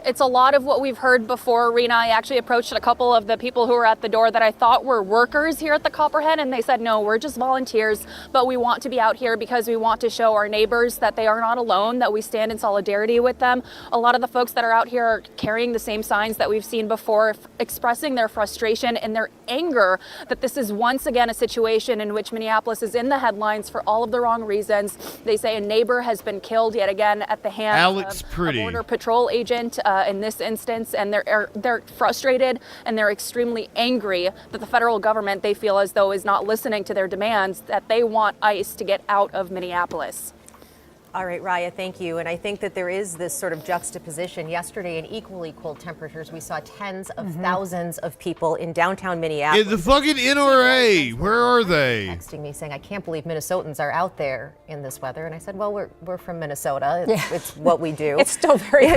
It's a lot of what we've heard before, Rena. I actually approached a couple of the people who were at the door that I thought were workers here at the Copper Hen, and they said, no, we're just volunteers, but we want to be out here because we want to show our neighbors that they are not alone, that we stand in solidarity with them. A lot of the folks that are out here are carrying the same signs that we've seen before, expressing their frustration and their anger that this is once again a situation in which Minneapolis is in the headlines for all of the wrong reasons. They say a neighbor has been killed yet again at the hands of a Border Patrol agent. In this instance, and they're frustrated and they're extremely angry that the federal government, they feel as though, is not listening to their demands, that they want ICE to get out of Minneapolis. All right, Raya, thank you. And I think that there is this sort of juxtaposition. Yesterday, in equally cold temperatures, we saw tens of thousands of people in downtown Minneapolis. The fucking NRA, where are they? Texting me saying, I can't believe Minnesotans are out there in this weather. And I said, well, we're from Minnesota. It's what we do. It's still very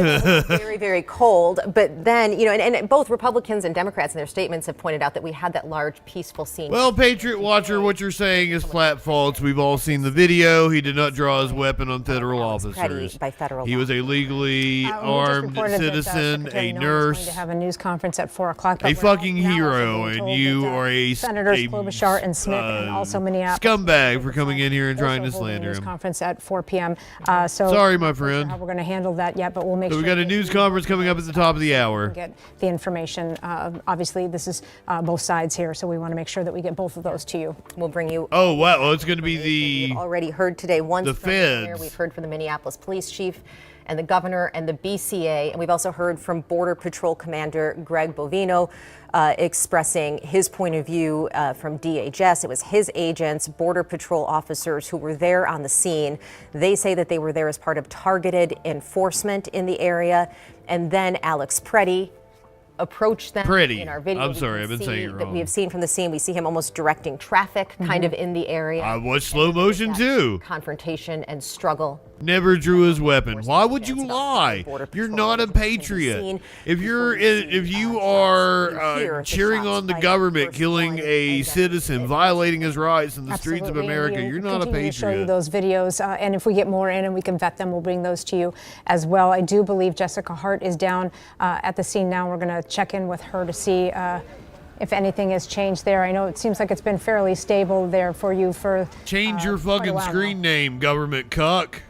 very, very cold. But then, you know, and both Republicans and Democrats in their statements have pointed out that we had that large, peaceful scene. Well, Patriot Watcher, what you're saying is flat faults. We've all seen the video. He did not draw his weapon on on federal officers. He was a legally armed citizen, a nurse, going to have a news conference at 4 o'clock. a fucking hero, and you are a Senators Klobuchar and Smith, and also Minneapolis scumbag for coming in here and trying to slander news him. conference at 4 p.m. Sorry, my friend. How we're going to handle that yet, but we'll make So sure we got a news conference coming up at the top of the hour. Get the information. Obviously, this is both sides here, so we want to make sure that we get both of those to you. We'll bring you. Oh wow! Well, it's going to be the. We've already heard today. Once the feds. We've heard from the Minneapolis police chief, and the governor, and the BCA, and we've also heard from Border Patrol Commander Greg Bovino expressing his point of view from DHS. It was his agents, Border Patrol officers who were there on the scene. They say that they were there as part of targeted enforcement in the area, and then Alex Preddy approach them in our video. I'm sorry, I've been saying it wrong. We have seen from the scene, we see him almost directing traffic kind of in the area. I watched slow motion too. Confrontation and struggle. Never drew his weapon. Why would you lie? You're not a patriot. If you are cheering on the government killing a citizen, violating his rights in the streets of America, you're not a patriot. To show you those videos, and if we get more in and we can vet them, we'll bring those to you as well. I do believe Jessica Hart is down at the scene now. We're going to check in with her to see if anything has changed there. I know it seems like it's been fairly stable there for you for change your fucking screen name, government cuck.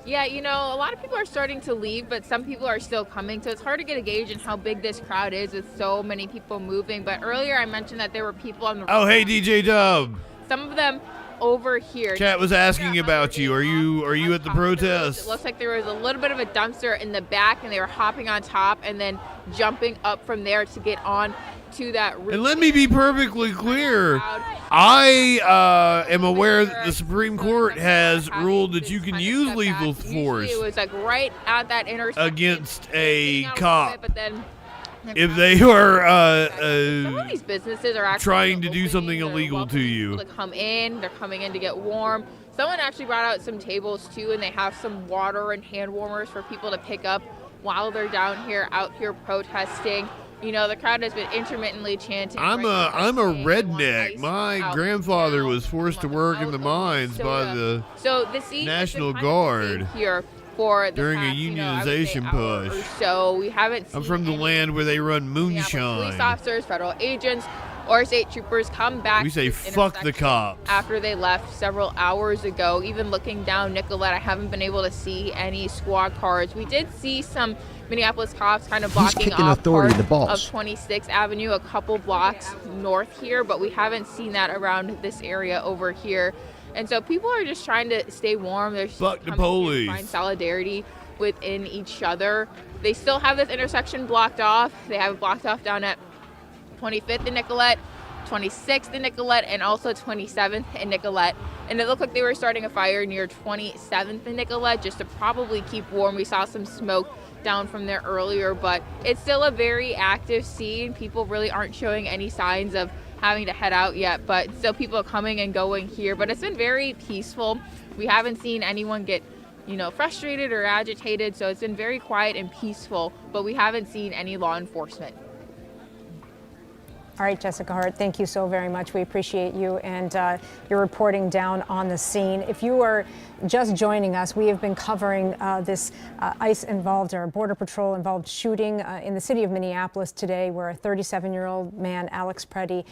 Yeah, you know, a lot of people are starting to leave, but some people are still coming, so it's hard to get a gauge on how big this crowd is with so many people moving. But earlier I mentioned that there were people on the Oh, hey, DJ Dub. Some of them over here. Chat was asking about you. Are you at the protest? It looks like there was a little bit of a dumpster in the back, and they were hopping on top and then jumping up from there to get on to that roof. And let me be perfectly clear. I am aware that the Supreme Court has ruled that you can use lethal force It was like right at that intersection against a cop. But then if they are some of these businesses are actually trying to do something illegal to you. to come in. They're coming in to get warm. Someone actually brought out some tables too, and they have some water and hand warmers for people to pick up while they're out here protesting. You know, the crowd has been intermittently chanting. I'm a redneck. My grandfather was forced to work in the mines by the National Guard here for during a unionization push. So we haven't seen I'm from the land where they run moonshine. Police officers, federal agents, or state troopers come back. We say fuck the cops. After they left several hours ago. Even looking down Nicollet, I haven't been able to see any squad cars. We did see some Minneapolis cops kind of blocking off part of 26th Avenue, a couple blocks north here, but we haven't seen that around this area over here. And so people are just trying to stay warm. They're fuck the police. Find solidarity within each other. They still have this intersection blocked off. They have it blocked off down at 25th and Nicollet, 26th and Nicollet, and also 27th and Nicollet. And it looked like they were starting a fire near 27th and Nicollet just to probably keep warm. We saw some smoke down from there earlier, but it's still a very active scene. People really aren't showing any signs of having to head out yet, but still people are coming and going here. But it's been very peaceful. We haven't seen anyone get, you know, frustrated or agitated, so it's been very quiet and peaceful, but we haven't seen any law enforcement. All right, Jessica Hart, thank you so very much. We appreciate you and your reporting down on the scene. If you are just joining us, we have been covering this ICE-involved or Border Patrol-involved shooting in the city of Minneapolis today, where a 37-year-old man, Alex Preddy,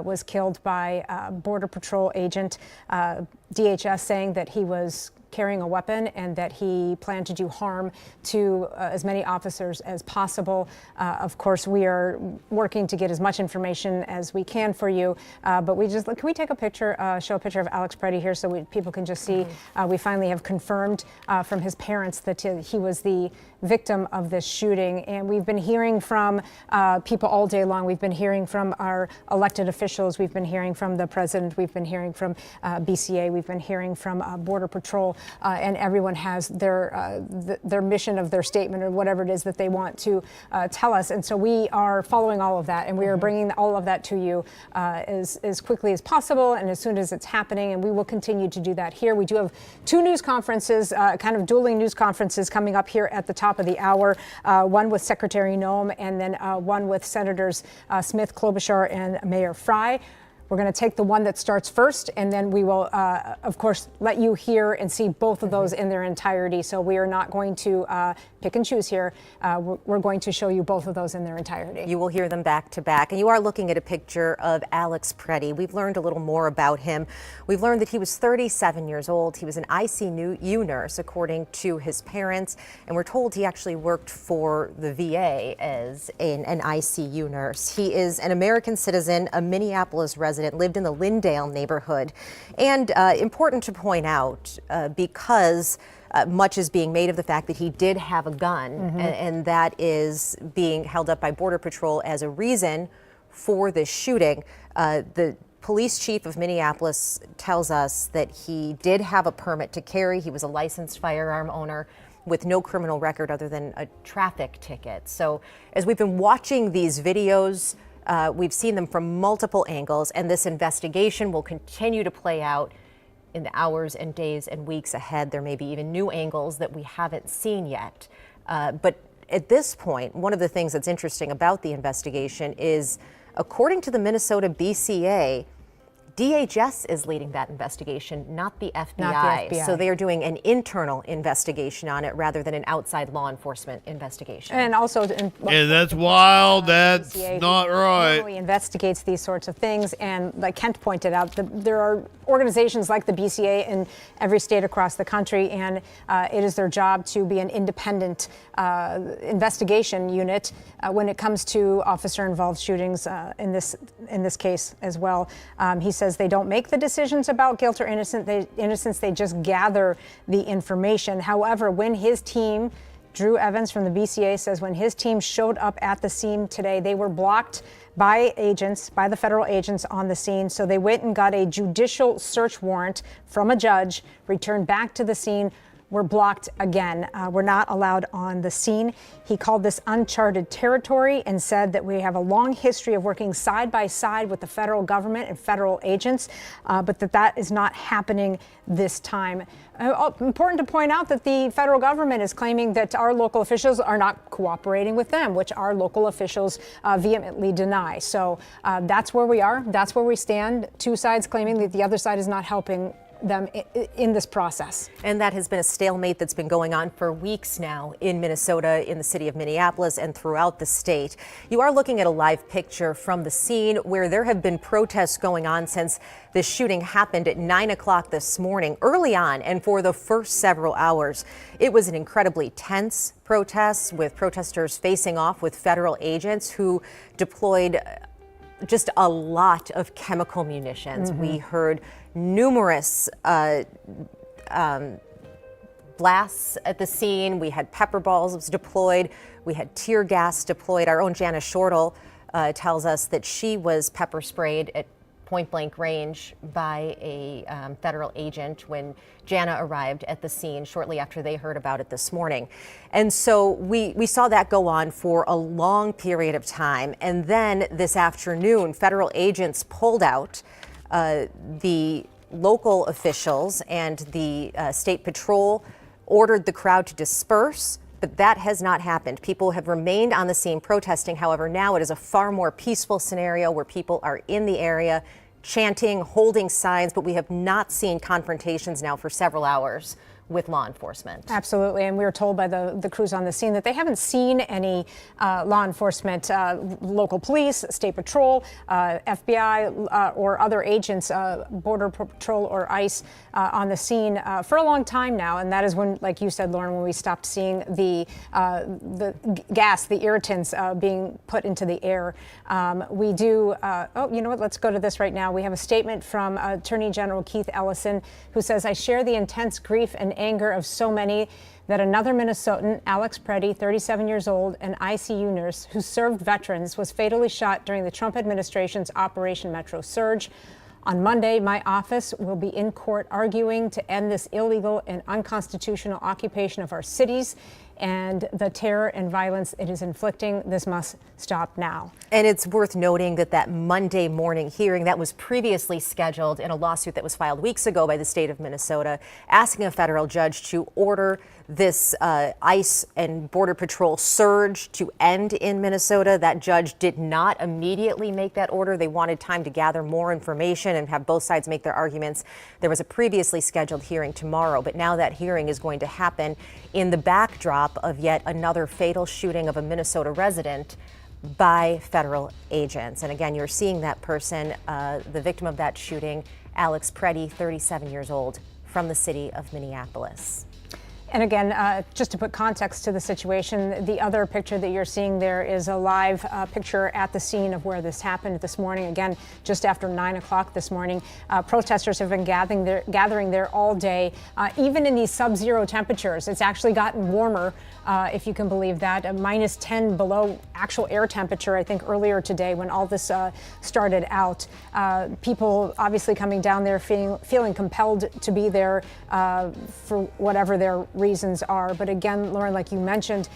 was killed by a Border Patrol agent. DHS saying that he was carrying a weapon and that he planned to do harm to as many officers as possible. Of course, we are working to get as much information as we can for you, but can we take a picture, show a picture of Alex Preddy here so people can just see. We finally have confirmed from his parents that he was the victim of this shooting, and we've been hearing from people all day long. We've been hearing from our elected officials, we've been hearing from the president, we've been hearing from BCA, we've been hearing from Border Patrol, and everyone has their mission of their statement or whatever it is that they want to tell us. And so we are following all of that, and we are bringing all of that to you as quickly as possible and as soon as it's happening, and we will continue to do that here. We do have two news conferences, kind of dueling news conferences coming up here at the top of the hour, one with Secretary Noem and then one with Senators Smith, Klobuchar, and Mayor Frey. We're going to take the one that starts first, and then we will, of course, let you hear and see both of those in their entirety. So we are not going to pick and choose here. We're going to show you both of those in their entirety. You will hear them back to back. And you are looking at a picture of Alex Preddy. We've learned a little more about him. We've learned that he was 37 years old. He was an ICU nurse, according to his parents. And we're told he actually worked for the VA as an ICU nurse. He is an American citizen, a Minneapolis resident, lived in the Lindale neighborhood. And important to point out, because much is being made of the fact that he did have a gun, and that is being held up by Border Patrol as a reason for this shooting. The police chief of Minneapolis tells us that he did have a permit to carry. He was a licensed firearm owner with no criminal record other than a traffic ticket. So as we've been watching these videos, we've seen them from multiple angles, and this investigation will continue to play out in the hours and days and weeks ahead. There may be even new angles that we haven't seen yet. But at this point, one of the things that's interesting about the investigation is, according to the Minnesota BCA, DHS is leading that investigation, not the FBI. Not the FBI. So they are doing an internal investigation on it rather than an outside law enforcement investigation. And also, And that's wild. That's not right. Normally investigates these sorts of things, and like Kent pointed out, there are organizations like the BCA in every state across the country, and it is their job to be an independent investigation unit when it comes to officer-involved shootings. In this case as well, he says they don't make the decisions about guilt or innocence. They just gather the information. However, when his team, Drew Evans from the BCA says, when his team showed up at the scene today, they were blocked by the federal agents on the scene. So they went and got a judicial search warrant from a judge, returned back to the scene, were blocked again. We're not allowed on the scene. He called this uncharted territory and said that we have a long history of working side by side with the federal government and federal agents, but that is not happening this time. Important to point out that the federal government is claiming that our local officials are not cooperating with them, which our local officials vehemently deny. So that's where we are. That's where we stand. Two sides claiming that the other side is not helping them in this process. And that has been a stalemate that's been going on for weeks now in Minnesota, in the city of Minneapolis, and throughout the state. You are looking at a live picture from the scene where there have been protests going on since this shooting happened at 9 o'clock this morning, early on, and for the first several hours. It was an incredibly tense protest, with protesters facing off with federal agents who deployed just a lot of chemical munitions. We heard numerous blasts at the scene. We had pepper balls deployed. We had tear gas deployed. Our own Jana Shortle tells us that she was pepper sprayed at point blank range by a federal agent when Jana arrived at the scene shortly after they heard about it this morning. And so we saw that go on for a long period of time. And then this afternoon, federal agents pulled out. The local officials and the state patrol ordered the crowd to disperse, but that has not happened. People have remained on the scene protesting. However, now it is a far more peaceful scenario where people are in the area chanting, holding signs, but we have not seen confrontations now for several hours with law enforcement. Absolutely, and we were told by the crews on the scene that they haven't seen any law enforcement, local police, state patrol, FBI, or other agents, Border Patrol or ICE, on the scene for a long time now. And that is when, like you said, Lauren, when we stopped seeing the gas, the irritants being put into the air. We do, oh, you know what, let's go to this right now. We have a statement from Attorney General Keith Ellison, who says, "I share the intense grief and anger of so many that another Minnesotan, Alex Preddy, 37 years old, an ICU nurse who served veterans, was fatally shot during the Trump administration's Operation Metro Surge. On Monday, my office will be in court arguing to end this illegal and unconstitutional occupation of our cities and the terror and violence it is inflicting. This must stop now. And it's worth noting that that Monday morning hearing that was previously scheduled in a lawsuit that was filed weeks ago by the state of Minnesota, asking a federal judge to order this ICE and Border Patrol surge to end in Minnesota. That judge did not immediately make that order. They wanted time to gather more information and have both sides make their arguments. There was a previously scheduled hearing tomorrow, but now that hearing is going to happen in the backdrop of yet another fatal shooting of a Minnesota resident by federal agents. And again, you're seeing that person, the victim of that shooting, Alex Preddy, 37 years old, from the city of Minneapolis. And again, just to put context to the situation, the other picture that you're seeing there is a live picture at the scene of where this happened this morning. Again, just after 9 o'clock this morning, protesters have been gathering there all day, even in these sub-zero temperatures. It's actually gotten warmer, if you can believe that, minus 10 below actual air temperature, I think earlier today when all this started out. People obviously coming down there feeling compelled to be there for whatever their reasons are. But again, Lauren, like you mentioned,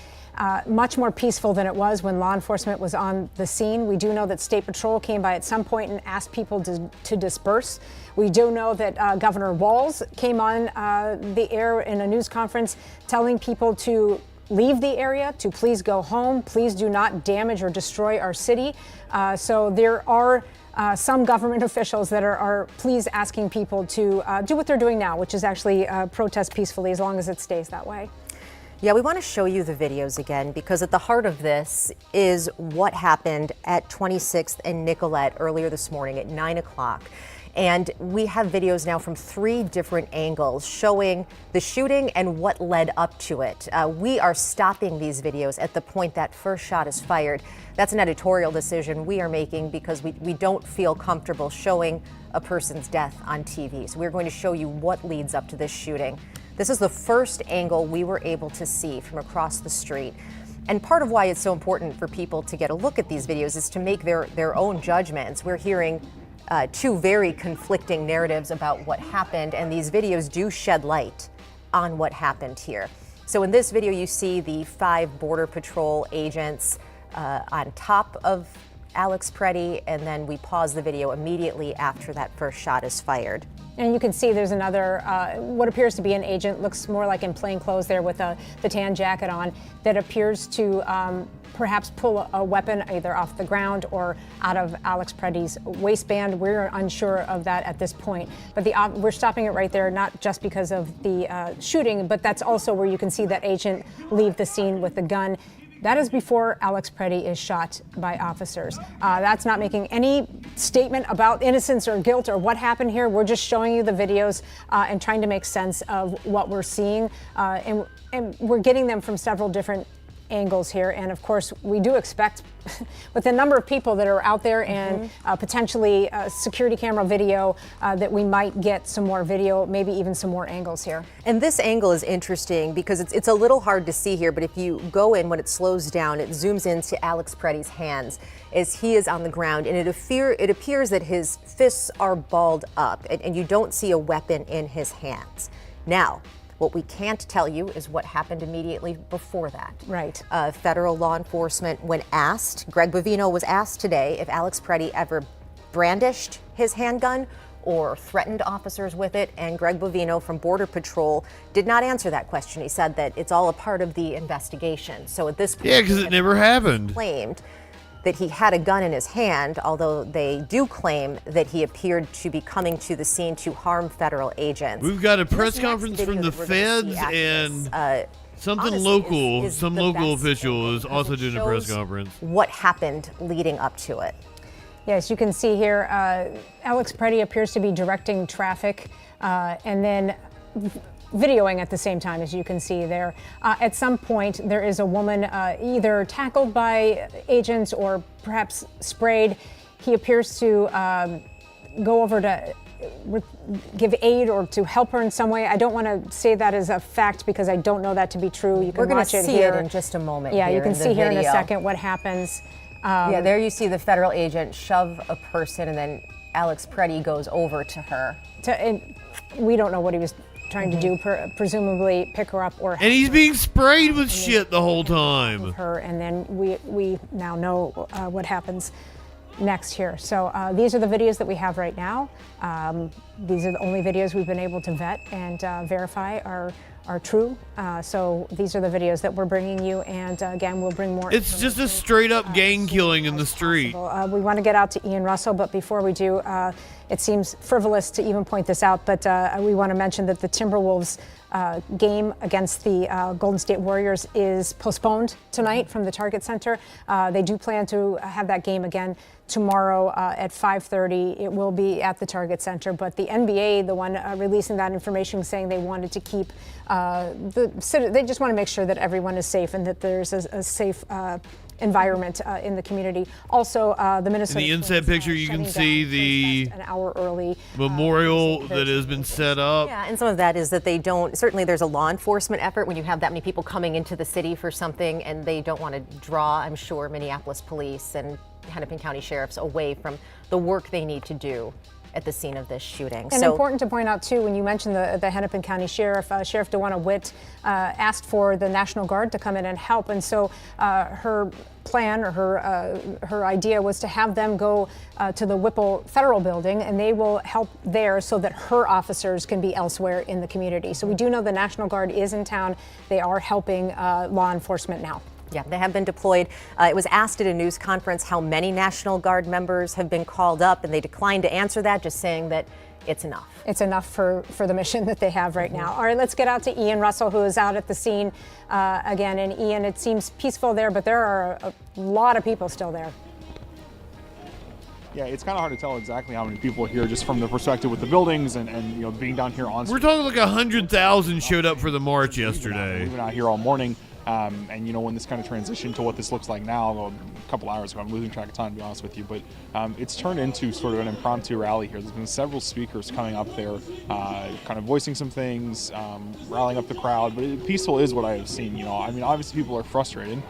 much more peaceful than it was when law enforcement was on the scene. We do know that State Patrol came by at some point and asked people to disperse. We do know that Governor Walz came on the air in a news conference telling people to leave the area, to please go home, please do not damage or destroy our city. So there are some government officials that are please asking people to do what they're doing now, which is actually protest peacefully as long as it stays that way. Yeah, we want to show you the videos again because at the heart of this is what happened at 26th and Nicollet earlier this morning at 9 o'clock. And we have videos now from 3 different angles showing the shooting and what led up to it. We are stopping these videos at the point that first shot is fired. That's an editorial decision we are making because we don't feel comfortable showing a person's death on TV. So we're going to show you what leads up to this shooting. This is the first angle we were able to see from across the street. And part of why it's so important for people to get a look at these videos is to make their own judgments. We're hearing 2 very conflicting narratives about what happened, and these videos do shed light on what happened here. So in this video, you see the 5 Border Patrol agents on top of Alex Preddy, and then we pause the video immediately after that first shot is fired. And you can see there's another, what appears to be an agent, looks more like in plain clothes there with the tan jacket on, that appears to perhaps pull a weapon either off the ground or out of Alex Preddy's waistband. We're unsure of that at this point. But we're stopping it right there, not just because of the shooting, but that's also where you can see that agent leave the scene with the gun. That is before Alex Preddy is shot by officers. That's not making any statement about innocence or guilt or what happened here. We're just showing you the videos and trying to make sense of what we're seeing. And we're getting them from several different angles here. And of course, we do expect with the number of people that are out there and potentially security camera video that we might get some more video, maybe even some more angles here. And this angle is interesting because it's a little hard to see here, but if you go in, when it slows down, it zooms into Alex Preddy's hands as he is on the ground, and it appears that his fists are balled up and you don't see a weapon in his hands. Now, what we can't tell you is what happened immediately before that. Right. Federal law enforcement, when asked, Greg Bovino was asked today if Alex Preddy ever brandished his handgun or threatened officers with it, and Greg Bovino from Border Patrol did not answer that question. He said that it's all a part of the investigation. So at this point, yeah, because it never happened. Claimed that he had a gun in his hand, although they do claim that he appeared to be coming to the scene to harm federal agents. We've got a press conference from the feds and something local, some local official is also doing a press conference. What happened leading up to it? Yes, you can see here, Alex Preddy appears to be directing traffic and then videoing at the same time, as you can see there. At some point, there is a woman either tackled by agents or perhaps sprayed. He appears to go over to give aid or to help her in some way. I don't want to say that as a fact because I don't know that to be true. You can watch it here. We're going to see it in just a moment. Yeah, you can see here in a video. second what happens. Yeah, there you see the federal agent shove a person, and then Alex Preddy goes over to her. And we don't know what he was trying to do, presumably pick her up or. And he's being sprayed with shit the whole time. Her, and then we now know what happens next here. So these are the videos that we have right now. These are the only videos we've been able to vet and verify are true. So these are the videos that we're bringing you, and again, we'll bring more. It's just a straight up gang killing in the street. We want to get out to Ian Russell, but before we do, it seems frivolous to even point this out, but we want to mention that the Timberwolves game against the Golden State Warriors is postponed tonight from the Target Center. They do plan to have that game again tomorrow at 5:30. It will be at the Target Center, but the NBA, the one releasing that information, saying they wanted to keep they just want to make sure that everyone is safe and that there's a safe environment in the community. Also, the Minnesota. In the inset picture, you can see the an hour early memorial that has been set up. Yeah, and some of that is that they don't. Certainly, there's a law enforcement effort when you have that many people coming into the city for something, and they don't want to draw, I'm sure, Minneapolis police and Hennepin County sheriffs away from the work they need to do at the scene of this shooting. And important to point out, too, when you mentioned the Hennepin County Sheriff, Sheriff DeWanna Witt asked for the National Guard to come in and help. And so her plan or her idea was to have them go to the Whipple Federal Building, and they will help there so that her officers can be elsewhere in the community. So we do know the National Guard is in town. They are helping law enforcement now. Yeah, they have been deployed. It was asked at a news conference how many National Guard members have been called up, and they declined to answer that, just saying that it's enough. It's enough for the mission that they have right now. All right, let's get out to Ian Russell, who is out at the scene again. And Ian, it seems peaceful there, but there are a lot of people still there. Yeah, it's kind of hard to tell exactly how many people are here just from the perspective with the buildings and you know, being down here on. We're talking like 100,000 showed up for the march yesterday. We've been out here all morning. And you know, when this kind of transitioned to what this looks like now, well, a couple hours ago, I'm losing track of time to be honest with you, but it's turned into sort of an impromptu rally here. There's been several speakers coming up there, kind of voicing some things, rallying up the crowd, but peaceful is what I have seen. You know, I mean, obviously people are frustrated.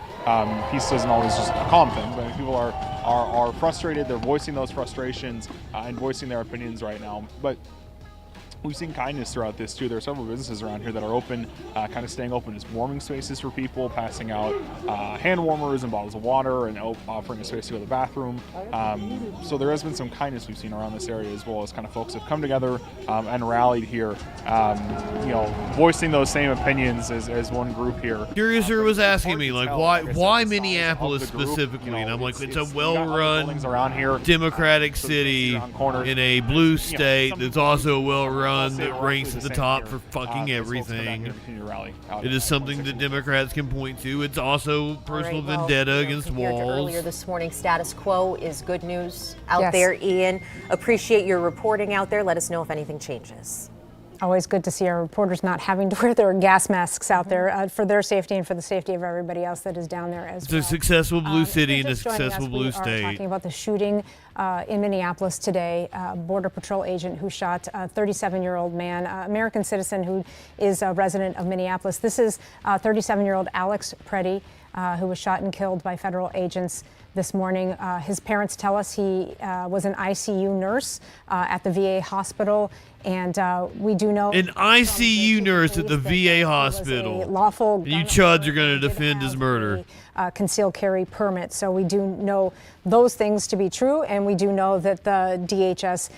Peace doesn't always just calm things, but people are frustrated. They're voicing those frustrations and voicing their opinions right now. But we've seen kindness throughout this too. There are several businesses around here that are open, kind of staying open as warming spaces for people, passing out hand warmers and bottles of water and offering a space to go to the bathroom. So there has been some kindness we've seen around this area, as well as kind of folks have come together and rallied here, you know, voicing those same opinions as one group here. Curiouser was asking me, like, why Minneapolis specifically? And I'm like, it's a well-run, democratic city in a blue state that's also well-run, that ranks at the top for fucking everything. It is something that Democrats can point to. It's also personal vendetta against walls. Earlier this morning, status quo is good news out Yes. there. Ian, appreciate your reporting out there. Let us know if anything changes. Always good to see our reporters not having to wear their gas masks out there for their safety and for the safety of everybody else that is down there as well. It's a successful blue city and a successful blue We are state. talking about the shooting in Minneapolis today. Border Patrol agent who shot a 37-year-old man, American citizen who is a resident of Minneapolis. This is 37-year-old Alex Preddy, who was shot and killed by federal agents this morning. His parents tell us he was an ICU nurse at the VA hospital, and we do know An ICU nurse at the VA hospital. lawful You chuds are going to defend his murder. concealed carry permit. So we do know those things to be true, and we do know that the DHS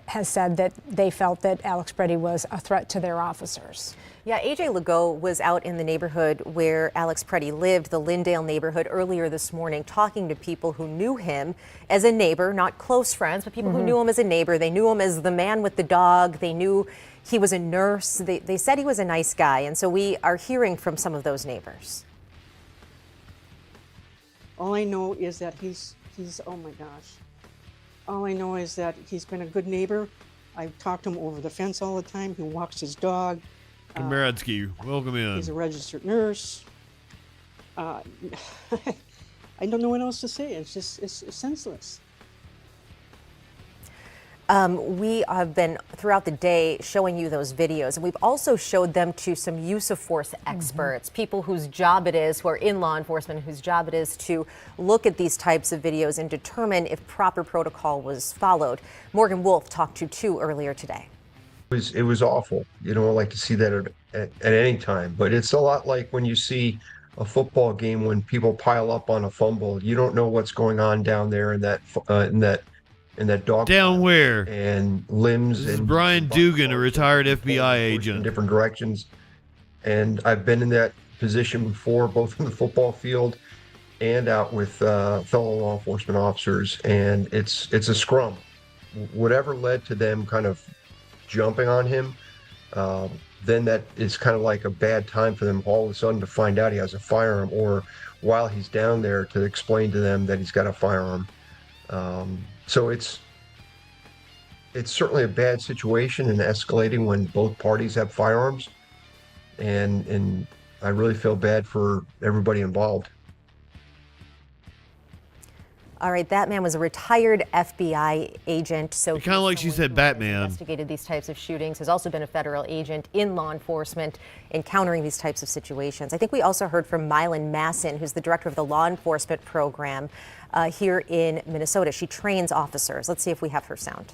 has said that they felt that Alex Preddy was a threat to their officers. Yeah, AJ Legault was out in the neighborhood where Alex Preddy lived, the Lyndale neighborhood, earlier this morning, talking to people who knew him as a neighbor, not close friends, but people who knew him as a neighbor. They knew him as the man with the dog. They knew he was a nurse. They said he was a nice guy. And so we are hearing from some of those neighbors. All I know is that he's oh my gosh. All I know is that he's been a good neighbor. I talk to him over the fence all the time. He walks his dog. Kamaradsky, welcome in. He's a registered nurse. I don't know what else to say. It's senseless. We have been throughout the day showing you those videos, and we've also showed them to some use of force experts, people whose job it is, who are in law enforcement, whose job it is to look at these types of videos and determine if proper protocol was followed. Morgan Wolf talked to two earlier today. It was awful. You don't like to see that at any time, but it's a lot like when you see a football game when people pile up on a fumble. You don't know what's going on down there in that dog. Down where? And limbs. This is and Brian Dugan, a retired FBI agent. In different directions. And I've been in that position before, both in the football field and out with fellow law enforcement officers. And it's a scrum. Whatever led to them kind of jumping on him, then that is kind of like a bad time for them all of a sudden to find out he has a firearm, or while he's down there to explain to them that he's got a firearm. So it's certainly a bad situation and escalating when both parties have firearms, and I really feel bad for everybody involved. All right, that man was a retired FBI agent. So kind of like she said, Batman. Investigated these types of shootings, has also been a federal agent in law enforcement, encountering these types of situations. I think we also heard from Mylan Masson, who's the director of the law enforcement program here in Minnesota. She trains officers. Let's see if we have her sound.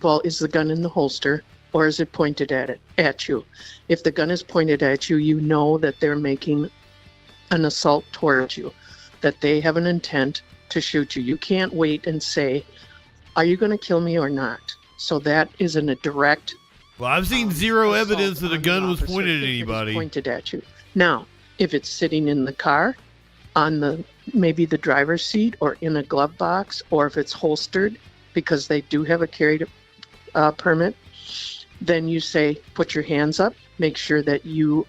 Well, is the gun in the holster, or is it pointed at you? If the gun is pointed at you, you know that they're making an assault towards you, that they have an intent to shoot you. You can't wait and say, are you going to kill me or not? So that isn't a direct. Well, I've seen zero evidence that a gun was pointed at anybody. Pointed at you. Now, if it's sitting in the car, on maybe the driver's seat, or in a glove box, or if it's holstered because they do have a carry permit, then you say, put your hands up, make sure that you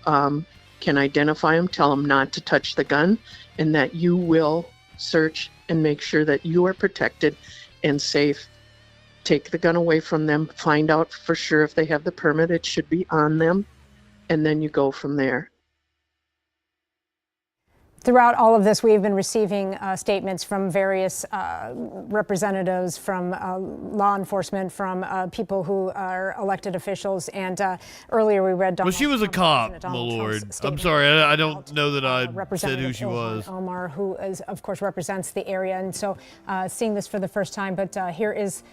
can identify them, tell them not to touch the gun, and that you will search and make sure that you are protected and safe. Take the gun away from them, find out for sure if they have the permit, it should be on them, and then you go from there. Throughout all of this, we've been receiving statements from various representatives, from law enforcement, from people who are elected officials. And earlier we read Well, she was a cop, my lord. I'm sorry, I don't know that I said who she was. Omar, who is, of course, represents the area. And so seeing this for the first time, but here is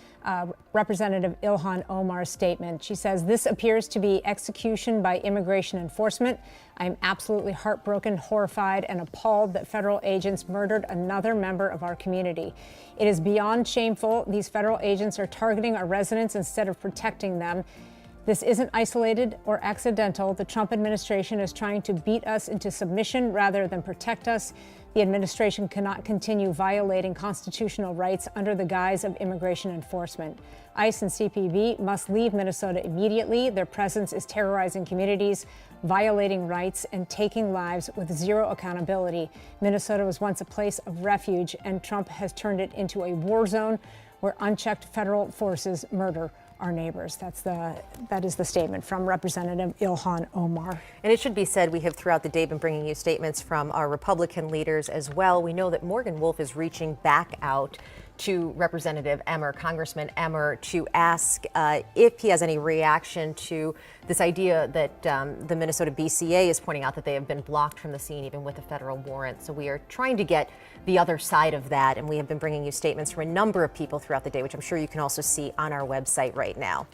Representative Ilhan Omar's statement. She says, this appears to be execution by immigration enforcement. I'm absolutely heartbroken, horrified, and appalled that federal agents murdered another member of our community. It is beyond shameful. These federal agents are targeting our residents instead of protecting them. This isn't isolated or accidental. The Trump administration is trying to beat us into submission rather than protect us. The administration cannot continue violating constitutional rights under the guise of immigration enforcement. ICE and CPB must leave Minnesota immediately. Their presence is terrorizing communities, violating rights, and taking lives with zero accountability. Minnesota was once a place of refuge, and Trump has turned it into a war zone where unchecked federal forces murder our neighbors. That is the statement from Representative Ilhan Omar. And it should be said, we have throughout the day been bringing you statements from our Republican leaders as well. We know that Morgan Wolf is reaching back out to Representative Emmer, Congressman Emmer, to ask if he has any reaction to this idea that the Minnesota BCA is pointing out that they have been blocked from the scene even with a federal warrant. So we are trying to get the other side of that, and we have been bringing you statements from a number of people throughout the day, which I'm sure you can also see on our website right now.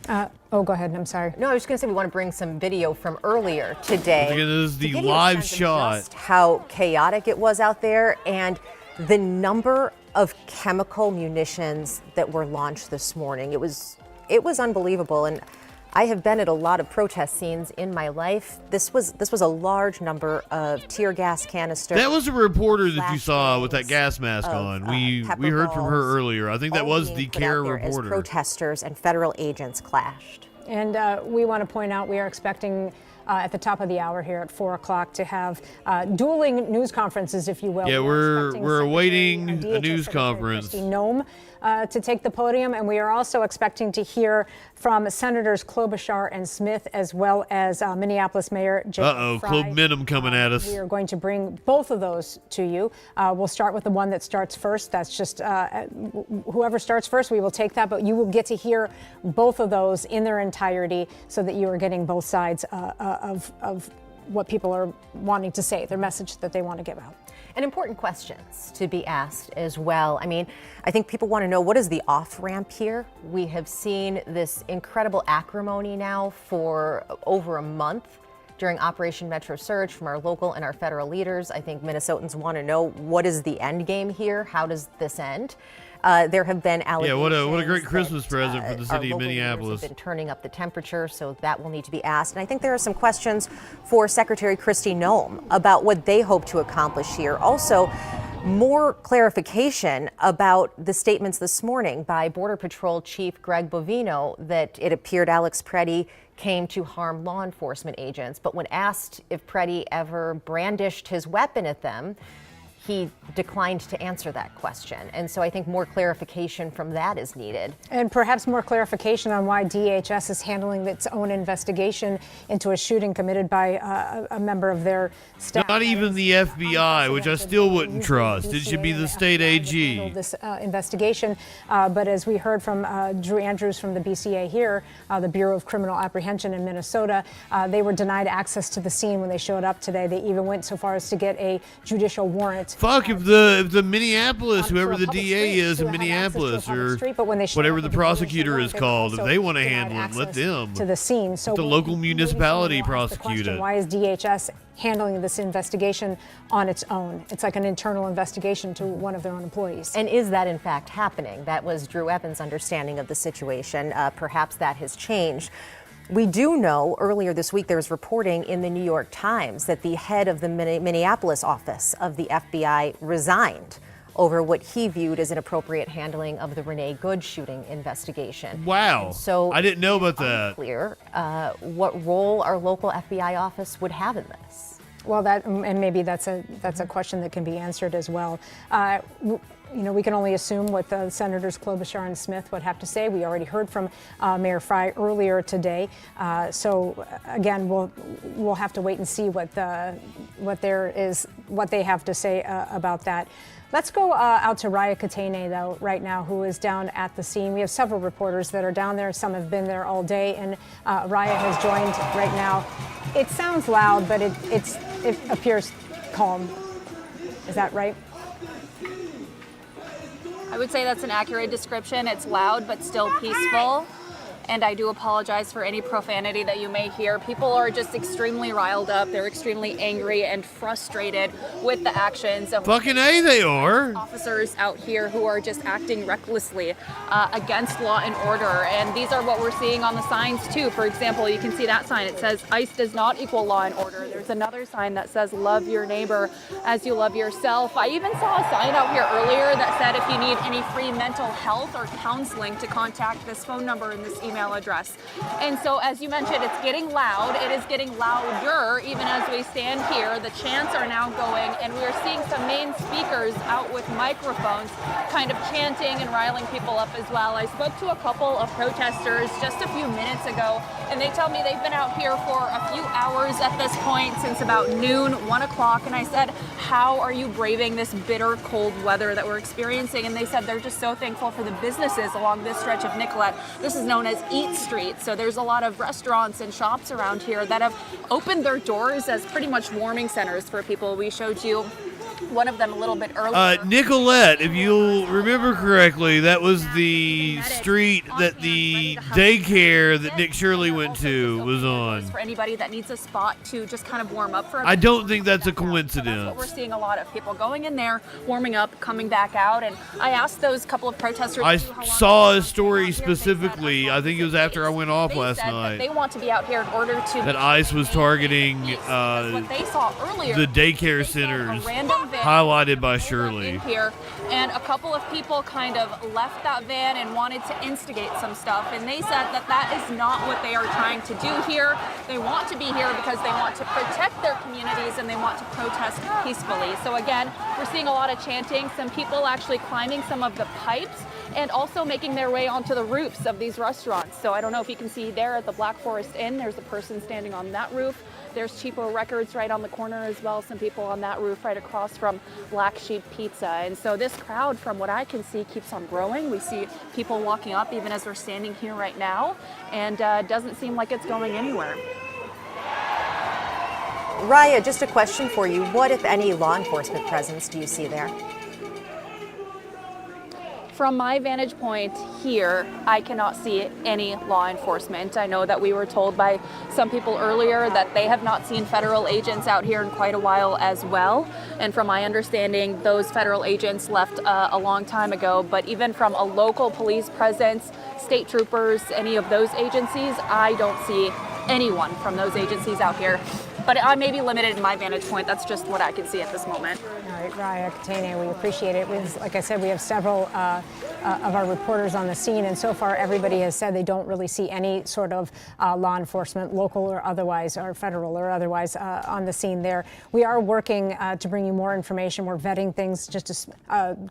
Oh, go ahead. I'm sorry. No, I was just going to say we want to bring some video from earlier today. This is the live shot. Just how chaotic it was out there, and the number of chemical munitions that were launched this morning. It was unbelievable, and I have been at a lot of protest scenes in my life. This was a large number of tear gas canisters. That was a reporter that you saw with that gas mask on. We heard from her earlier. I think that was the CARE reporter. As protesters and federal agents clashed. And we want to point out we are expecting at the top of the hour here at 4 o'clock to have dueling news conferences, if you will. Yeah, we're awaiting a news conference. Nome to take the podium, and we are also expecting to hear from Senators Klobuchar and Smith, as well as Minneapolis Mayor Jacob Frey. Club Minimum coming at us. We are going to bring both of those to you. We'll start with the one that starts first. That's just whoever starts first, we will take that, but you will get to hear both of those in their entirety so that you are getting both sides of what people are wanting to say, their message that they want to give out. And important questions to be asked as well. I mean, I think people want to know, what is the off-ramp here? We have seen this incredible acrimony now for over a month during Operation Metro Surge from our local and our federal leaders. I think Minnesotans want to know, what is the end game here? How does this end? There have been allegations. Yeah, what a great Christmas present for the city of Minneapolis. Have been turning up the temperature, so that will need to be asked. And I think there are some questions for Secretary Kristi Noem about what they hope to accomplish here. Also, more clarification about the statements this morning by Border Patrol Chief Greg Bovino that it appeared Alex Preddy came to harm law enforcement agents. But when asked if Preddy ever brandished his weapon at them, he declined to answer that question. And so I think more clarification from that is needed. And perhaps more clarification on why DHS is handling its own investigation into a shooting committed by a member of their staff. Not even the FBI, which I still wouldn't trust. It should be the state AG. This investigation, but as we heard from Drew Andrews from the BCA here, the Bureau of Criminal Apprehension in Minnesota, they were denied access to the scene when they showed up today. They even went so far as to get a judicial warrant. Fuck, if the Minneapolis, whoever the DA is in Minneapolis, or whatever the prosecutor is called, if they want to handle it, let them. To the scene. So the local municipality prosecute it. Why is DHS handling this investigation on its own? It's like an internal investigation to one of their own employees. And is that in fact happening? That was Drew Evans' understanding of the situation. Perhaps that has changed. We do know earlier this week there was reporting in the New York Times that the head of the Minneapolis office of the FBI resigned over what he viewed as inappropriate handling of the Renee Good shooting investigation. Wow. And so I didn't know about that. Unclear what role our local FBI office would have in this. Well, that, and maybe that's a question that can be answered as well. You know, we can only assume what the Senators Klobuchar and Smith would have to say. We already heard from Mayor Frey earlier today. So again, we'll have to wait and see what they have to say about that. Let's go out to Raya Katene, though, right now, who is down at the scene. We have several reporters that are down there. Some have been there all day, and Raya has joined right now. It sounds loud, but it appears calm. Is that right? I would say that's an accurate description. It's loud, but still peaceful. And I do apologize for any profanity that you may hear. People are just extremely riled up. They're extremely angry and frustrated with the actions of fucking A, they are. Officers out here who are just acting recklessly against law and order. And these are what we're seeing on the signs too. For example, you can see that sign. It says ICE does not equal law and order. There's another sign that says love your neighbor as you love yourself. I even saw a sign out here earlier that said if you need any free mental health or counseling to contact this phone number and this email address. And so, as you mentioned, it's getting loud. It is getting louder even as we stand here. The chants are now going, and we are seeing some main speakers out with microphones kind of chanting and riling people up as well. I spoke to a couple of protesters just a few minutes ago, and they tell me they've been out here for a few hours at this point, since about noon, 1 o'clock, and I said, how are you braving this bitter cold weather that we're experiencing? And they said they're just so thankful for the businesses along this stretch of Nicollet. This is known as Eat Street, so there's a lot of restaurants and shops around here that have opened their doors as pretty much warming centers for people. We showed you one of them a little bit earlier. Nicollet, if you'll remember correctly, that was the street that the daycare that Nick Shirley went to was on. For anybody that needs a spot to just kind of warm up for a I don't think that's a So coincidence. that's what we're seeing a lot of people going in there, warming up, coming back out. And I asked those couple of protesters. I saw a story specifically, I think it was after I went off last They night, want to be out here in order to that ICE was targeting what they saw earlier. the daycare centers random van highlighted by Shirley. Here, and a couple of people kind of left that van and wanted to instigate some stuff, and they said that that is not what they are trying to do here. They want to be here because they want to protect their communities and they want to protest peacefully. So again, we're seeing a lot of chanting, some people actually climbing some of the pipes and also making their way onto the roofs of these restaurants. So I don't know if you can see there at the Black Forest Inn, there's a person standing on that roof. There's Cheapo Records right on the corner as well. Some people on that roof right across from Black Sheep Pizza. And so this crowd, from what I can see, keeps on growing. We see people walking up even as we're standing here right now. And doesn't seem like it's going anywhere. Raya, just a question for you. What, if any, law enforcement presence do you see there? From my vantage point here, I cannot see any law enforcement. I know that we were told by some people earlier that they have not seen federal agents out here in quite a while as well. And from my understanding, those federal agents left a long time ago. But even from a local police presence, state troopers, any of those agencies, I don't see anyone from those agencies out here. But I may be limited in my vantage point. That's just what I can see at this moment. All right, Raya Katene, we appreciate it. Like I said, we have several of our reporters on the scene, and so far everybody has said they don't really see any sort of law enforcement, local or otherwise, or federal or otherwise, on the scene there. We are working to bring you more information. We're vetting things just as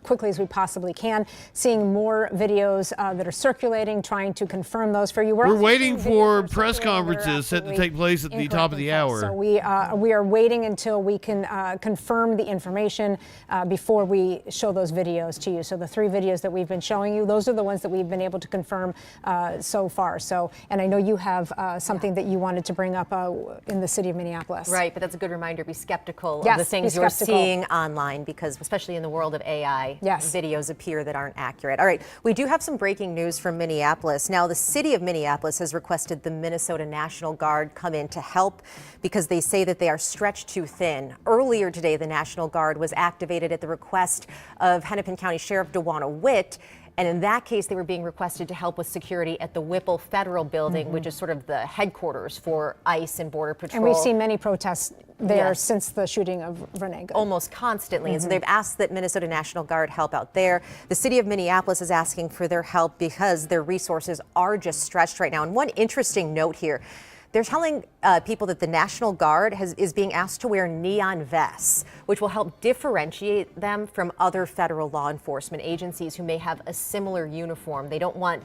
quickly as we possibly can, seeing more videos that are circulating, trying to confirm those for you. We're waiting for press conferences set to take place at the top of the hour. So we are waiting until we can confirm the information before we show those videos to you. So the 3 videos that we've been showing you, those are the ones that we've been able to confirm so far. So, and I know you have something that you wanted to bring up in the city of Minneapolis. Right, but that's a good reminder. Be skeptical Yes, of the things be you're skeptical. seeing online, because especially in the world of AI, Yes. videos appear that aren't accurate. All right, we do have some breaking news from Minneapolis. Now, the city of Minneapolis has requested the Minnesota National Guard come in to help because they say that they are stretched too thin. Earlier today, the National Guard was activated at the request of Hennepin County Sheriff DeWanna Witt. And in that case, they were being requested to help with security at the Whipple Federal Building, which is sort of the headquarters for ICE and Border Patrol. And we've seen many protests there Yes. since the shooting of Renee Good. Almost constantly. And so they've asked that Minnesota National Guard help out there. The city of Minneapolis is asking for their help because their resources are just stretched right now. And one interesting note here, they're telling people that the National Guard is being asked to wear neon vests, which will help differentiate them from other federal law enforcement agencies who may have a similar uniform. They don't want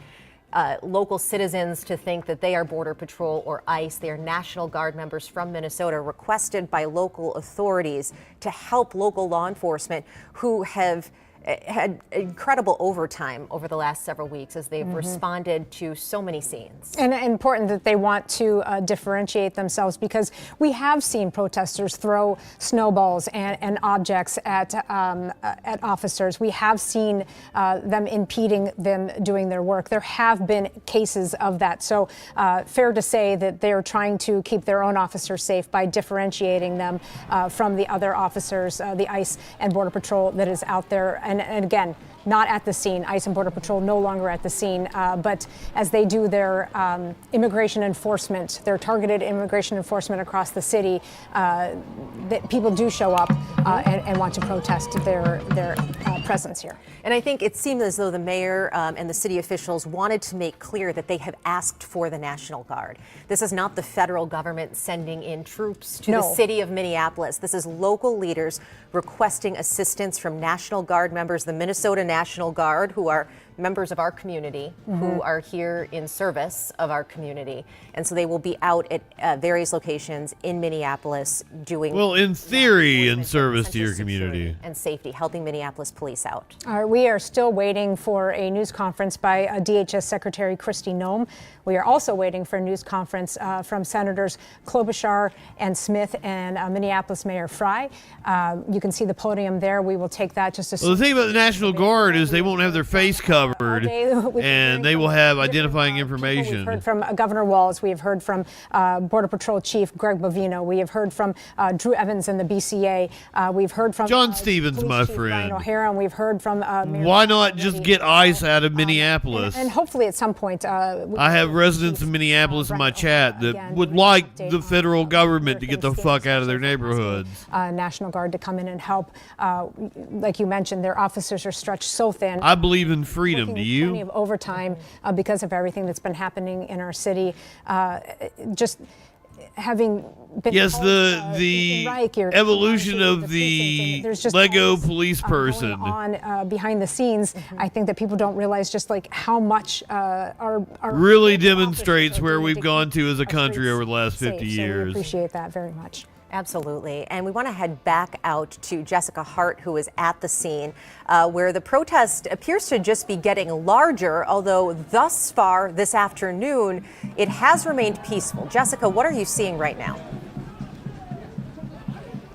local citizens to think that they are Border Patrol or ICE. They are National Guard members from Minnesota, requested by local authorities to help local law enforcement who have had incredible overtime over the last several weeks as they've responded to so many scenes. And important that they want to differentiate themselves, because we have seen protesters throw snowballs and objects at officers. We have seen them impeding them doing their work. There have been cases of that. So fair to say that they're trying to keep their own officers safe by differentiating them from the other officers, the ICE and Border Patrol that is out there. And again, not at the scene. ICE and Border Patrol no longer at the scene, but as they do their immigration enforcement, their targeted immigration enforcement across the city, that people do show up and want to protest their presence here. And I think it seemed as though the mayor and the city officials wanted to make clear that they have asked for the National Guard. This is not the federal government sending in troops to the city of Minneapolis. This is local leaders requesting assistance from National Guard members, the Minnesota National Guard, who are members of our community, who are here in service of our community. And so they will be out at various locations in Minneapolis doing... Well, in theory, in service to your community. And safety, helping Minneapolis police out. We are still waiting for a news conference by DHS Secretary Kristi Noem. We are also waiting for a news conference from Senators Klobuchar and Smith and Minneapolis Mayor Frey. You can see the podium there. We will take that just as... Well, the thing about the National Guard is they won't have their face covered, and they will have identifying information. We've heard from Governor Walz. We have heard from Border Patrol Chief Greg Bovino. We have heard from Drew Evans and the BCA. We've heard from John Stevens, my Chief friend. Brian O'Hara, and we've heard from Mayor Why not just get ICE out of Minneapolis? And hopefully at some point... I have residents in Minneapolis in my chat that would like the federal government to get the fuck out of their neighborhoods. National Guard to come in and help. Like you mentioned, their officers are stretched so thin. I believe in freedom. Do Plenty you? of overtime because of everything that's been happening in our city. Just having been Yes, told, the Reich, you're evolution of the there's just Lego always, police person. on behind the scenes. I think that people don't realize just like how much our Really demonstrates where we've gone to as a country over the last 50 safe. So we years. appreciate that very much. Absolutely. And we want to head back out to Jessica Hart, who is at the scene, where the protest appears to just be getting larger, although thus far this afternoon, it has remained peaceful. Jessica, what are you seeing right now?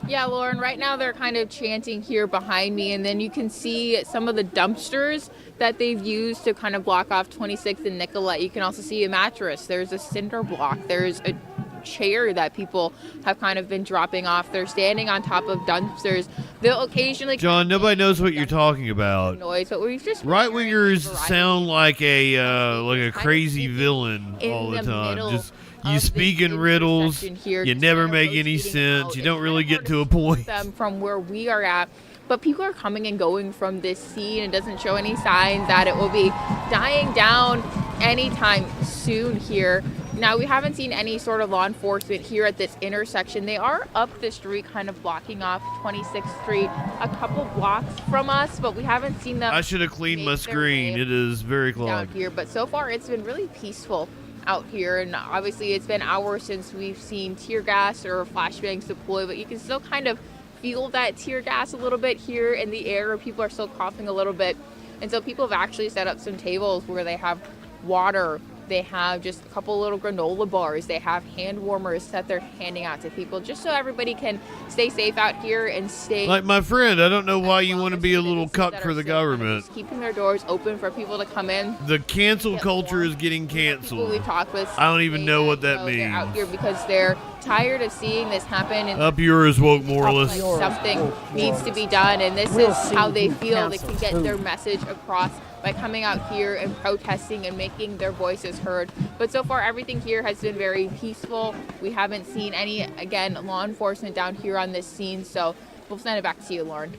Yeah, Lauren, right now they're kind of chanting here behind me, and then you can see some of the dumpsters that they've used to kind of block off 26th and Nicollet. You can also see a mattress. There's a cinder block. There's a chair that people have kind of been dropping off. They're standing on top of dumpsters. They'll occasionally... John, nobody knows what you're talking about. Noise, but we've just Right-wingers sound like a crazy villain all the time. Just you speak in riddles. You never make any sense. You don't really get to a point. Them from where we are at. But people are coming and going from this scene. It doesn't show any signs that it will be dying down anytime soon here. Now, we haven't seen any sort of law enforcement here at this intersection. They are up the street, kind of blocking off 26th Street, a couple blocks from us, but we haven't seen them. I should have cleaned my screen. It is very down clogged. here, but so far it's been really peaceful out here, and obviously it's been hours since we've seen tear gas or flashbangs deploy, but you can still kind of feel that tear gas a little bit here in the air. People are still coughing a little bit, and so people have actually set up some tables where they have water. They have just a couple little granola bars. They have hand warmers that they're handing out to people just so everybody can stay safe out here and stay... Like my friend, I don't know why you want to be a little cuck for the government. Just keeping their doors open for people to come in. The cancel culture is getting People canceled. we talk with, I don't even know what that they're out means. here because they're tired of seeing this happen. And Up yours, woke moralists. something needs to be done, and this is how they feel they can get their message across by coming out here and protesting and making their voices heard. But so far, everything here has been very peaceful. We haven't seen any, again, law enforcement down here on this scene, so we'll send it back to you, Lauren.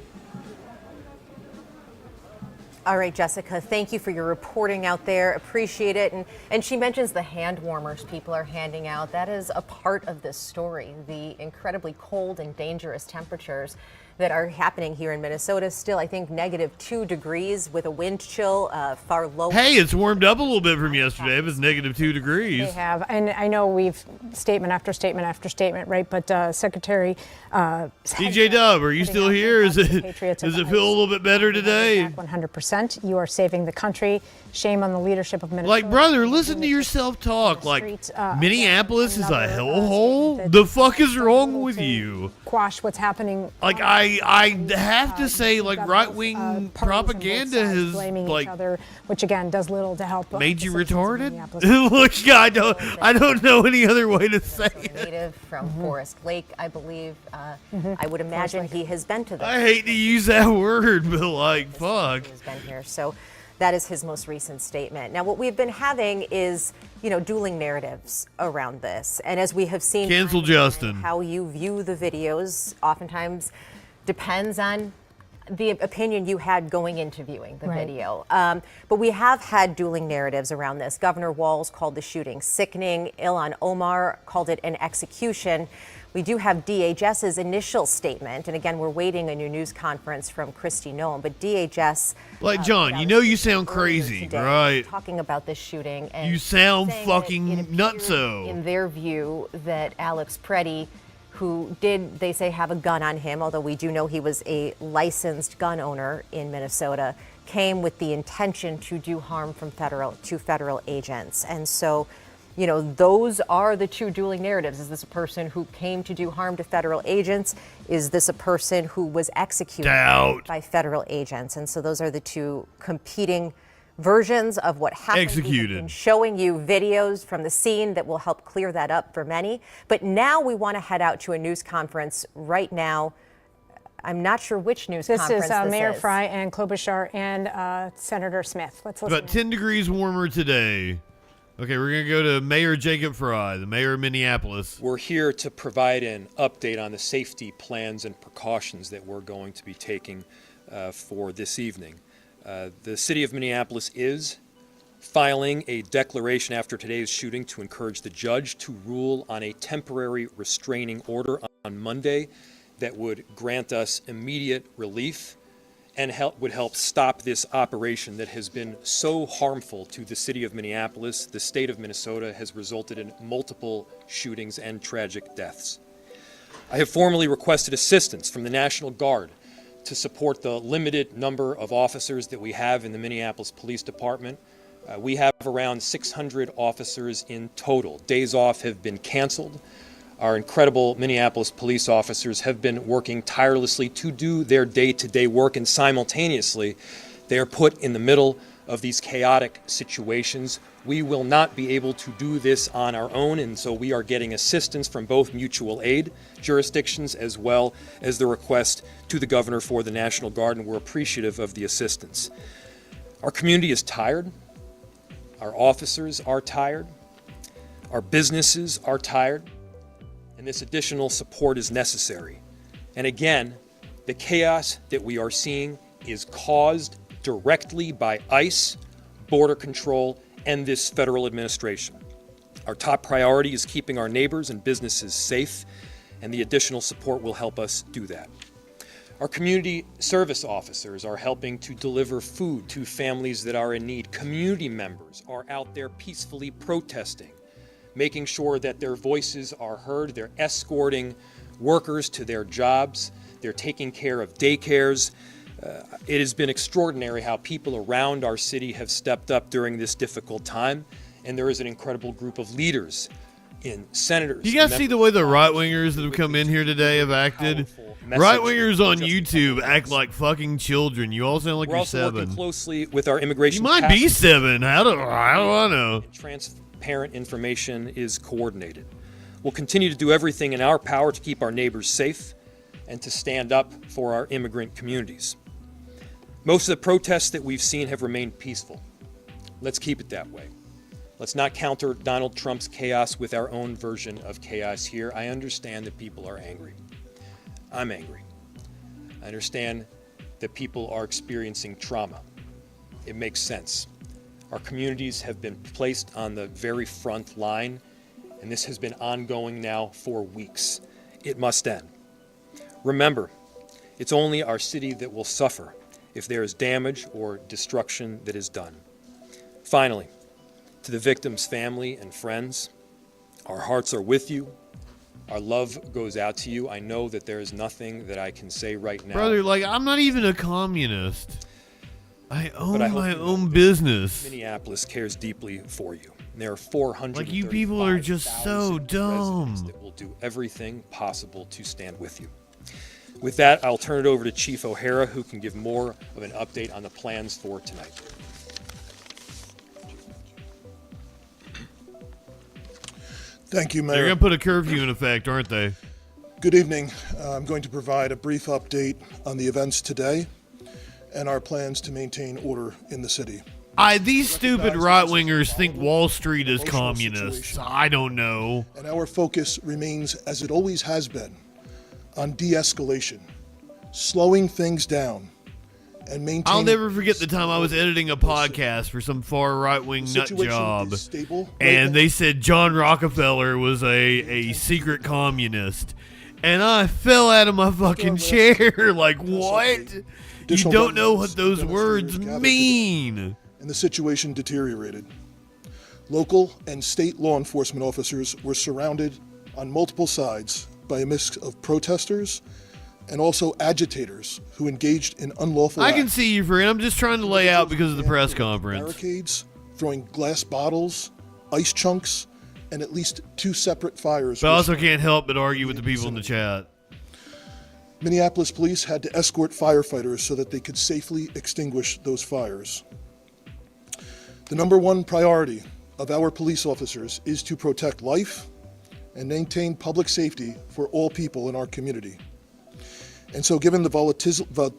All right, Jessica, thank you for your reporting out there. Appreciate it. And she mentions the hand warmers people are handing out. That is a part of this story, the incredibly cold and dangerous temperatures that are happening here in Minnesota. Still, I think -2 degrees with a wind chill far lower. Hey, it's warmed up a little bit from yesterday. It was -2 degrees. They have, and I know we've statement after statement after statement, right? But Secretary DJ Dub, are you still here? Does it feel a little bit better today? 100%. You are saving the country. Shame on the leadership of Minnesota. Like, brother, listen to yourself talk. Like, Minneapolis is a hellhole? The fuck is wrong with you? Quash what's happening. Like, I have to say, like, right-wing propaganda has, like, each other, which again does little to help. made you retarded? Look, I don't know any other way to say it. Native from Forest Lake, I believe. I would imagine he has been to this. I hate to use that word, but, like, fuck. He's been here, so that is his most recent statement. Now, what we've been having is, dueling narratives around this. And as we have seen, Cancel Justin. How you view the videos oftentimes depends on the opinion you had going into viewing the video. But we have had dueling narratives around this. Governor Walz called the shooting sickening. Ilhan Omar called it an execution. We do have DHS's initial statement, and again, we're waiting a new news conference from Kristi Noem, but DHS... Like, John, you sound crazy, today, right? Talking about this shooting. And you sound saying fucking nutso. In their view, that Alex Preddy, who did, they say, have a gun on him, although we do know he was a licensed gun owner in Minnesota, came with the intention to do harm to federal agents. And so, those are the two dueling narratives. Is this a person who came to do harm to federal agents? Is this a person who was executed by federal agents? And so those are the two competing versions of what happened. Executed. We've been showing you videos from the scene that will help clear that up for many. But now we want to head out to a news conference right now. I'm not sure which news conference this is. Mayor Fry and Klobuchar and Senator Smith. Let's listen. About 10 degrees warmer today. Okay, we're going to go to Mayor Jacob Fry, the mayor of Minneapolis. We're here to provide an update on the safety plans and precautions that we're going to be taking for this evening. The city of Minneapolis is filing a declaration after today's shooting to encourage the judge to rule on a temporary restraining order on Monday that would grant us immediate relief and would help stop this operation that has been so harmful to the city of Minneapolis. The state of Minnesota has resulted in multiple shootings and tragic deaths. I have formally requested assistance from the National Guard to support the limited number of officers that we have in the Minneapolis Police Department. We have around 600 officers in total. Days off have been canceled. Our incredible Minneapolis police officers have been working tirelessly to do their day-to-day work, and simultaneously, they are put in the middle of these chaotic situations. We will not be able to do this on our own, and so we are getting assistance from both mutual aid jurisdictions as well as the request to the governor for the National Guard, and we're appreciative of the assistance. Our community is tired. Our officers are tired. Our businesses are tired. And this additional support is necessary. And again, the chaos that we are seeing is caused directly by ICE, Border Control, and this federal administration. Our top priority is keeping our neighbors and businesses safe, and the additional support will help us do that. Our community service officers are helping to deliver food to families that are in need. Community members are out there peacefully protesting, making sure that their voices are heard. They're escorting workers to their jobs. They're taking care of daycares. It has been extraordinary how people around our city have stepped up during this difficult time, and there is an incredible group of leaders in senators. You guys see the way the right-wingers that have come in here today have acted? Right-wingers on YouTube act like fucking children. You all sound like you're 7. We're also working closely with our immigration You might be 7. How do I know? Transparent information is coordinated. We'll continue to do everything in our power to keep our neighbors safe and to stand up for our immigrant communities. Most of the protests that we've seen have remained peaceful. Let's keep it that way. Let's not counter Donald Trump's chaos with our own version of chaos here. I understand that people are angry. I'm angry. I understand that people are experiencing trauma. It makes sense. Our communities have been placed on the very front line, and this has been ongoing now for weeks. It must end. Remember, it's only our city that will suffer if there is damage or destruction that is done. Finally, to the victim's family and friends, our hearts are with you. Our love goes out to you. I know that there is nothing that I can say right now. Brother, like, I'm not even a communist. I own my own business. Minneapolis cares deeply for you. And there are 400. Like, you people are just so dumb. That will do everything possible to stand with you. With that, I'll turn it over to Chief O'Hara, who can give more of an update on the plans for tonight. Thank you, Mayor. They're going to put a curfew in effect, aren't they? Good evening. I'm going to provide a brief update on the events today and our plans to maintain order in the city. These stupid right-wingers think Wall Street is communists. I don't know. And our focus remains, as it always has been, on de-escalation, slowing things down, and maintaining... I'll never forget the time I was editing a podcast for some far right-wing nut job, and they said John Rockefeller was a secret communist, and I fell out of my fucking chair. Like, what? You don't know what those words mean. And the situation deteriorated. Local and state law enforcement officers were surrounded on multiple sides by a mix of protesters and also agitators who engaged in unlawful I can see you, friend. I'm just trying to lay out because of the press conference. Barricades, throwing glass bottles, ice chunks, and at least 2 separate fires. But I also can't help but argue with the people in the chat. Minneapolis police had to escort firefighters so that they could safely extinguish those fires. The number one priority of our police officers is to protect life and maintain public safety for all people in our community. And so given the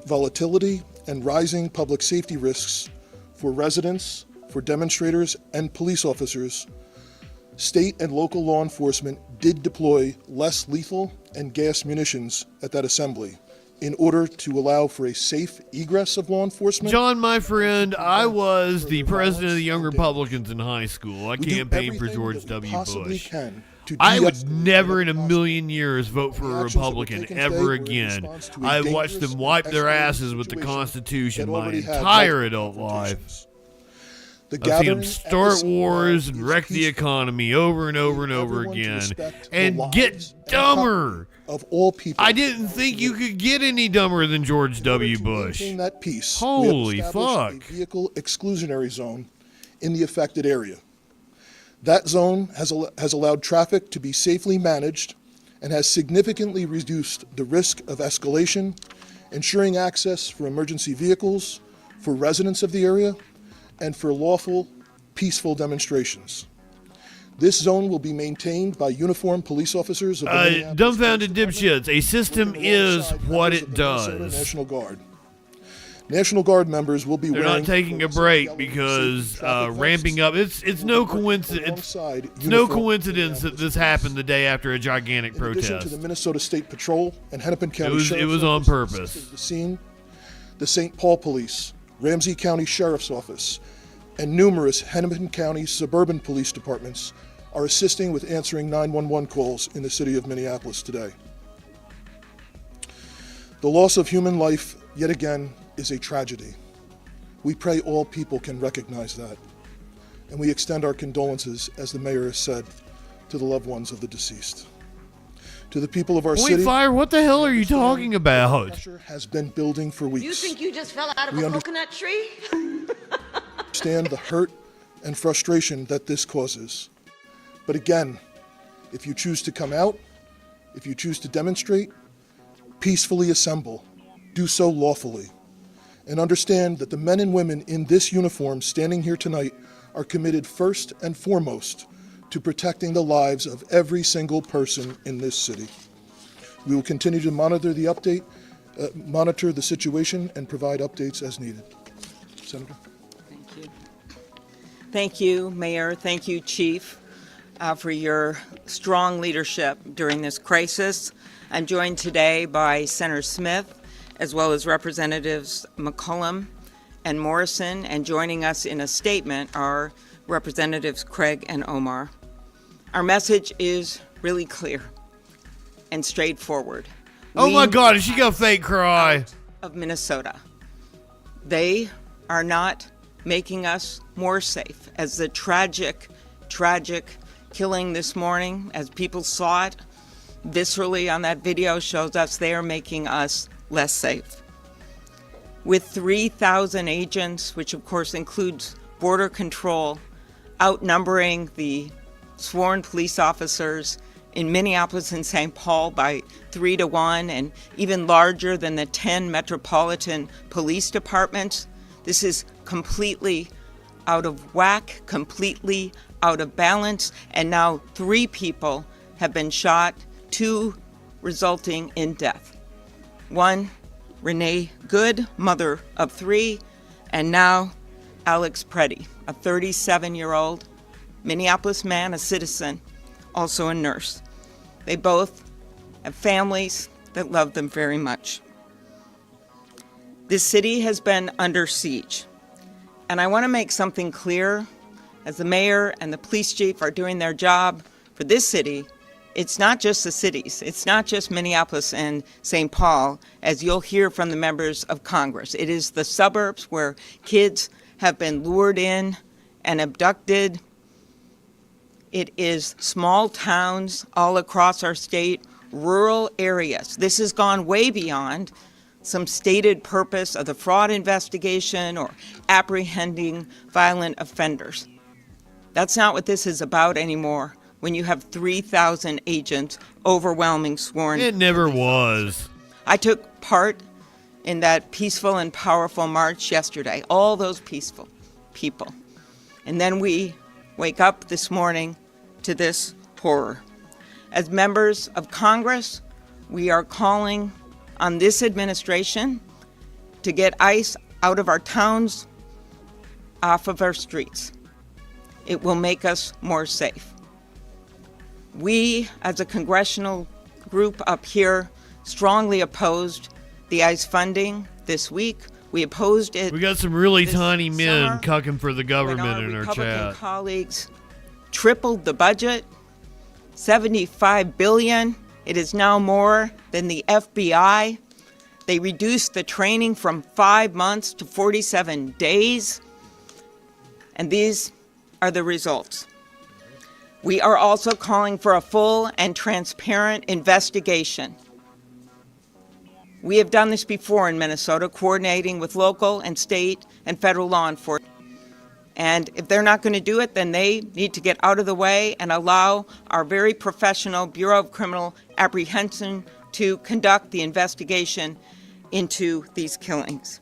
volatility and rising public safety risks for residents, for demonstrators, and police officers, state and local law enforcement did deploy less lethal and gas munitions at that assembly in order to allow for a safe egress of law enforcement. John, my friend, I was the president of the Young Republicans in high school. I campaigned for George W. Bush. I would never in a million years vote for a Republican ever again. I watched them wipe their asses with the Constitution my entire adult life. I've seen them start wars and wreck the economy over and over and over again and get dumber. Of all people, I didn't think you could get any dumber than George W. Bush. That peace, holy fuck! A vehicle exclusionary zone in the affected area. That zone has allowed traffic to be safely managed and has significantly reduced the risk of escalation, ensuring access for emergency vehicles, for residents of the area, and for lawful, peaceful demonstrations. This zone will be maintained by uniformed police officers of the Minneapolis dumbfounded dipshits. A system is what it Minnesota does. National Guard. National Guard members will be They're wearing not taking a break because ramping up. It's no coincidence. It's no coincidence that this happened the day after a gigantic In addition to protest. the Minnesota State Patrol and Hennepin County It Sheriff's was on Office purpose. assisted the scene, the St. Paul Police, Ramsey County Sheriff's Office, and numerous Hennepin County suburban police departments are assisting with answering 911 calls in the city of Minneapolis today. The loss of human life, yet again, is a tragedy. We pray all people can recognize that, and we extend our condolences, as the mayor has said, to the loved ones of the deceased. To the people of our Point city, Fire, what the hell are you talking about? pressure has been building for weeks. You think you just fell out of We a coconut tree? Understand the hurt and frustration that this causes. But again, if you choose to come out, if you choose to demonstrate, peacefully assemble, do so lawfully. And understand that the men and women in this uniform standing here tonight are committed first and foremost to protecting the lives of every single person in this city. We will continue to monitor the situation and provide updates as needed. Senator? Thank you, Mayor. Thank you, Chief, for your strong leadership during this crisis. I'm joined today by Senator Smith, as well as Representatives McCollum and Morrison, and joining us in a statement are Representatives Craig and Omar. Our message is really clear and straightforward. Oh my God, is she gonna fake cry? Of Minnesota. They are not making us more safe. As the tragic killing this morning, as people saw it viscerally on that video, shows us they are making us less safe. With 3,000 agents, which of course includes border control, outnumbering the sworn police officers in Minneapolis and St. Paul by 3-1, and even larger than the 10 metropolitan police departments, this is completely out of whack, completely out of balance, and now 3 people have been shot, 2 resulting in death. 1, Renee Good, mother of 3, and now Alex Preddy, a 37-year-old Minneapolis man, a citizen, also a nurse. They both have families that love them very much. This city has been under siege. And I want to make something clear. As the mayor and the police chief are doing their job for this city, it's not just the cities. It's not just Minneapolis and St. Paul, as you'll hear from the members of Congress. It is the suburbs where kids have been lured in and abducted. It is small towns all across our state, rural areas. This has gone way beyond some stated purpose of the fraud investigation or apprehending violent offenders. That's not what this is about anymore when you have 3,000 agents overwhelming sworn. It never was. I took part in that peaceful and powerful march yesterday, all those peaceful people. And then we wake up this morning to this horror. As members of Congress, we are calling on this administration to get ICE out of our towns, off of our streets. It will make us more safe. We, as a congressional group up here, strongly opposed the ICE funding this week. We opposed it. We got some really tiny men summer cucking for the government when our in our Republican chat. colleagues tripled the budget, $75 billion. It is now more than the FBI. They reduced the training from 5 months to 47 days. And these are the results. We are also calling for a full and transparent investigation. We have done this before in Minnesota, coordinating with local and state and federal law enforcement. And if they're not going to do it, then they need to get out of the way and allow our very professional Bureau of Criminal Apprehension to conduct the investigation into these killings.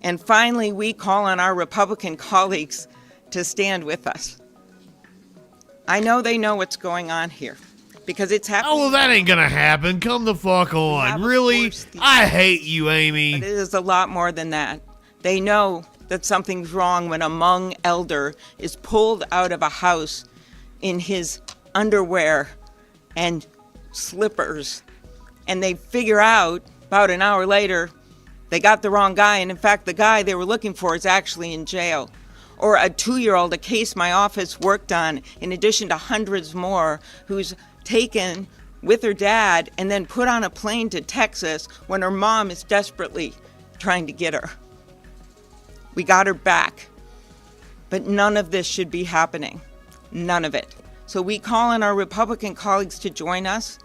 And finally, we call on our Republican colleagues to stand with us. I know they know what's going on here because it's happening. Oh, well, that ain't gonna happen. Come the fuck on. Really? I hate you, Amy. But it is a lot more than that. They know that something's wrong when a Hmong elder is pulled out of a house in his underwear and slippers. And they figure out about an hour later they got the wrong guy. And in fact, the guy they were looking for is actually in jail. Or a 2-year-old, a case my office worked on, in addition to hundreds more, who's taken with her dad and then put on a plane to Texas when her mom is desperately trying to get her. We got her back. But none of this should be happening. None of it. So we call on our Republican colleagues to join us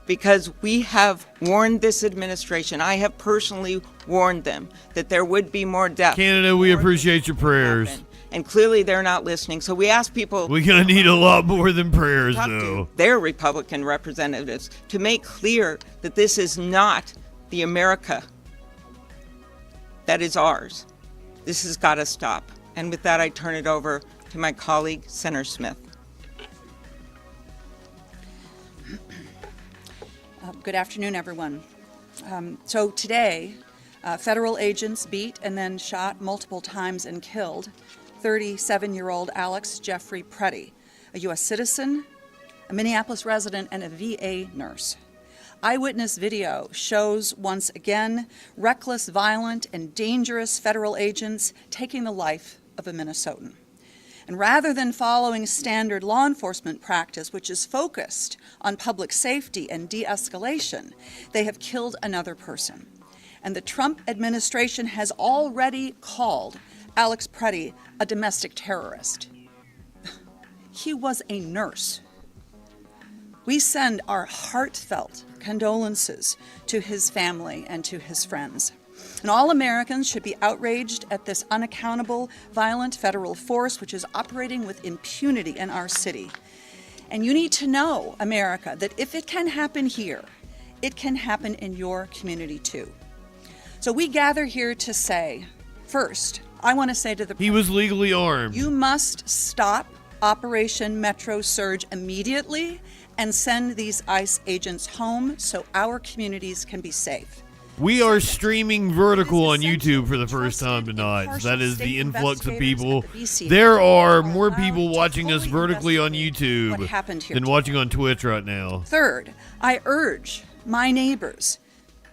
because we have warned this administration. I have personally warned them that there would be more deaths. Canada, we appreciate your prayers. And clearly they're not listening. So we ask people. We're going to need a lot more than prayers, talk though. To their Republican representatives to make clear that this is not the America that is ours. This has got to stop. And with that, I turn it over to my colleague, Senator Smith. Good afternoon, everyone. So today, federal agents beat and then shot multiple times and killed 37-year-old Alex Jeffrey Preddy, a U.S. citizen, a Minneapolis resident, and a VA nurse. Eyewitness video shows once again reckless, violent, and dangerous federal agents taking the life of a Minnesotan. And rather than following standard law enforcement practice, which is focused on public safety and de-escalation, they have killed another person. And the Trump administration has already called Alex Preddy a domestic terrorist. He was a nurse. We send our heartfelt condolences to his family and to his friends. And all Americans should be outraged at this unaccountable, violent federal force which is operating with impunity in our city. And you need to know, America, that if it can happen here, it can happen in your community too. So we gather here to say, first, I want to say to the He was legally armed. You must stop Operation Metro Surge immediately and send these ICE agents home so our communities can be safe. We are streaming vertical on YouTube for the first time tonight. That is the influx of people. There are more people watching us vertically on YouTube than watching on Twitch right now. Third, I urge my neighbors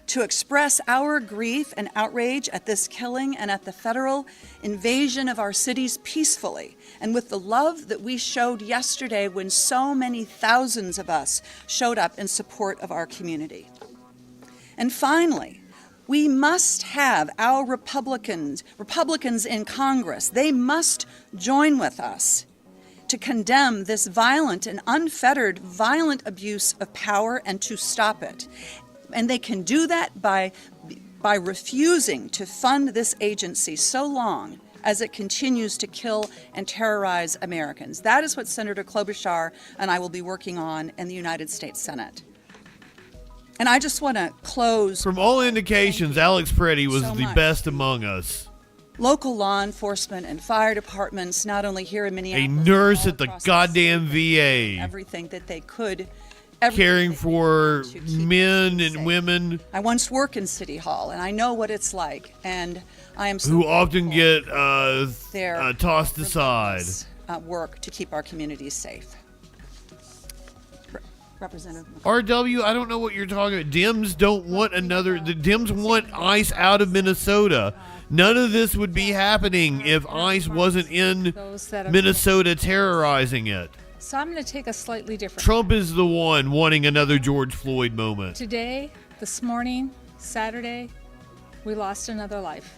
to express our grief and outrage at this killing and at the federal invasion of our cities peacefully and with the love that we showed yesterday when so many thousands of us showed up in support of our community. And finally, we must have our Republicans in Congress, they must join with us to condemn this violent and unfettered violent abuse of power and to stop it. And they can do that by refusing to fund this agency so long as it continues to kill and terrorize Americans. That is what Senator Klobuchar and I will be working on in the United States Senate. And I just want to close. From all indications, Alex Preddy was the best among us. Local law enforcement and fire departments, not only here in Minneapolis, a nurse at the goddamn VA, everything that they could, caring for men and women. I once worked in City Hall, and I know what it's like. And I am so who often get tossed aside. Work to keep our communities safe. Representative RW, I don't know what you're talking about. Dems don't want another. The Dems want ICE out of Minnesota. None of this would be happening if ICE wasn't in Minnesota terrorizing it. So I'm going to take a slightly different. Trump is the one wanting another George Floyd moment. Today, this morning, Saturday, we lost another life.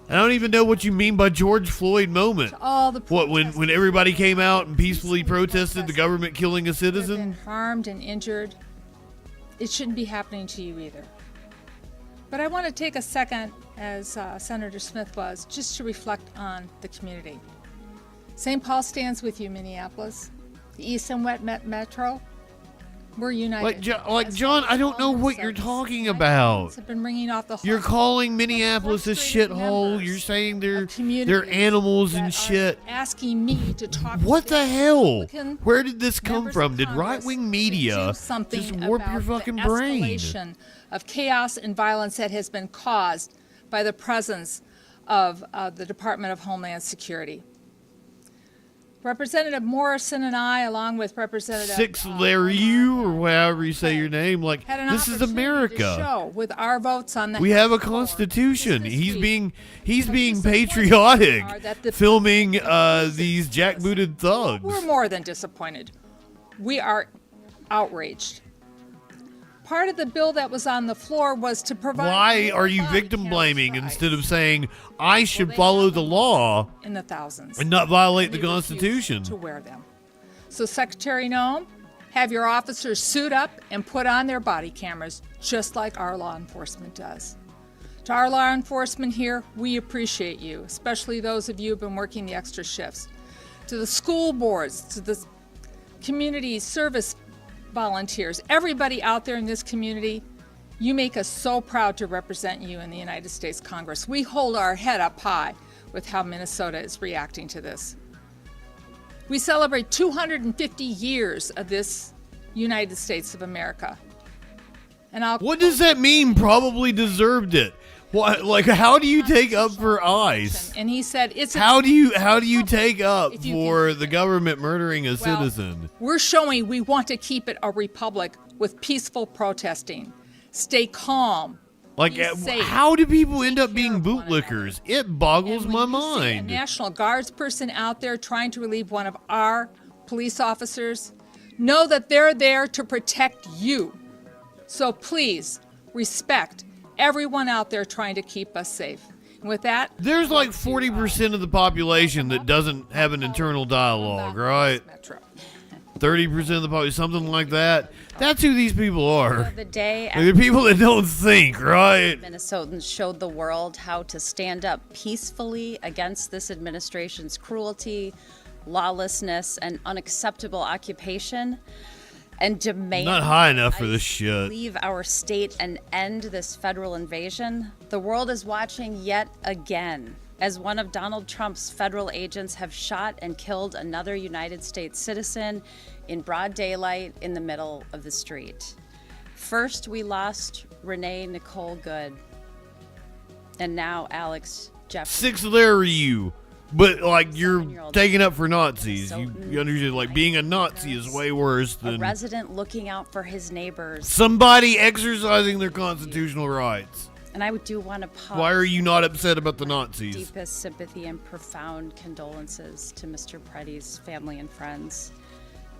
I don't even know what you mean by George Floyd moment. All the what, when everybody came out and peacefully protested the government killing a citizen? Been harmed and injured. It shouldn't be happening to you either. But I want to take a second, as Senator Smith was, just to reflect on the community. St. Paul stands with you, Minneapolis. The East and West Metro, we're united. Like John, I don't know what you're talking about. Have been ringing off the You're calling Minneapolis a shithole. You're saying they're animals and shit. Asking me to talk. What the hell? Republican Where did this come from? Did Congress right-wing media something just warp your about fucking the brain? escalation of chaos and violence that has been caused by the presence of the Department of Homeland Security. Representative Morrison and I, along with Representative Six Larry, or however you say your name, like, had an this is opportunity to America. show with our votes on the We have a constitution. He's being patriotic, filming these jackbooted thugs. We're more than disappointed. We are outraged. Part of the bill that was on the floor was to provide. Why are you victim blaming instead of saying I should follow the law in the thousands and not violate the They refused Constitution? to wear them? So, Secretary Noem, have your officers suit up and put on their body cameras, just like our law enforcement does. To our law enforcement here, we appreciate you, especially those of you who've been working the extra shifts. To the school boards, to the community service volunteers, everybody out there in this community, you make us so proud to represent you in the United States Congress. We hold our head up high with how Minnesota is reacting to this. We celebrate 250 years of this United States of America. And What does that mean? Probably deserved it. What? Like, how do you take up for ICE? And he said, "It's How do you take up for the government murdering a citizen? We're showing we want to keep it a republic with peaceful protesting. Stay calm. Like, be safe. how do people end up being bootlickers? It boggles my A mind. National Guards person out there trying to relieve one of our police officers, know that they're there to protect you. So please respect everyone out there trying to keep us safe. And with that, There's like 40% of the population that doesn't have an internal dialogue, right? 30% of the population, something like that. That's who these people are. The day Like, they're people that don't think, right? Minnesotans showed the world how to stand up peacefully against this administration's cruelty, lawlessness, and unacceptable occupation, and demand Not high enough for this shit. leave our state and end this federal invasion. The world is watching yet again as one of Donald Trump's federal agents have shot and killed another United States citizen in broad daylight in the middle of the street. First, we lost Renee Nicole Good, and now Alex Jeffrey. Six Larry you. But, like, you're taking up for Nazis. You understand, like, being a Nazi is way worse A than resident looking out for his neighbors. somebody exercising their constitutional rights. And I do want to pause. Why are you not upset about the Nazis? Deepest sympathy and profound condolences to Mr. Preddy's family and friends.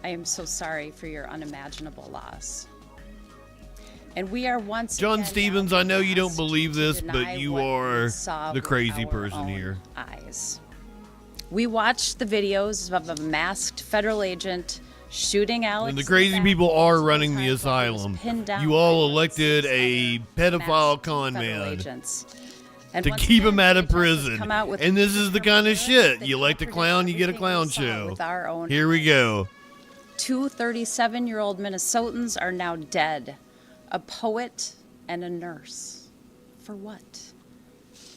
I am so sorry for your unimaginable loss. And we are once John again Stevens, now I know you don't asked believe to this, deny but you what we are saw the with crazy our person own here. eyes. We watched the videos of a masked federal agent shooting Alex. And the crazy people are running the asylum. You all elected a pedophile con man to keep him out of prison. And this is the kind of shit. You elect a clown, you get a clown show. with our own Here we go. Two 37-year-old Minnesotans are now dead. A poet and a nurse. For what?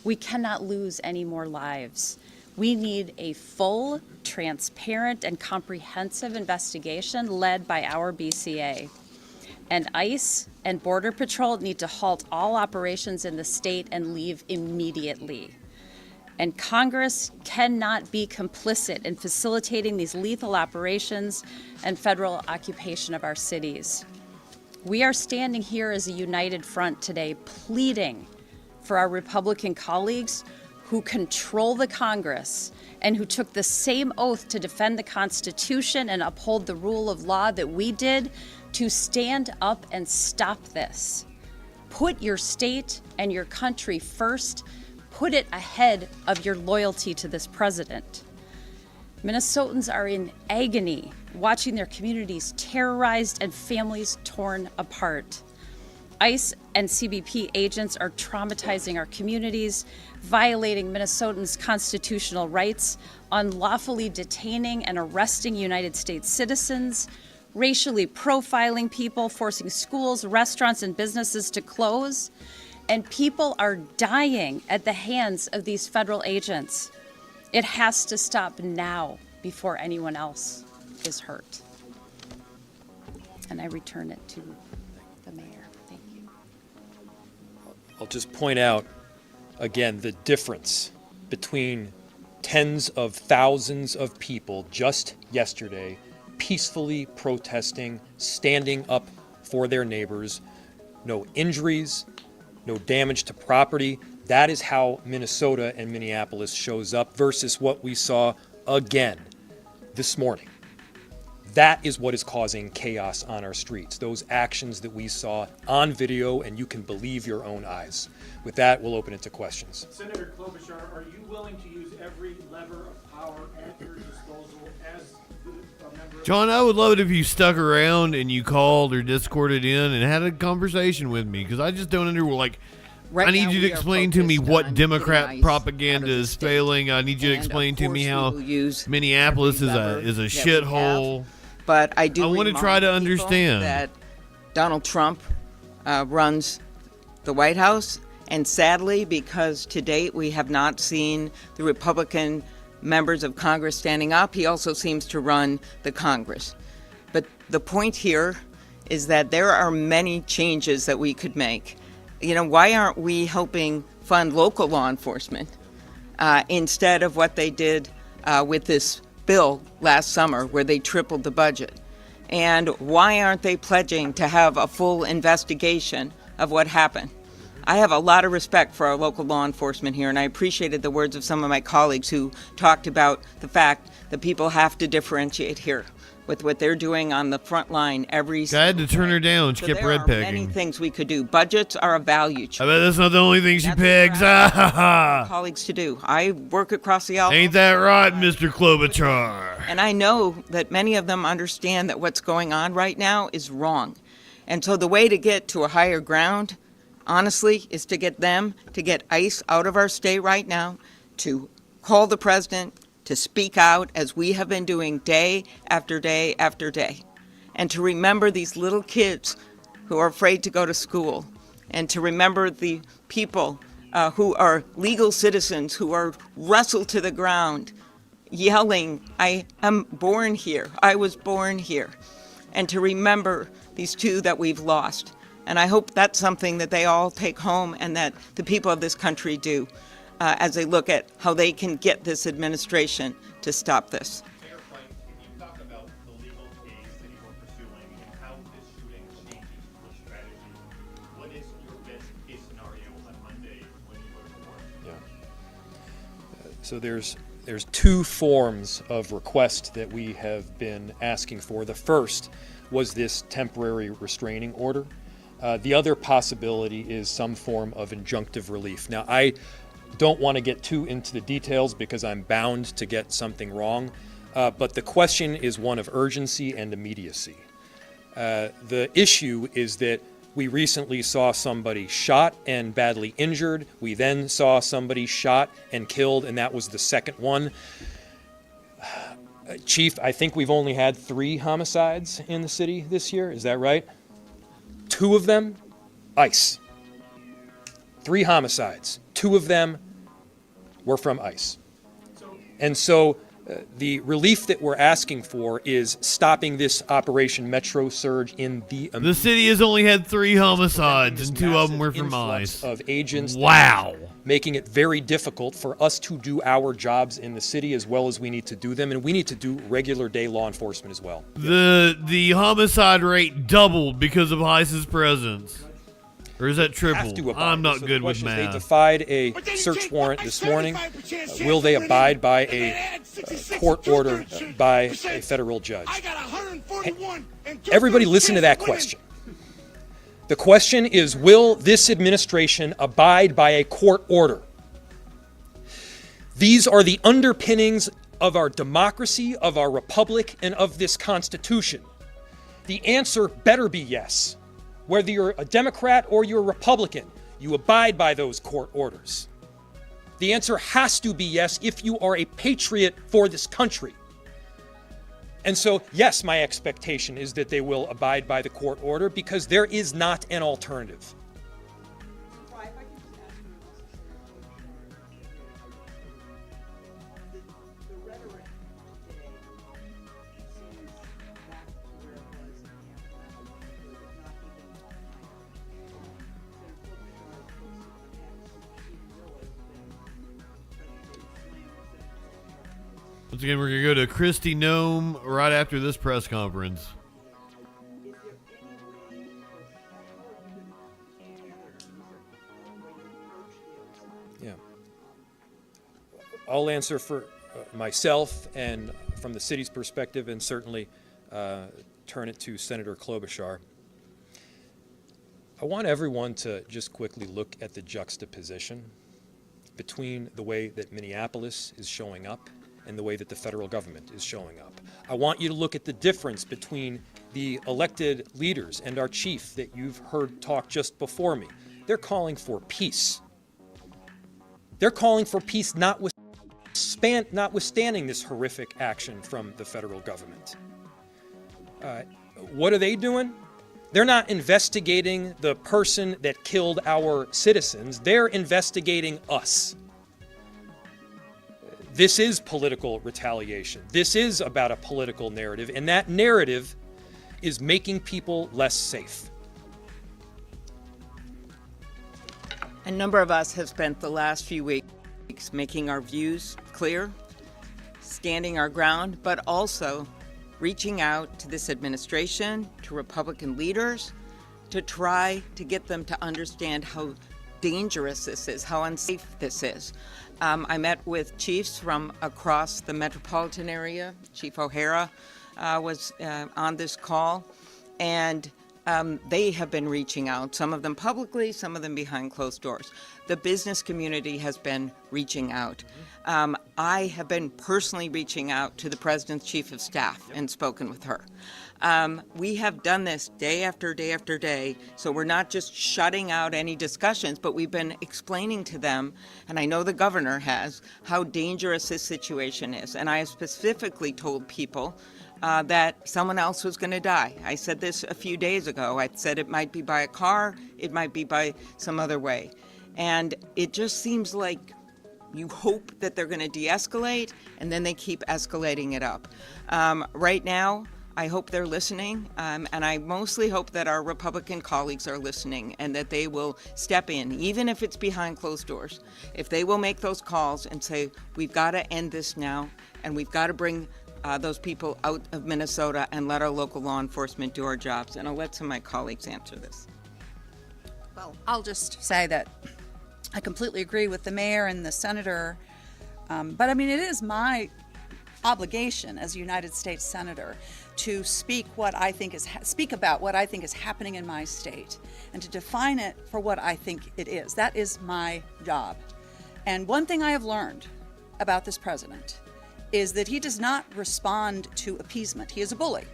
We cannot lose any more lives. We need a full, transparent, and comprehensive investigation led by our BCA. And ICE and Border Patrol need to halt all operations in the state and leave immediately. And Congress cannot be complicit in facilitating these lethal operations and federal occupation of our cities. We are standing here as a united front today, pleading for our Republican colleagues who control the Congress and who took the same oath to defend the Constitution and uphold the rule of law that we did, to stand up and stop this. Put your state and your country first. Put it ahead of your loyalty to this president. Minnesotans are in agony, watching their communities terrorized and families torn apart. ICE and CBP agents are traumatizing our communities, violating Minnesotans' constitutional rights, unlawfully detaining and arresting United States citizens, racially profiling people, forcing schools, restaurants, and businesses to close. And people are dying at the hands of these federal agents. It has to stop now before anyone else is hurt. And I return it to the mayor. Thank you. I'll just point out again the difference between tens of thousands of people just yesterday peacefully protesting, standing up for their neighbors, no injuries, no damage to property. That is how Minnesota and Minneapolis shows up versus what we saw again this morning. That is what is causing chaos on our streets, those actions that we saw on video, and you can believe your own eyes. With that, we'll open it to questions. Senator Klobuchar, are you willing to use every lever of power at your disposal as a member? John, I would love it if you stuck around and you called or Discorded in and had a conversation with me, because I just don't I need you to explain to me what Democrat propaganda is failing. I need you to explain to me how Minneapolis is a shithole. But I want to try to understand that Donald Trump runs the White House, and sadly, because to date we have not seen the Republican members of Congress standing up, he also seems to run the Congress. But the point here is that there are many changes that we could make. You know, why aren't we helping fund local law enforcement instead of what they did with this bill last summer where they tripled the budget? And why aren't they pledging to have a full investigation of what happened? I have a lot of respect for our local law enforcement here, and I appreciated the words of some of my colleagues who talked about the fact that people have to differentiate here with what they're doing on the front line every I had to turn her down. She kept red pegging. Many things we could do. Budgets are a value. I bet that's not the only thing she pegs. Colleagues to do. I work across the aisle. Ain't that right, Mr. Klobuchar? And I know that many of them understand that what's going on right now is wrong. And so the way to get to a higher ground, honestly, is to get them to get ICE out of our state right now, to call the president, to speak out as we have been doing day after day after day, and to remember these little kids who are afraid to go to school, and to remember the people who are legal citizens who are wrestled to the ground, yelling, "I am born here, I was born here," and to remember these two that we've lost. And I hope that's something that they all take home and that the people of this country do as they look at how they can get this administration to stop this. So there's two forms of request that we have been asking for. The first was this temporary restraining order. The other possibility is some form of injunctive relief. Now, I don't want to get too into the details because I'm bound to get something wrong, but the question is one of urgency and immediacy. The issue is that we recently saw somebody shot and badly injured. We then saw somebody shot and killed, and that was the second one. Chief, I think we've only had 3 homicides in the city this year. Is that right? 2 of them, ICE. 3 homicides. 2 of them were from ICE. And so the relief that we're asking for is stopping this Operation Metro Surge in the... The city has only had 3 homicides, and 2 of them were from ICE. Of agents. Wow. Making it very difficult for us to do our jobs in the city as well as we need to do them, and we need to do regular day law enforcement as well. The homicide rate doubled because of ICE's presence. Or is that triple? I'm not good with math. They defied a search warrant this morning. Will they abide by a court order by a federal judge? Everybody listen to that question. The question is, will this administration abide by a court order? These are the underpinnings of our democracy, of our republic, and of this Constitution. The answer better be yes. Whether you're a Democrat or you're a Republican, you abide by those court orders. The answer has to be yes if you are a patriot for this country. And so, yes, my expectation is that they will abide by the court order because there is not an alternative. Once again, we're going to go to Kristi Noem right after this press conference. Yeah. I'll answer for myself and from the city's perspective, and certainly turn it to Senator Klobuchar. I want everyone to just quickly look at the juxtaposition between the way that Minneapolis is showing up and the way that the federal government is showing up. I want you to look at the difference between the elected leaders and our chief that you've heard talk just before me. They're calling for peace. They're calling for peace notwithstanding this horrific action from the federal government. What are they doing? They're not investigating the person that killed our citizens. They're investigating us. This is political retaliation. This is about a political narrative, and that narrative is making people less safe. A number of us have spent the last few weeks making our views clear, standing our ground, but also reaching out to this administration, to Republican leaders, to try to get them to understand how dangerous this is, how unsafe this is. I met with chiefs from across the metropolitan area. Chief O'Hara was on this call, and they have been reaching out, some of them publicly, some of them behind closed doors. The business community has been reaching out. I have been personally reaching out to the President's Chief of Staff and spoken with her. We have done this day after day after day, so we're not just shutting out any discussions, but we've been explaining to them, and I know the governor has, how dangerous this situation is. And I have specifically told people that someone else was going to die. I said this a few days ago. I said it might be by a car, it might be by some other way. And it just seems like you hope that they're going to de-escalate, and then they keep escalating it up. Right now, I hope they're listening, and I mostly hope that our Republican colleagues are listening and that they will step in, even if it's behind closed doors. If they will make those calls and say, we've got to end this now, and we've got to bring those people out of Minnesota and let our local law enforcement do our jobs. And I'll let some of my colleagues answer this. Well, I'll just say that I completely agree with the mayor and the senator, but I mean, it is my obligation as a United States senator to speak about what I think is happening in my state and to define it for what I think it is. That is my job. And one thing I have learned about this president is that he does not respond to appeasement. He is a bully.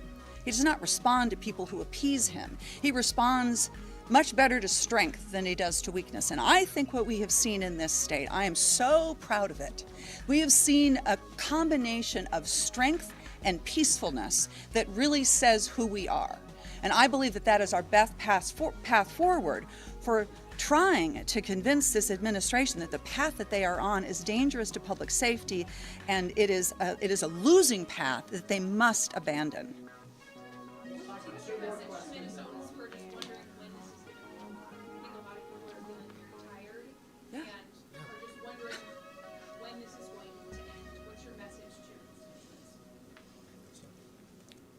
He does not respond to people who appease him. He responds much better to strength than he does to weakness. And I think what we have seen in this state, I am so proud of it. We have seen a combination of strength and peacefulness that really says who we are. And I believe that that is our best path forward for trying to convince this administration that the path that they are on is dangerous to public safety, and it is a losing path that they must abandon.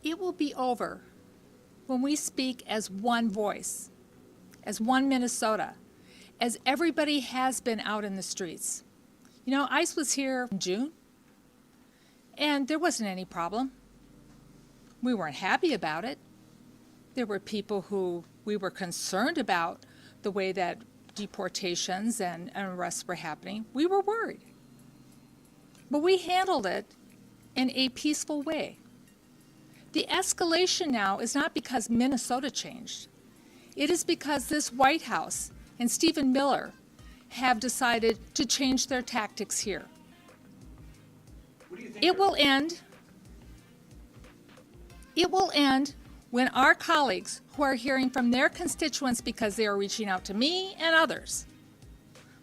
It will be over when we speak as one voice, as one Minnesota, as everybody has been out in the streets. You know, ICE was here in June, and there wasn't any problem. We weren't happy about it. There were people who we were concerned about the way that deportations and arrests were happening. We were worried. But we handled it in a peaceful way. The escalation now is not because Minnesota changed. It is because this White House and Stephen Miller have decided to change their tactics here. It will end when our colleagues who are hearing from their constituents because they are reaching out to me and others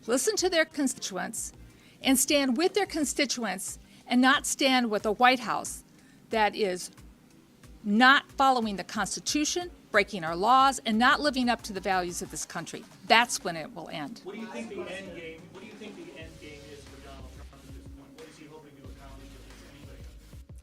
listen to their constituents and stand with their constituents and not stand with a White House that is not following the Constitution, breaking our laws, and not living up to the values of this country. That's when it will end. What do you think the end game? What do you think the end game is for Donald Trump at this point? What is he hoping to accomplish with this?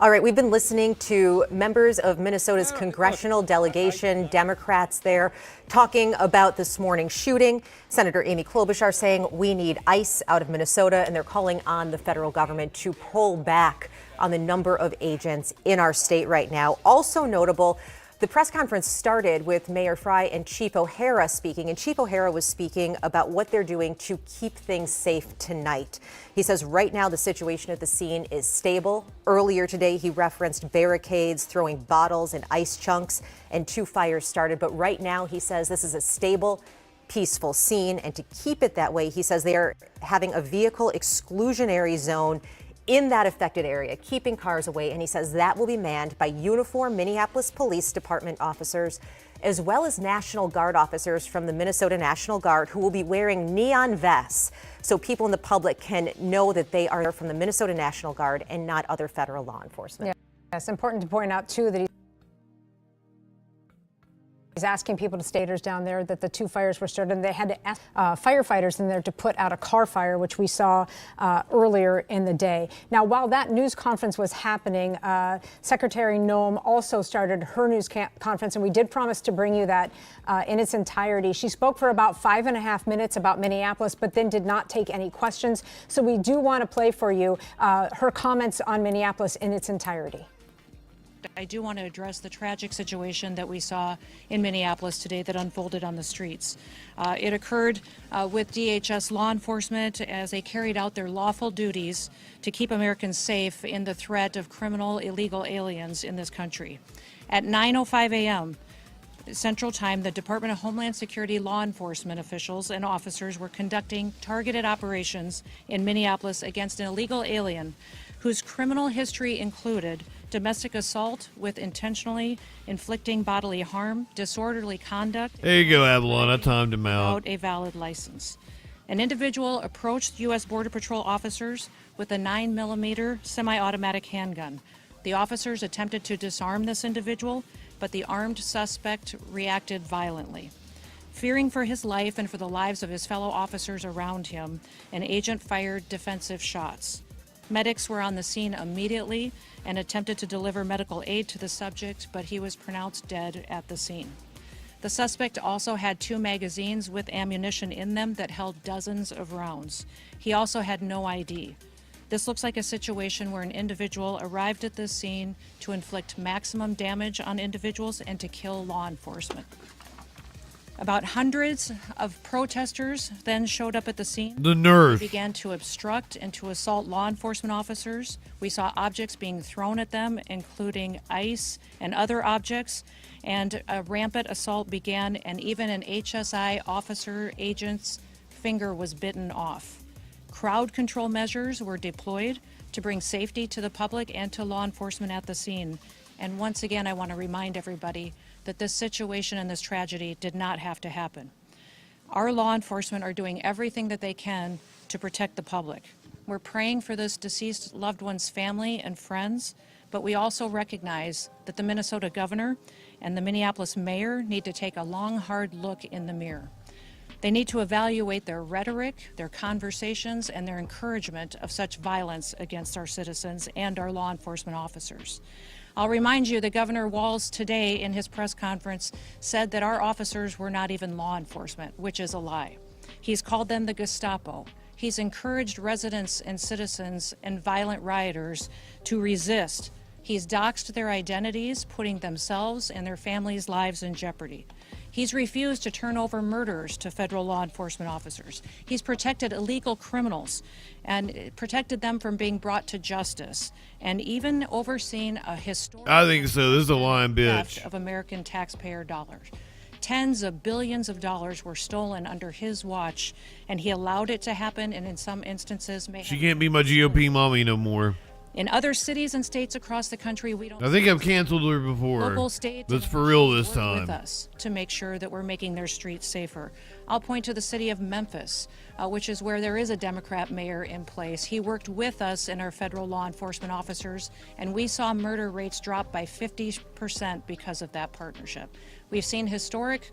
All right, we've been listening to members of Minnesota's congressional delegation, Democrats there, talking about this morning's shooting. Senator Amy Klobuchar saying we need ICE out of Minnesota, and they're calling on the federal government to pull back on the number of agents in our state right now. Also notable, the press conference started with Mayor Fry and Chief O'Hara speaking, and Chief O'Hara was speaking about what they're doing to keep things safe tonight. He says right now the situation at the scene is stable. Earlier today, he referenced barricades, throwing bottles and ice chunks, and 2 fires started. But right now, he says this is a stable, peaceful scene, and to keep it that way, he says they are having a vehicle exclusionary zone in that affected area, keeping cars away, and he says that will be manned by uniformed Minneapolis Police Department officers, as well as National Guard officers from the Minnesota National Guard who will be wearing neon vests so people in the public can know that they are from the Minnesota National Guard and not other federal law enforcement. Yeah, it's important to point out, too, that he's asking people to staters down there that the 2 fires were started, and they had to ask firefighters in there to put out a car fire, which we saw earlier in the day. Now, while that news conference was happening, Secretary Noem also started her news conference, and we did promise to bring you that in its entirety. She spoke for about 5.5 minutes about Minneapolis, but then did not take any questions. So we do want to play for you her comments on Minneapolis in its entirety. I do want to address the tragic situation that we saw in Minneapolis today that unfolded on the streets. It occurred with DHS law enforcement as they carried out their lawful duties to keep Americans safe in the threat of criminal illegal aliens in this country. At 9:05 a.m. Central Time, the Department of Homeland Security law enforcement officials and officers were conducting targeted operations in Minneapolis against an illegal alien whose criminal history included domestic assault with intentionally inflicting bodily harm, disorderly conduct. There you go, Avalon. I timed him out. Without a valid license. An individual approached U.S. Border Patrol officers with a 9mm semi-automatic handgun. The officers attempted to disarm this individual, but the armed suspect reacted violently. Fearing for his life and for the lives of his fellow officers around him, an agent fired defensive shots. Medics were on the scene immediately and attempted to deliver medical aid to the subject, but he was pronounced dead at the scene. The suspect also had 2 magazines with ammunition in them that held dozens of rounds. He also had no ID. This looks like a situation where an individual arrived at this scene to inflict maximum damage on individuals and to kill law enforcement. About hundreds of protesters then showed up at the scene. The nerve. They began to obstruct and to assault law enforcement officers. We saw objects being thrown at them, including ice and other objects, and a rampant assault began, and even an HSI officer agent's finger was bitten off. Crowd control measures were deployed to bring safety to the public and to law enforcement at the scene. And once again, I want to remind everybody that this situation and this tragedy did not have to happen. Our law enforcement are doing everything that they can to protect the public. We're praying for this deceased loved one's family and friends, but we also recognize that the Minnesota governor and the Minneapolis mayor need to take a long, hard look in the mirror. They need to evaluate their rhetoric, their conversations, and their encouragement of such violence against our citizens and our law enforcement officers. I'll remind you that Governor Walz today in his press conference said that our officers were not even law enforcement, which is a lie. He's called them the Gestapo. He's encouraged residents and citizens and violent rioters to resist. He's doxed their identities, putting themselves and their families' lives in jeopardy. He's refused to turn over murderers to federal law enforcement officers. He's protected illegal criminals and protected them from being brought to justice, and even overseen a historic I think so. This is a lying bitch. theft of American taxpayer dollars. Tens of billions of dollars were stolen under his watch, and he allowed it to happen, and in some instances may She have. can't be my GOP mommy no more. In other cities and states across the country, we don't. I think I've canceled her before. Local, state, That's for real this work time. with us to make sure that we're making their streets safer. I'll point to the city of Memphis, which is where there is a Democrat mayor in place. He worked with us and our federal law enforcement officers, and we saw murder rates drop by 50% because of that partnership. We've seen historic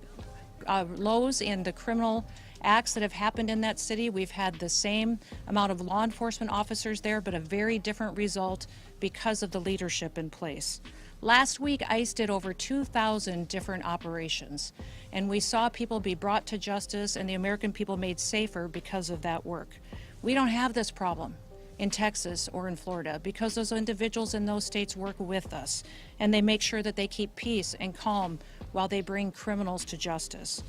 lows in the criminal acts that have happened in that city. We've had the same amount of law enforcement officers there, but a very different result because of the leadership in place. Last week, ICE did over 2,000 different operations, and we saw people be brought to justice and the American people made safer because of that work. We don't have this problem in Texas or in Florida because those individuals in those states work with us, and they make sure that they keep peace and calm while they bring criminals to justice.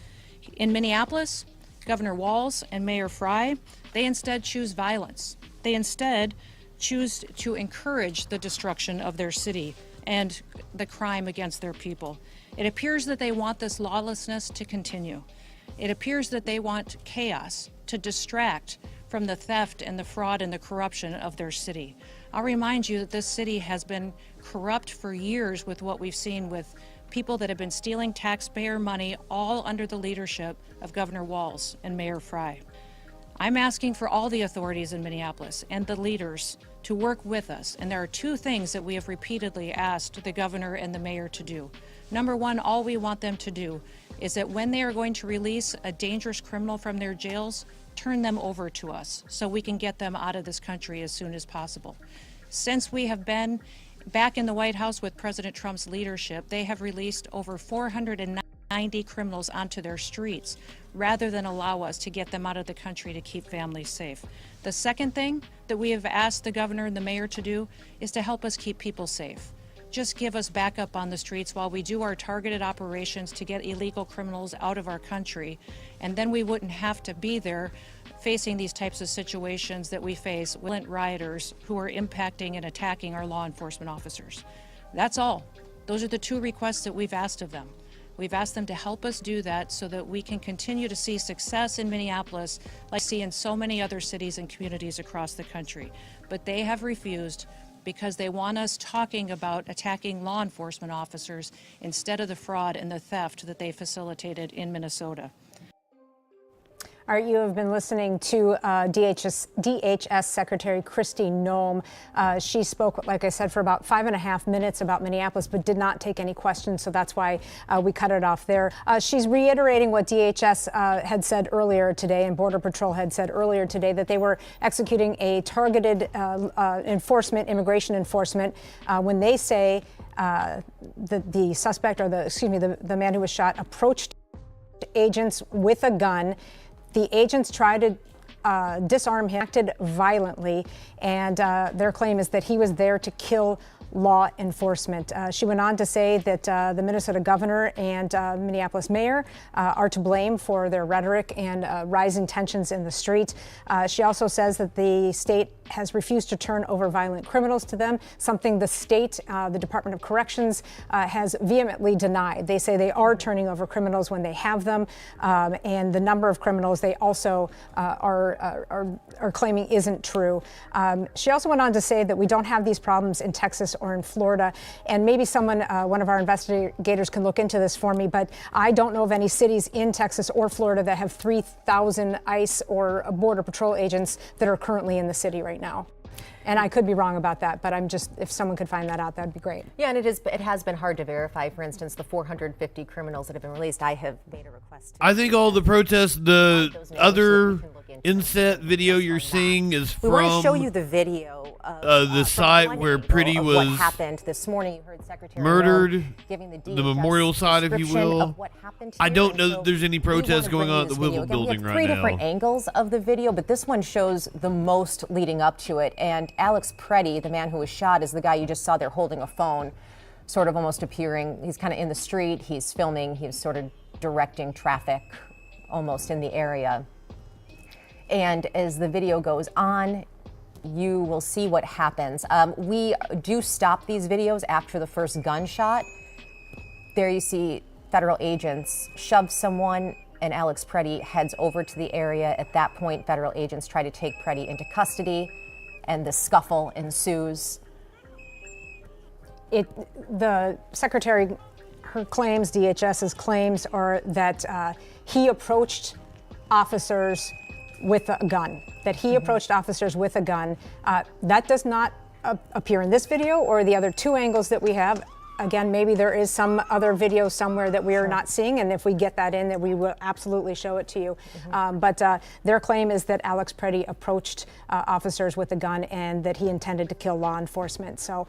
In Minneapolis, Governor Walz and Mayor Frey, they instead choose violence. They instead choose to encourage the destruction of their city and the crime against their people. It appears that they want this lawlessness to continue. It appears that they want chaos to distract from the theft and the fraud and the corruption of their city. I'll remind you that this city has been corrupt for years with what we've seen with people that have been stealing taxpayer money, all under the leadership of Governor Walz and Mayor Frey. I'm asking for all the authorities in Minneapolis and the leaders to work with us, and there are two things that we have repeatedly asked the governor and the mayor to do. Number one, all we want them to do is that when they are going to release a dangerous criminal from their jails, turn them over to us so we can get them out of this country as soon as possible. Since we have been back in the White House with President Trump's leadership, they have released over 490 criminals onto their streets rather than allow us to get them out of the country to keep families safe. The second thing that we have asked the governor and the mayor to do is to help us keep people safe. Just give us backup on the streets while we do our targeted operations to get illegal criminals out of our country, and then we wouldn't have to be there facing these types of situations that we face with violent rioters who are impacting and attacking our law enforcement officers. That's all. Those are the two requests that we've asked of them. We've asked them to help us do that so that we can continue to see success in Minneapolis like we see in so many other cities and communities across the country. But they have refused because they want us talking about attacking law enforcement officers instead of the fraud and the theft that they facilitated in Minnesota. All right, you have been listening to DHS Secretary Kristi Noem. She spoke, like I said, for about 5.5 minutes about Minneapolis, but did not take any questions, so that's why we cut it off there. She's reiterating what DHS had said earlier today, and Border Patrol had said earlier today, that they were executing a targeted immigration enforcement, when they say the suspect, or the man who was shot, approached agents with a gun. The agents tried to disarm him, acted violently, and their claim is that he was there to kill law enforcement. She went on to say that the Minnesota governor and Minneapolis mayor are to blame for their rhetoric and rising tensions in the street. She also says that the state has refused to turn over violent criminals to them, something the state, the Department of Corrections, has vehemently denied. They say they are turning over criminals when they have them, and the number of criminals they also are claiming isn't true. She also went on to say that we don't have these problems in Texas or in Florida, and maybe someone, one of our investigators, can look into this for me, but I don't know of any cities in Texas or Florida that have 3,000 ICE or Border Patrol agents that are currently in the city right now. And I could be wrong about that, but I'm just, if someone could find that out, that'd be great. Yeah, and it has been hard to verify. For instance, the 450 criminals that have been released, I have made a request to. I think all the protests, the other inset video you're seeing is from. We want to show you the video of the site where Pretty was what happened this morning. You heard Secretary murdered, giving the memorial site, if you will. I don't know that there's any protests going on at the Whipple building right now. We have 3 different angles of the video, but this one shows the most leading up to it. And Alex Preddy, the man who was shot, is the guy you just saw there holding a phone, sort of almost appearing. He's kind of in the street. He's filming. He's sort of directing traffic almost in the area. And as the video goes on, you will see what happens. We do stop these videos after the first gunshot. There you see federal agents shove someone, and Alex Preddy heads over to the area. At that point, federal agents try to take Preddy into custody, and the scuffle ensues. The secretary, her claims, DHS's claims, are that he approached officers with a gun. That he approached officers with a gun. That does not appear in this video or the other two angles that we have. Again, maybe there is some other video somewhere that we are not seeing, and if we get that in, that we will absolutely show it to you. But their claim is that Alex Preddy approached officers with a gun and that he intended to kill law enforcement. So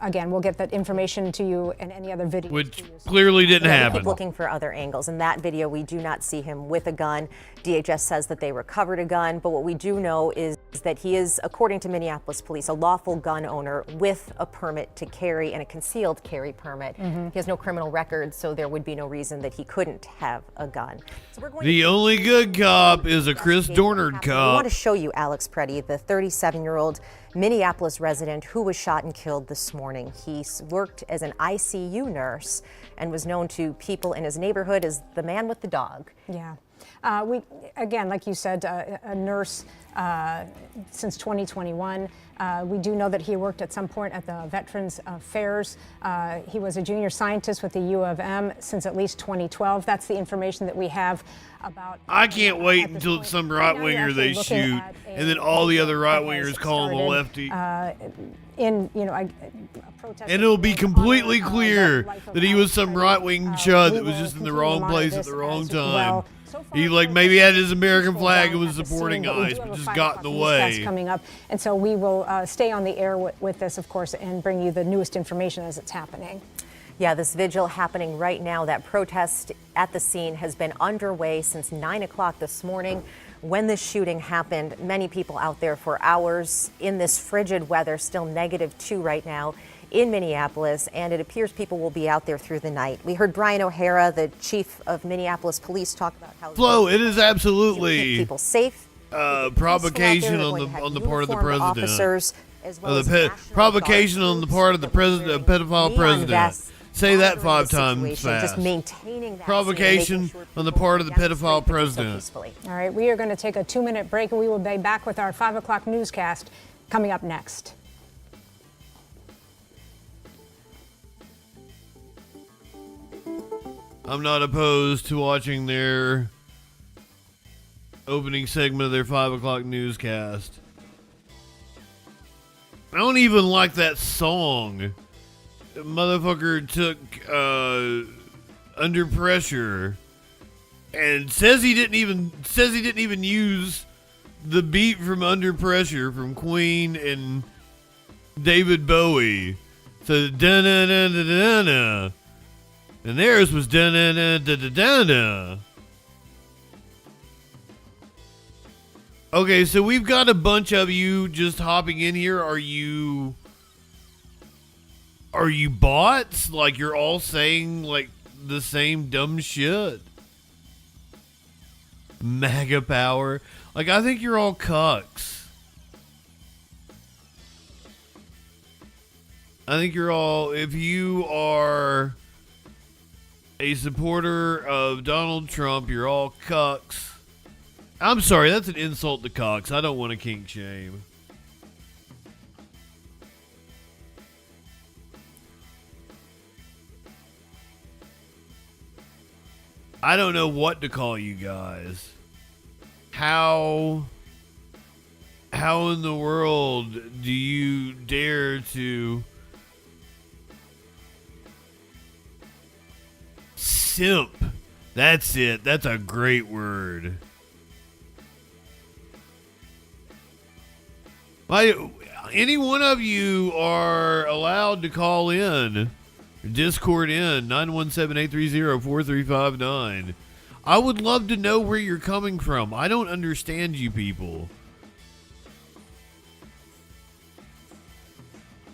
again, we'll get that information to you and any other video. Which clearly didn't happen. Keep looking for other angles. In that video, we do not see him with a gun. DHS says that they recovered a gun, but what we do know is that he is, according to Minneapolis police, a lawful gun owner with a permit to carry and a concealed carry permit. He has no criminal record, so there would be no reason that he couldn't have a gun. So we're going the only good cop is a Chris Dornard We cop. want to show you Alex Preddy, the 37-year-old Minneapolis resident who was shot and killed this morning. He worked as an ICU nurse and was known to people in his neighborhood as the man with the dog. Yeah. We, again, like you said, a nurse since 2021. We do know that he worked at some point at the Veterans Affairs. He was a junior scientist with the U of M since at least 2012. That's the information that we have about. I can't wait until it's some right winger they shoot, and then all the other right wingers call him a lefty. And it'll be completely clear that he was some right wing chud that was just in the wrong place at the wrong time. He maybe had his American flag and was supporting ICE, but just got in the way. Coming up, and so we will stay on the air with this, of course, and bring you the newest information as it's happening. Yeah, this vigil happening right now. That protest at the scene has been underway since 9 o'clock this morning. When this shooting happened, many people out there for hours in this frigid weather, still -2 right now in Minneapolis, and it appears people will be out there through the night. We heard Brian O'Hara, the chief of Minneapolis police, talk about how Flo, it is absolutely keep people safe. Provocation on the part of the president. Officers, as well as provocation on the part of the president, pedophile president. Say that 5 times fast. Just maintaining that provocation on the part of the pedophile president. All right, we are going to take a 2-minute break, and we will be back with our 5 o'clock newscast coming up next. I'm not opposed to watching their opening segment of their 5 o'clock newscast. I don't even like that song. The motherfucker took Under Pressure and says he didn't even use the beat from Under Pressure from Queen and David Bowie. So da da da da da da. And theirs was da-da-da-da-da-da. Okay, so we've got a bunch of you just hopping in here. Are you bots? Like, you're all saying, like, the same dumb shit? MAGA power. Like, I think you're all cucks. I think you're all, if you are a supporter of Donald Trump, you're all cucks. I'm sorry, that's an insult to cucks. I don't want to kink shame. I don't know what to call you guys. How in the world do you dare to simp? That's it. That's a great word. Any one of you are allowed to call in, Discord in, 917-830-4359. I would love to know where you're coming from. I don't understand you people.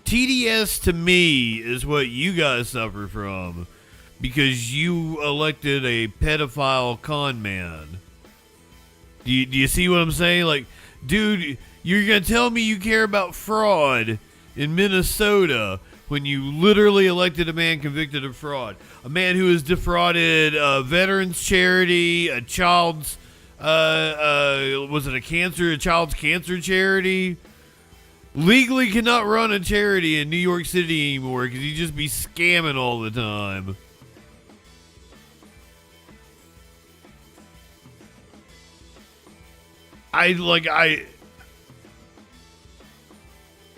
TDS to me is what you guys suffer from because you elected a pedophile con man. Do you see what I'm saying? Like, dude, you're going to tell me you care about fraud in Minnesota when you literally elected a man convicted of fraud. A man who has defrauded a veterans charity, a child's, was it a child's cancer charity? Legally cannot run a charity in New York City anymore because you just be scamming all the time.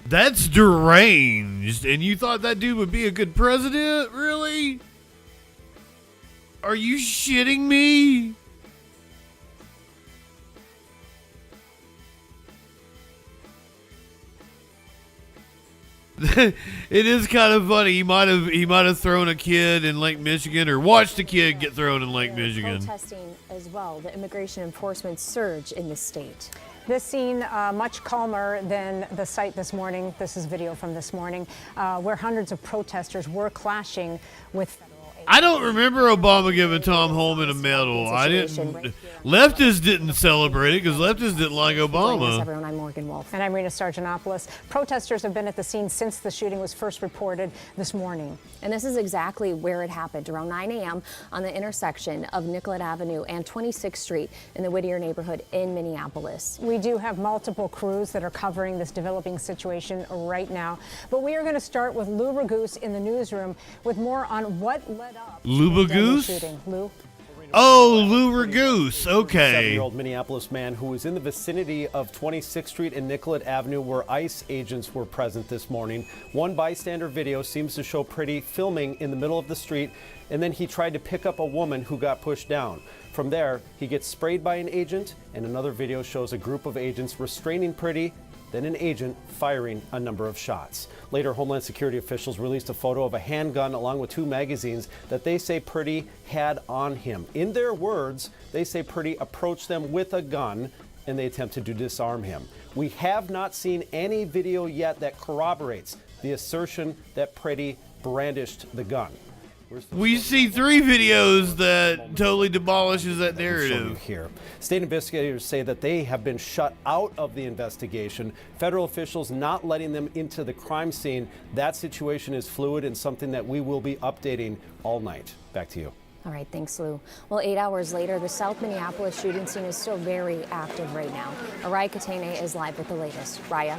That's deranged. And you thought that dude would be a good president? Really? Are you shitting me? It is kind of funny. He might have thrown a kid in Lake Michigan or watched a kid get thrown in Lake Michigan. Protesting as well, the immigration enforcement surge in the state. This scene much calmer than the site this morning. This is video from this morning where hundreds of protesters were clashing with federal agents. I don't remember Obama giving Tom Holman a medal. I didn't. Leftists didn't celebrate it because leftists didn't like Obama. Everyone, I'm Morgan Wolf. And I'm Rena Sargentopoulos. Protesters have been at the scene since the shooting was first reported this morning. And this is exactly where it happened, around 9 a.m. on the intersection of Nicollet Avenue and 26th Street in the Whittier neighborhood in Minneapolis. We do have multiple crews that are covering this developing situation right now. But we are going to start with Lou Raguse in the newsroom with more on what led up to the deadly shooting. Lou? Oh, Lou Raguse. Okay. 7-year-old Minneapolis man who was in the vicinity of 26th Street and Nicollet Avenue where ICE agents were present this morning. One bystander video seems to show Pretty filming in the middle of the street, and then he tried to pick up a woman who got pushed down. From there, he gets sprayed by an agent, and another video shows a group of agents restraining Pretty, then an agent firing a number of shots. Later, Homeland Security officials released a photo of a handgun along with 2 magazines that they say Pretty had on him. In their words, they say Pretty approached them with a gun and they attempted to disarm him. We have not seen any video yet that corroborates the assertion that Pretty brandished the gun. We see 3 videos that totally demolishes that narrative. Here, state investigators say that they have been shut out of the investigation. Federal officials not letting them into the crime scene. That situation is fluid and something that we will be updating all night. Back to you. All right, thanks, Lou. Well, 8 hours later, the South Minneapolis shooting scene is still very active right now. Araya Katene is live with the latest. Raya.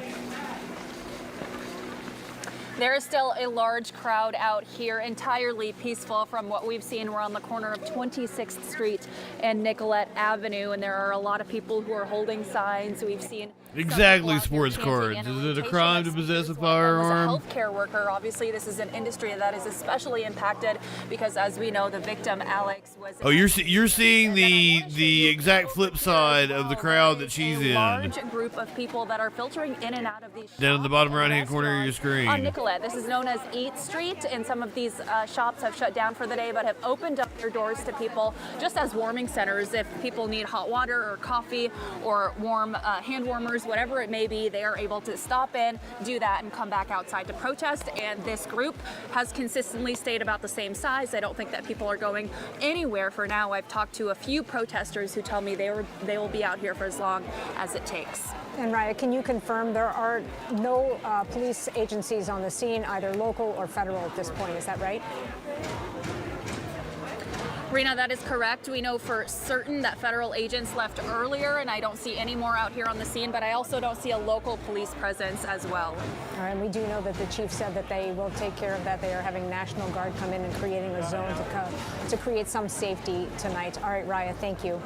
There is still a large crowd out here, entirely peaceful from what we've seen. We're on the corner of 26th Street and Nicollet Avenue, and there are a lot of people who are holding signs. We've seen exactly sports cards. Is it a crime to possess a firearm? As a healthcare worker, obviously, this is an industry that is especially impacted because, as we know, the victim Alex was. Oh, you're seeing the exact flip side of the crowd that she's in. Large group of people that are filtering in and out of these. Down in the bottom right-hand corner of your screen. On Nicollet. This is known as Eat Street, and some of these shops have shut down for the day but have opened up their doors to people just as warming centers. If people need hot water or coffee or warm hand warmers, whatever it may be, they are able to stop in, do that, and come back outside to protest. And this group has consistently stayed about the same size. I don't think that people are going anywhere for now. I've talked to a few protesters who tell me they will be out here for as long as it takes. And Raya, can you confirm there are no police agencies on the scene, either local or federal at this point? Is that right? Rena, that is correct. We know for certain that federal agents left earlier, and I don't see any more out here on the scene, but I also don't see a local police presence as well. All right, and we do know that the chief said that they will take care of that. They are having National Guard come in and creating a zone to create some safety tonight. All right, Raya, thank you.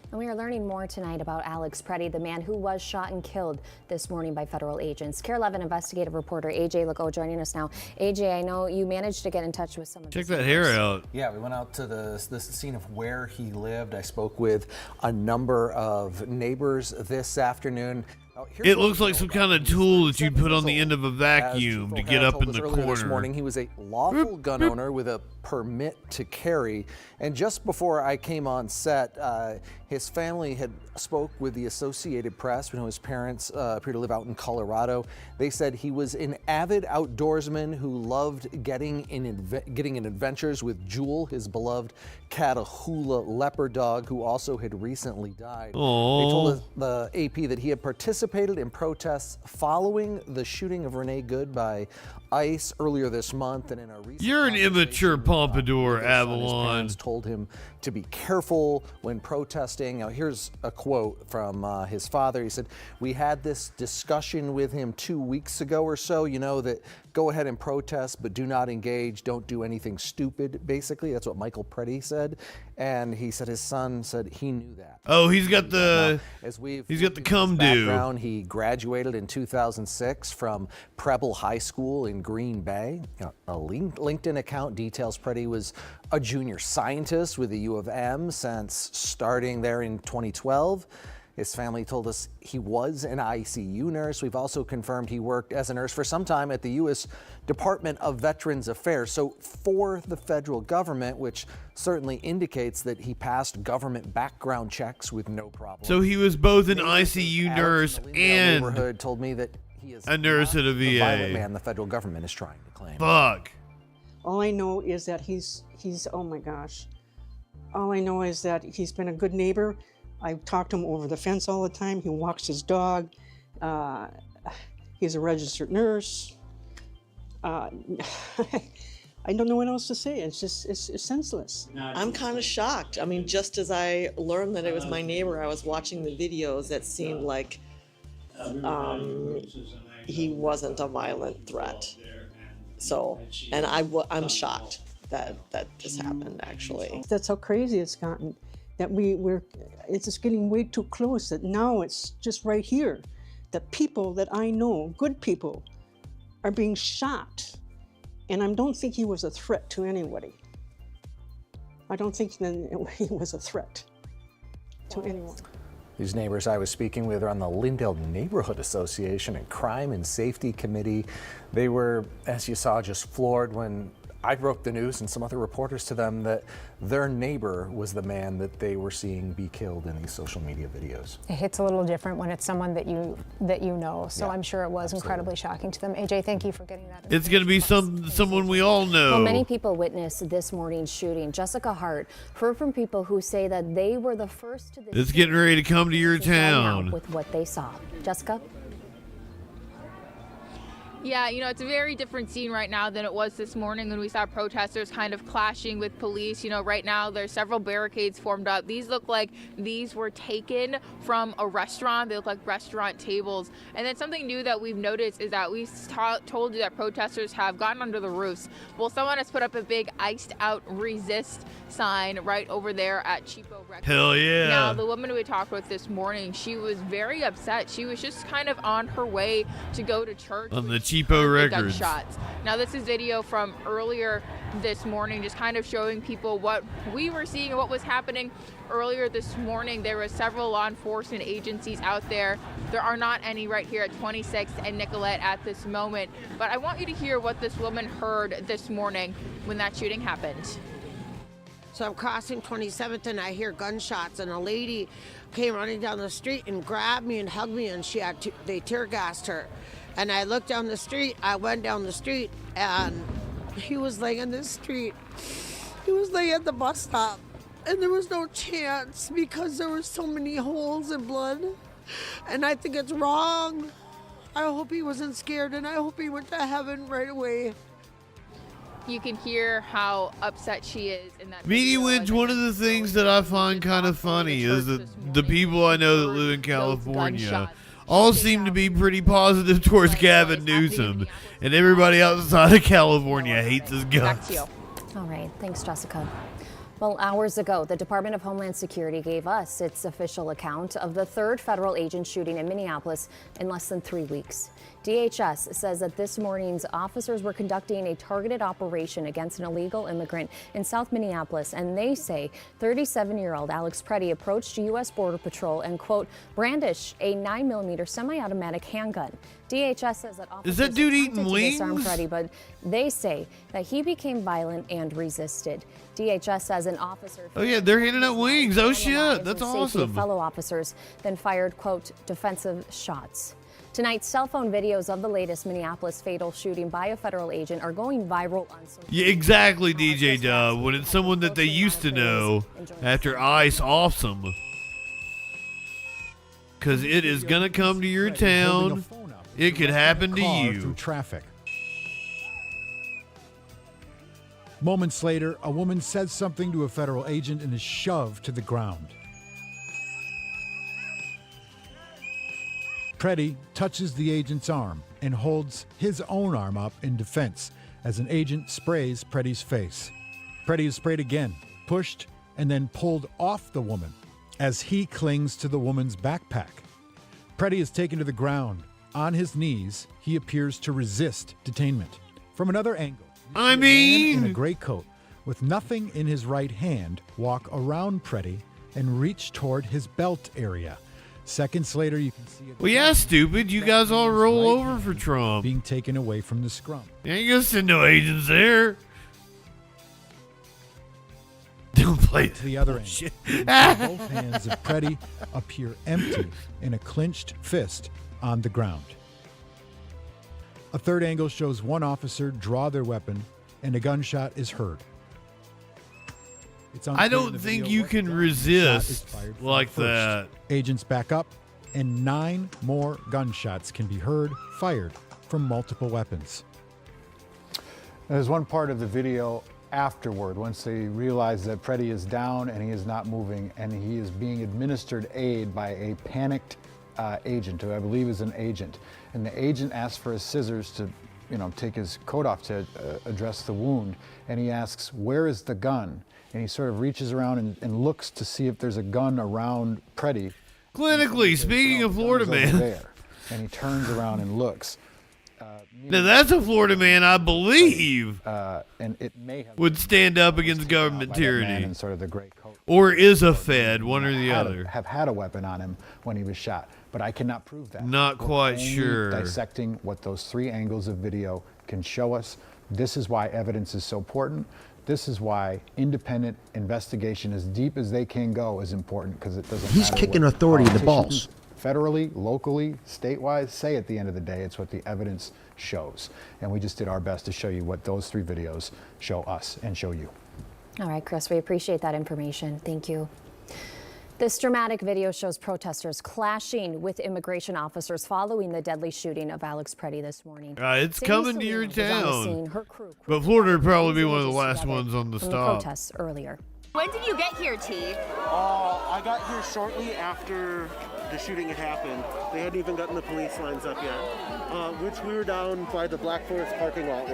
And we are learning more tonight about Alex Pretty, the man who was shot and killed this morning by federal agents. KARE 11 investigative reporter AJ Legault joining us now. AJ, I know you managed to get in touch with some of Check that hair out. Yeah, we went out to the scene of where he lived. I spoke with a number of neighbors this afternoon. It looks like some kind of tool that you'd put on the end of a vacuum to get up in the corner. This morning, he was a lawful gun owner with a permit to carry. And just before I came on set, his family had spoke with the Associated Press. We know his parents appear to live out in Colorado. They said he was an avid outdoorsman who loved getting in adventures with Jewel, his beloved Catahoula leopard dog, who also had recently died. Aww. They told the AP that he had participated in protests following the shooting of Renee Good by ICE earlier this month, and in a recent You're an immature pompadour, his Avalon. parents told him to be careful when protesting. Now, here's a quote from his father. He said, "We had this discussion with him 2 weeks ago or so, you know, that go ahead and protest, but do not engage, don't do anything stupid," basically. That's what Michael Preddy said. And he said his son said he knew that. Oh, he's got the cum do. Background, he graduated in 2006 from Preble High School in Green Bay. A LinkedIn account details Preddy was a junior scientist with the U of M since starting there in 2012. His family told us he was an ICU nurse. We've also confirmed he worked as a nurse for some time at the U.S. Department of Veterans Affairs. So for the federal government, which certainly indicates that he passed government background checks with no problem. So he was both an ICU nurse and neighborhood told me that he is a nurse at a the violent VA. man the federal government is trying to claim. Fuck. All I know is that he's oh my gosh. All I know is that he's been a good neighbor. I talk to him over the fence all the time. He walks his dog. He's a registered nurse. I don't know what else to say. It's just, it's senseless. I'm kind of shocked. I mean, just as I learned that it was my neighbor, I was watching the videos that seemed like he wasn't a violent threat. So, and I'm shocked that this happened, actually. That's how crazy it's gotten. That it's just getting way too close, that now it's just right here. That people that I know, good people, are being shot. And I don't think he was a threat to anybody. I don't think that he was a threat to anyone. These neighbors I was speaking with are on the Lindale Neighborhood Association and Crime and Safety Committee. They were, as you saw, just floored when I broke the news and some other reporters to them that their neighbor was the man that they were seeing be killed in these social media videos. It hits a little different when it's someone that you know. So Yeah, I'm sure it was incredibly shocking to them. AJ, thank you for getting that. It's going to be someone we all know. Well, many people witnessed this morning's shooting. Jessica Hart heard from people who say that they were the first to It's getting ready to come to your town. with what they saw. Jessica? Yeah, you know, it's a very different scene right now than it was this morning when we saw protesters kind of clashing with police. You know, right now there's several barricades formed up. These look like these were taken from a restaurant. They look like restaurant tables. And then something new that we've noticed is that we told you that protesters have gotten under the roofs. Well, someone has put up a big iced out resist sign right over there at Cheapo Records. Hell yeah. Now, the woman we talked with this morning, she was very upset. She was just kind of on her way to go to church. On the Cheapo Records. Gunshots. Now, this is video from earlier this morning, just kind of showing people what we were seeing and what was happening earlier this morning. There were several law enforcement agencies out there. There are not any right here at 26th and Nicollet at this moment. But I want you to hear what this woman heard this morning when that shooting happened. So I'm crossing 27th and I hear gunshots, and a lady came running down the street and grabbed me and hugged me, and they tear gassed her. And I looked down the street, I went down the street, and he was laying in the street. He was laying at the bus stop, and there was no chance because there were so many holes and blood. And I think it's wrong. I hope he wasn't scared, and I hope he went to heaven right away. You can hear how upset she is in that Media Wins, one of the things that I find kind of funny is that the people I know that live in California all seem to be pretty positive towards Gavin Newsom, and everybody outside of California hates his guts. All right, thanks, Jessica. Well, hours ago, the Department of Homeland Security gave us its official account of the third federal agent shooting in Minneapolis in less than 3 weeks. DHS says that this morning's officers were conducting a targeted operation against an illegal immigrant in South Minneapolis, and they say 37-year-old Alex Preddy approached U.S. Border Patrol and, quote, brandished a 9mm semi-automatic handgun. DHS says that officers Is that dude eating attempted to disarm wings? Preddy, but they say that he became violent and resisted. DHS says an officer... Oh yeah, they're handing out wings. Oh lives shit, that's and safety of awesome. fellow officers then fired, quote, defensive shots. Tonight, cell phone videos of the latest Minneapolis fatal shooting by a federal agent are going viral on social Yeah, exactly, DJ Dub. When it's someone that they used to know after ICE offs them. Because it is going to come to your town. It could happen to you. Traffic. Moments later, a woman says something to a federal agent and is shoved to the ground. Preddy touches the agent's arm and holds his own arm up in defense as an agent sprays Preddy's face. Preddy is sprayed again, pushed, and then pulled off the woman as he clings to the woman's backpack. Preddy is taken to the ground. On his knees, he appears to resist detainment. From another angle, a man in a gray coat with nothing in his right hand walk around Preddy and reach toward his belt area. Seconds later, you can see Well, yeah, stupid. You guys all roll over for Trump. being taken away from the scrum. You ain't gonna send no agents there. Don't play to the other end. Both hands of Preddy appear empty in a clenched fist on the ground. A third angle shows one officer draw their weapon and a gunshot is heard. It's I unclear in don't the think video you what can gun shot is resist fired from like first. that. Agents back up and 9 more gunshots can be heard fired from multiple weapons. There's one part of the video afterward, once they realize that Preddy is down and he is not moving and he is being administered aid by a panicked agent, who I believe is an agent. And the agent asks for his scissors to, take his coat off to address the wound. And he asks, "Where is the gun?" And he sort of reaches around and looks to see if there's a gun around Preddy. Clinically, speaking of Florida man. There. And he turns around and looks. Now that's a Florida man, I believe, and it may have would stand up against government tyranny, in sort of the gray coat. or is a Fed, one or the other. Have had a weapon on him when he was shot, but I cannot prove that. Not We're quite only sure. Dissecting what those 3 angles of video can show us. This is why evidence is so important. This is why independent investigation, as deep as they can go, is important, because it doesn't He's matter kicking what authority in the politicians, balls. federally, locally, statewide, say at the end of the day. It's what the evidence shows. And we just did our best to show you what those 3 videos show us and show you. All right, Chris, we appreciate that information. Thank you. This dramatic video shows protesters clashing with immigration officers following the deadly shooting of Alex Preddy this morning. It's Sandy coming to Salinas your was on the scene. town. Her crew But Florida would probably be quickly one of the images last together ones on the from stop. protests earlier. When did you get here, T? I got here shortly after the shooting had happened. They hadn't even gotten the police lines up yet, which we were down by the Black Forest parking lot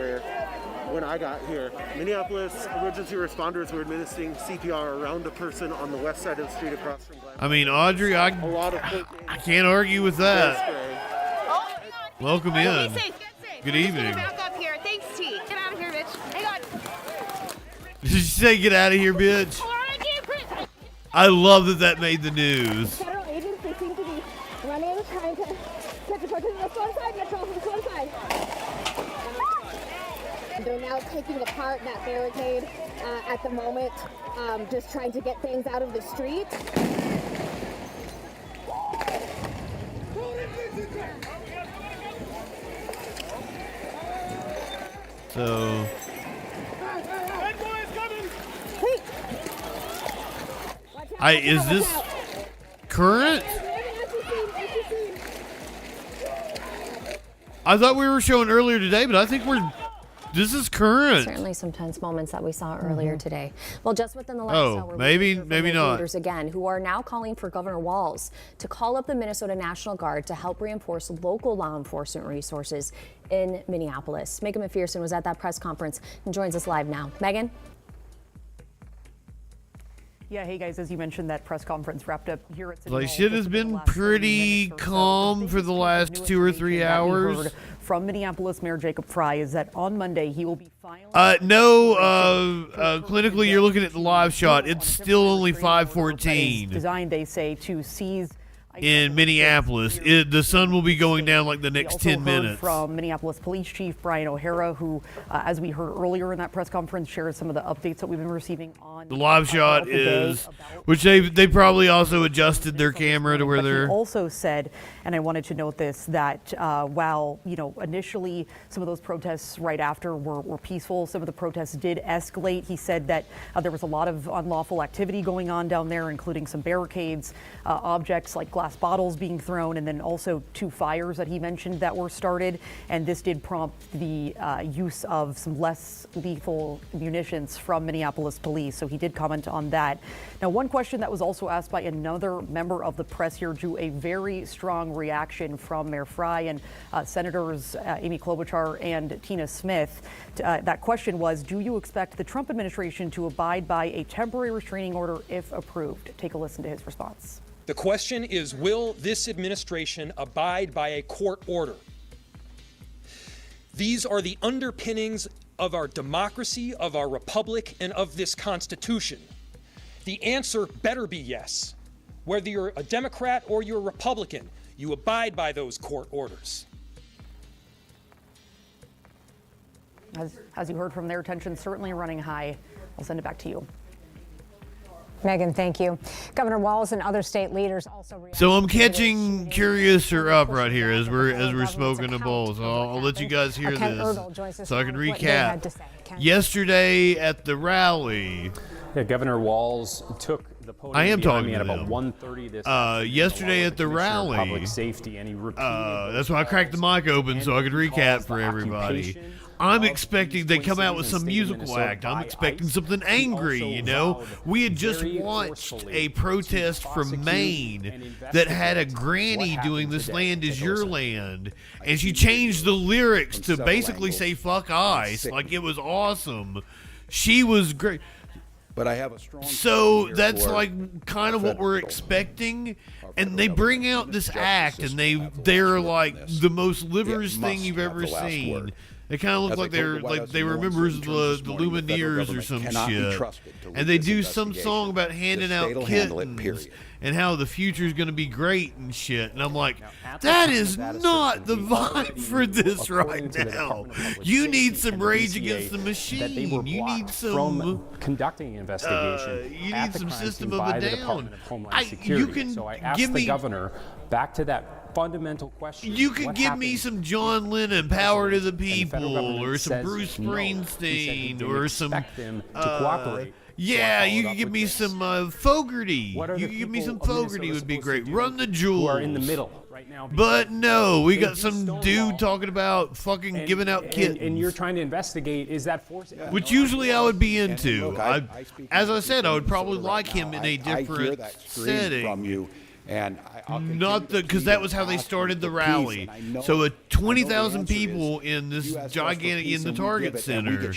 when I got here. Minneapolis emergency responders were administering CPR around a person on the west side of the street across from Black. I mean, Audrey, I can't argue with that. Welcome in. Be safe, get safe. Good I'm evening. Just gonna back up here. Thanks, T. Get out of here, bitch. Hang on. Did you say get out of here, bitch? I love that made the news. Federal agents, they seem to be running, trying to get the protesters. Let's go inside, Metro. Let's go inside. They're now taking apart that barricade at the moment, just trying to get things out of the street. So, is this current? I thought we were showing earlier today, but I think this is current. Certainly some tense moments that we saw earlier today. Well, just within the last hour, maybe not. leaders again who are now calling for Governor Walz to call up the Minnesota National Guard to help reinforce local law enforcement resources in Minneapolis. Megan McPherson was at that press conference and joins us live now. Megan? Yeah, hey guys, as you mentioned, that press conference wrapped up here at City Like, Hall shit just has in been the last 30 pretty minutes or so. calm for the last 2 or 3 That we hours. heard from Minneapolis Mayor Jacob Fry is that on Monday he will be filing. Clinically, you're looking at the live shot. It's still only 5:14 Designed, they say, to seize. in Minneapolis. The sun will be going down like the next 10 minutes. From Minneapolis Police Chief Brian O'Hara, who, as we heard earlier in that press conference, shared some of the updates that we've been receiving on The live shot is, which they probably also adjusted their camera to where But he they're. also said, and I wanted to note this, that while initially some of those protests right after were peaceful, some of the protests did escalate. He said that there was a lot of unlawful activity going on down there, including some barricades, objects like glass glass bottles being thrown, and then also 2 fires that he mentioned that were started. And this did prompt the use of some less lethal munitions from Minneapolis police. So he did comment on that. Now, one question that was also asked by another member of the press here drew a very strong reaction from Mayor Fry and Senators Amy Klobuchar and Tina Smith. That question was, do you expect the Trump administration to abide by a temporary restraining order if approved? Take a listen to his response. The question is, will this administration abide by a court order? These are the underpinnings of our democracy, of our republic, and of this Constitution. The answer better be yes. Whether you're a Democrat or you're a Republican, you abide by those court orders. As you heard from their tension certainly running high. I'll send it back to you. Megan, thank you. Governor Walz and other state leaders also reacted. So I'm catching Curious or Up right here as we're smoking a bowl. So I'll let you guys hear this so I can recap. Yesterday at the rally, Governor Walz took the podium. I am talking at to about them. 1:30 this yesterday at the rally, public safety, and he repeated that's why I cracked the mic open so I could recap for everybody. I'm expecting they come out with some musical act. I'm expecting something angry, you know. We had just watched a protest from Maine that had a granny doing "This land is your land," and she changed the lyrics to basically say "fuck ICE." Like, it was awesome. She was great. But I have a strong. So that's like kind of what we're expecting, and they bring out this act, and they're like the most livers thing you've ever seen. They kind of look like they were members of the Lumineers or some shit, and they do some song about handing out kittens and how the future is going to be great and shit. And I'm like, that is not the vibe for this right now. You need some Rage Against the Machine. You need some from conducting an investigation. You need some System of a Down. You can so I asked give the me governor back to that fundamental question. You could give me some John Lennon, Power to the People, or some Bruce Springsteen, or some them to cooperate. Yeah, you could give me some Fogerty. You could give me some Fogerty would be great. Run the Jewels. Who are in the middle right now. But no, we got some dude talking about fucking giving out kittens. And you're trying to investigate, is that force? Which usually I would be into. As I said, I would probably like him in a different setting. From you. And not because that was how they started the rally. So 20,000 people in this gigantic in the Target Center,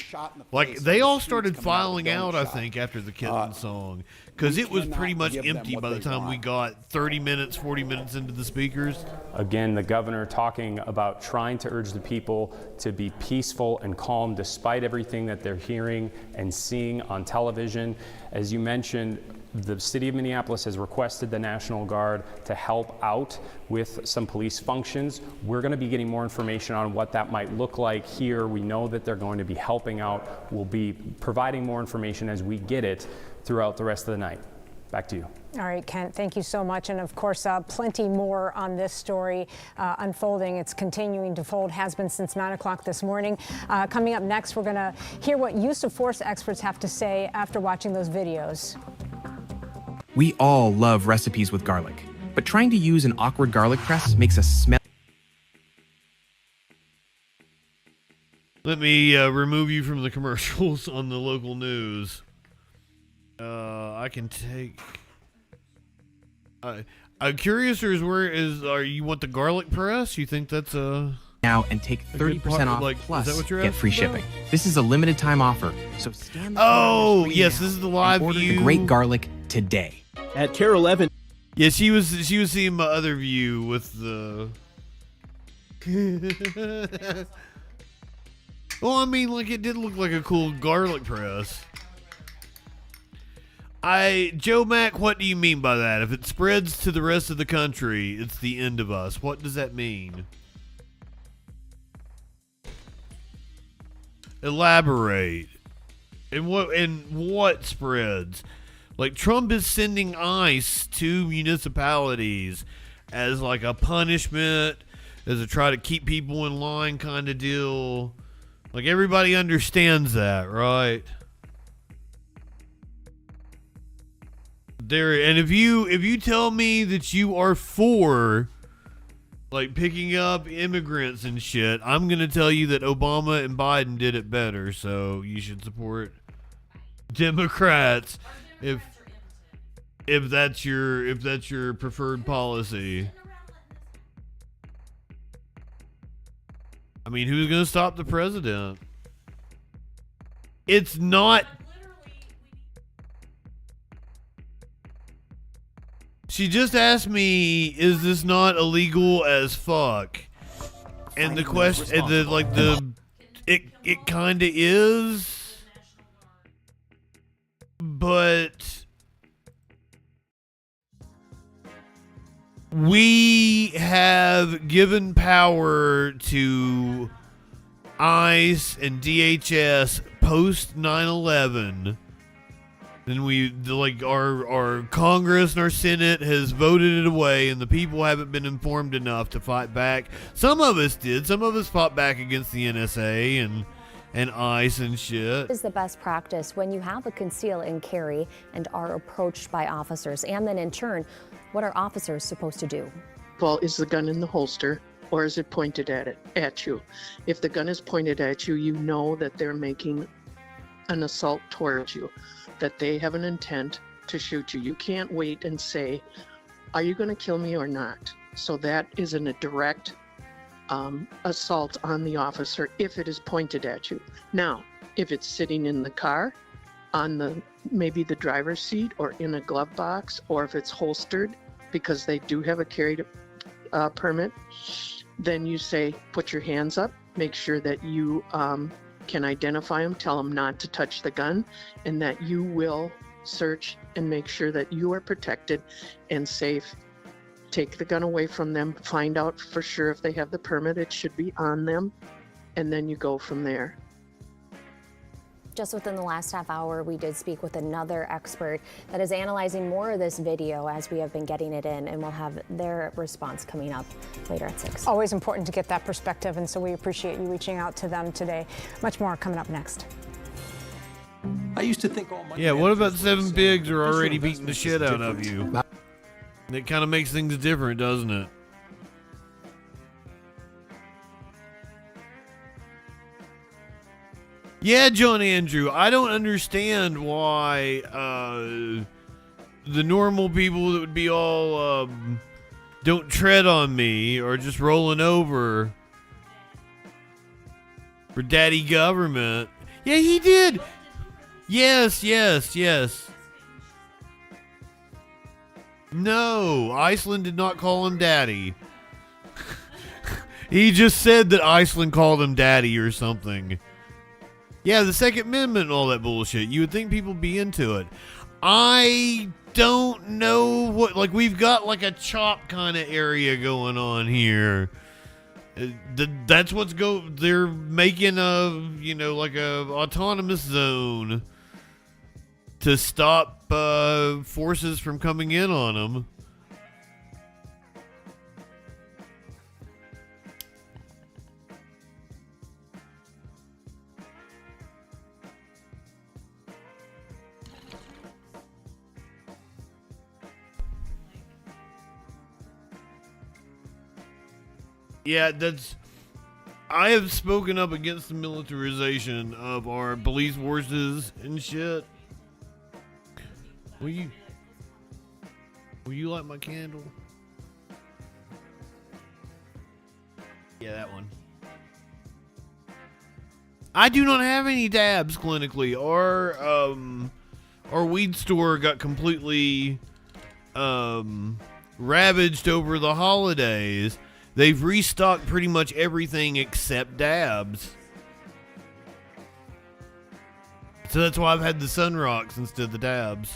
like they all started filing out. I think after the kitten song, because it was pretty much empty by the time we got 30 minutes, 40 minutes into the speakers. Again, the governor talking about trying to urge the people to be peaceful and calm despite everything that they're hearing and seeing on television. As you mentioned, the city of Minneapolis has requested the National Guard to help out with some police functions. We're going to be getting more information on what that might look like here. We know that they're going to be helping out. We'll be providing more information as we get it throughout the rest of the night. Back to you. All right, Kent, thank you so much. And of course, plenty more on this story unfolding. It's continuing to fold, has been since 9 o'clock this morning. Coming up next, we're going to hear what use of force experts have to say after watching those videos. We all love recipes with garlic, but trying to use an awkward garlic press makes us smell. Let me remove you from the commercials on the local news. I can take. I'm curious, are you want the garlic press? You think that's now and take 30% off plus is that what you're get free asking shipping. This is a limited time offer, so stand. Oh yes, this is the live order view. the great garlic today. At Tier 11. Yeah, she was seeing my other view with the. Well, I mean, like it did look like a cool garlic press. Joe Mack, what do you mean by that? If it spreads to the rest of the country, it's the end of us. What does that mean? Elaborate. And what spreads? Like Trump is sending ICE to municipalities as like a punishment, as a try to keep people in line kind of deal. Like everybody understands that, right? There, and if you tell me that you are for like picking up immigrants and shit, I'm gonna tell you that Obama and Biden did it better. So you should support Democrats if that's your preferred policy. I mean, who's gonna stop the president? It's not. She just asked me, "Is this not illegal as fuck?" And the question, it kind of is, but we have given power to ICE and DHS post 9/11. And our Congress and our Senate has voted it away, and the people haven't been informed enough to fight back. Some of us did. Some of us fought back against the NSA and ICE and shit. Is the best practice when you have a conceal and carry and are approached by officers, and then in turn, what are officers supposed to do? Well, is the gun in the holster, or is it pointed at you? If the gun is pointed at you, you know that they're making an assault towards you, that they have an intent to shoot you. You can't wait and say, are you going to kill me or not? So that isn't a direct assault on the officer if it is pointed at you. Now, if it's sitting in the car, on maybe the driver's seat or in a glove box, or if it's holstered because they do have a carry permit, then you say, put your hands up, make sure that you can identify them, tell them not to touch the gun, and that you will search and make sure that you are protected and safe. Take the gun away from them, find out for sure if they have the permit, it should be on them, and then you go from there. Just within the last half hour, we did speak with another expert that is analyzing more of this video as we have been getting it in, and we'll have their response coming up later at 6. Always important to get that perspective, and so we appreciate you reaching out to them today. Much more coming up next. I used to think all money. Yeah, what about 7 pigs are already beating the shit out of you? It kind of makes things different, doesn't it? Yeah, John Andrew, I don't understand why the normal people that would be all don't tread on me or just rolling over for daddy government. Yeah, he did. Yes. No, Iceland did not call him daddy. He just said that Iceland called him daddy or something. Yeah, the Second Amendment and all that bullshit. You would think people would be into it. I don't know what, like, we've got like a CHOP kind of area going on here. That's what's they're making like a autonomous zone to stop forces from coming in on them. Yeah, I have spoken up against the militarization of our police forces and shit. Will you light my candle? Yeah, that one. I do not have any dabs clinically. Our weed store got completely ravaged over the holidays. They've restocked pretty much everything except dabs. So that's why I've had the Sun Rocks instead of the dabs.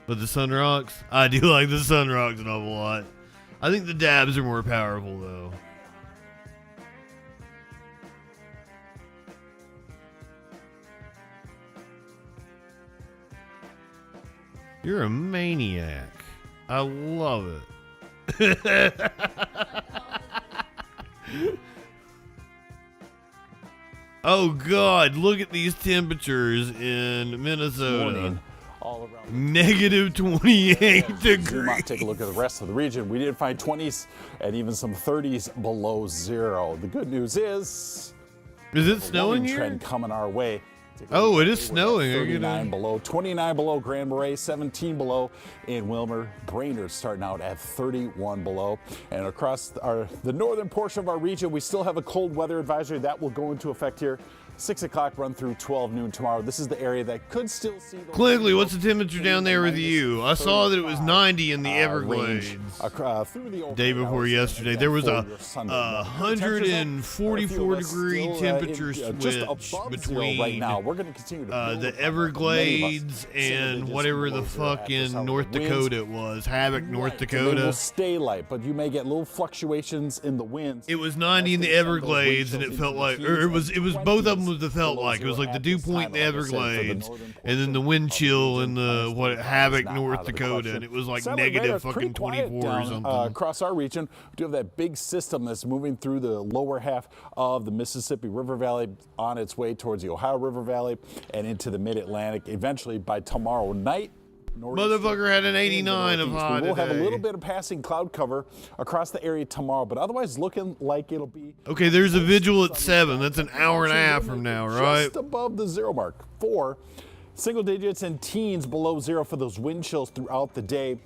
But the Sun Rocks, I do like the Sun Rocks an awful lot. I think the dabs are more powerful though. You're a maniac. I love it. Oh God, look at these temperatures in Minnesota. Morning. all around. Negative 28 degrees. Zoom out, take a look at the rest of the region. We did find 20s and even some 30s below zero. The good news is it snowing here? Trend coming our way. Oh, it is snowing. 39 below, 29 below Grand Marais, 17 below in Wilmer. Brainerd starting out at 31 below. And across the northern portion of our region, we still have a cold weather advisory that will go into effect here. 6 o'clock run through 12 noon tomorrow. This is the area that could still see. Quigley, what's the temperature down there with you? I saw that it was 90 in the Everglades. Day before yesterday, there was a 144 degree temperature switch between right now. We're going to continue to the Everglades and whatever the fuck in North Dakota it was, Havoc, North Dakota. They will stay light, but you may get little fluctuations in the winds. It was 90 in the Everglades, and it felt like, or it was both of them. It felt like it was like the dew point in the Everglades, and then the wind chill in the Havoc, North Dakota, and it was like negative fucking 24 or something. Across our region, we do have that big system that's moving through the lower half of the Mississippi River Valley on its way towards the Ohio River Valley and into the Mid-Atlantic. Eventually, by tomorrow night, motherfucker had an 89 of high today. We'll have a today. little bit of passing cloud cover across the area tomorrow, but otherwise looking like it'll be... Okay, there's a vigil at 7. That's an hour and a half from now, right? Just above the zero mark. 4 single digits and teens below zero for those wind chills throughout the day.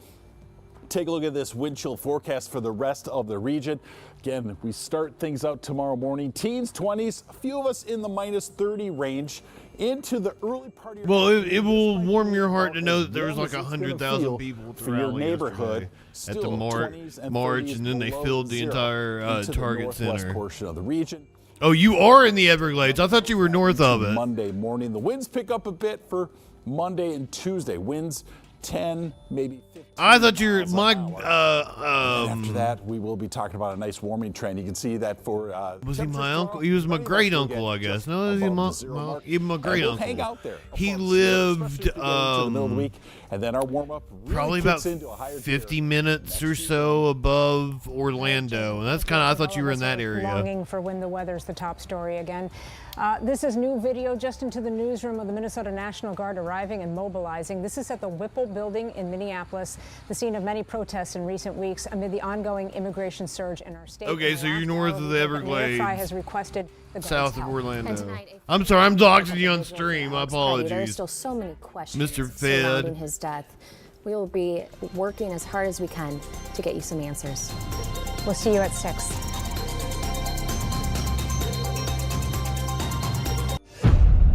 Take a look at this wind chill forecast for the rest of the region. Again, we start things out tomorrow morning. Teens, 20s, a few of us in the minus 30 range into the early part of your... Well, it will warm your heart to know that there was like 100,000 people for your neighborhood at the march, and then they filled the entire Target Center. Portion of the region. Oh, you are in the Everglades. I thought you were north of it. Monday morning, the winds pick up a bit for Monday and Tuesday. Winds 10, maybe 15. I thought you were my. After that, we will be talking about a nice warming trend. You can see that for. Was he my uncle? He was my great uncle, I guess. No, even my great uncle. Hang out there. He lived to the middle of the week, and then our warm up really probably about into a higher 50 minutes or so above Orlando, and that's kind of. I thought you were in that area. Longing for when the weather's the top story again. This is new video just into the newsroom of the Minnesota National Guard arriving and mobilizing. This is at the Whipple building in Minneapolis, the scene of many protests in recent weeks amid the ongoing immigration surge in our state. Okay, so you're north of the Everglades, has requested the south of Orlando. I'm sorry, I'm doxing you on stream. My apologies. There are still so many questions Mr. Fed. surrounding his death. We will be working as hard as we can to get you some answers. We'll see you at 6.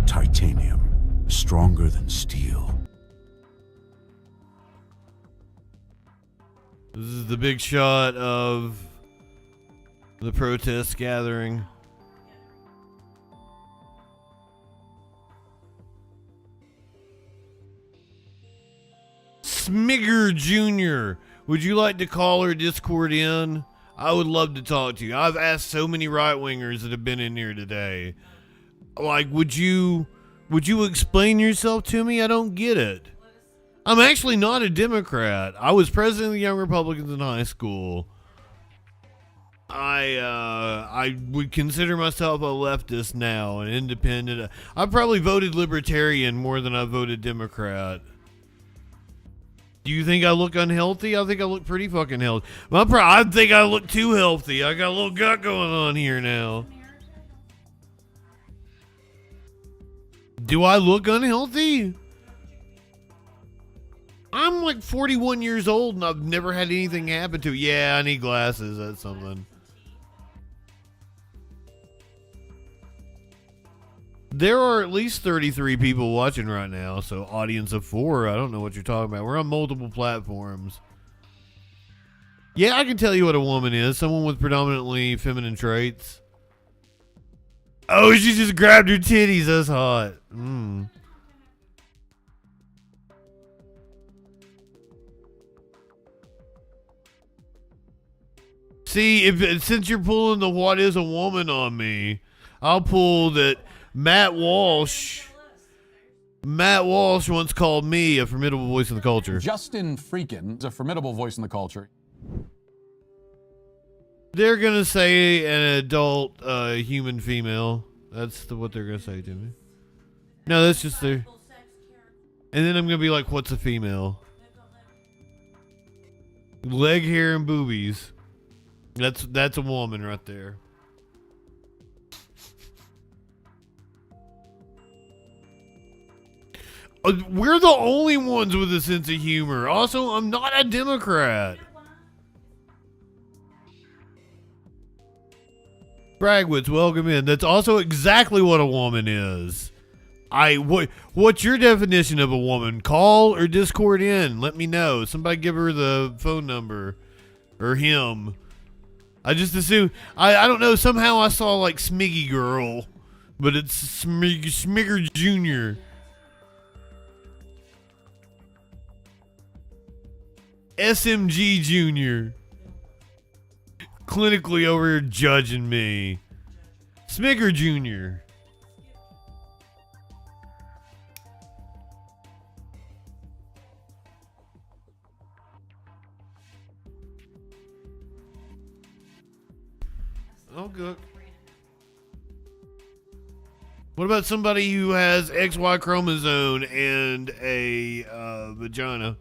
Titanium, stronger than steel. This is the big shot of the protest gathering. Smigger Jr., would you like to call our Discord in? I would love to talk to you. I've asked so many right-wingers that have been in here today. Like, would you explain yourself to me? I don't get it. I'm actually not a Democrat. I was president of the Young Republicans in high school. I would consider myself a leftist now, an independent. I probably voted Libertarian more than I voted Democrat. Do you think I look unhealthy? I think I look pretty fucking healthy. I think I look too healthy. I got a little gut going on here now. Do I look unhealthy? I'm like 41 years old and I've never had anything happen to me. Yeah, I need glasses. That's something. There are at least 33 people watching right now, so audience of 4. I don't know what you're talking about. We're on multiple platforms. Yeah, I can tell you what a woman is. Someone with predominantly feminine traits. Oh, she just grabbed her titties. That's hot. See, since you're pulling the what is a woman on me, I'll pull that Matt Walsh once called me a formidable voice in the culture. JustinFREAKIN is a formidable voice in the culture. They're going to say an adult human female. That's what they're going to say to me. No, that's just their... And then I'm going to be like, what's a female? Leg hair and boobies. That's a woman right there. We're the only ones with a sense of humor. Also, I'm not a Democrat. Bragwitz, welcome in. That's also exactly what a woman is. What's your definition of a woman? Call or Discord in. Let me know. Somebody give her the phone number. Or him. I just assume. I don't know. Somehow I saw like Smiggy Girl. But it's Smigger Jr. SMG Jr. Clinically over here judging me. Smigger Jr. Oh, good. What about somebody who has XY chromosome and a vagina?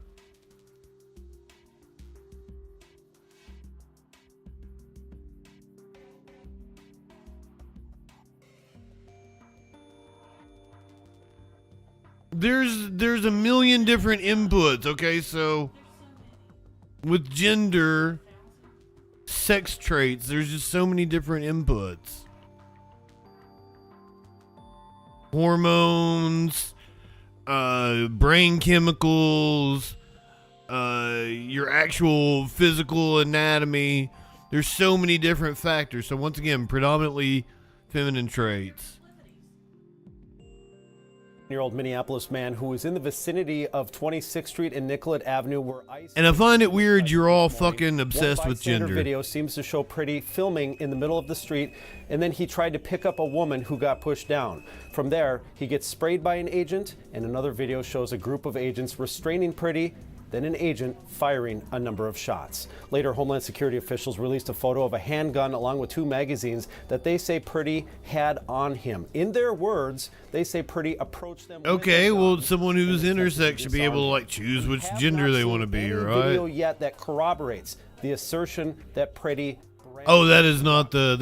There's a million different inputs, okay? So with gender, sex traits, there's just so many different inputs. Hormones, brain chemicals, your actual physical anatomy. There's so many different factors. So once again, predominantly feminine traits. Year-old Minneapolis man who was in the vicinity of 26th Street and Nicollet Avenue where ice. And I find it weird you're all fucking obsessed with gender. Video seems to show Pretty filming in the middle of the street, and then he tried to pick up a woman who got pushed down. From there, he gets sprayed by an agent, and another video shows a group of agents restraining Pretty, then an agent firing a number of shots. Later, Homeland Security officials released a photo of a handgun along with 2 magazines that they say Pretty had on him. In their words, they say Pretty approached them. Okay, well, someone who's intersex should be able to like choose which gender they want to be, right? Video yet that corroborates the assertion that Pretty. Oh, that is not the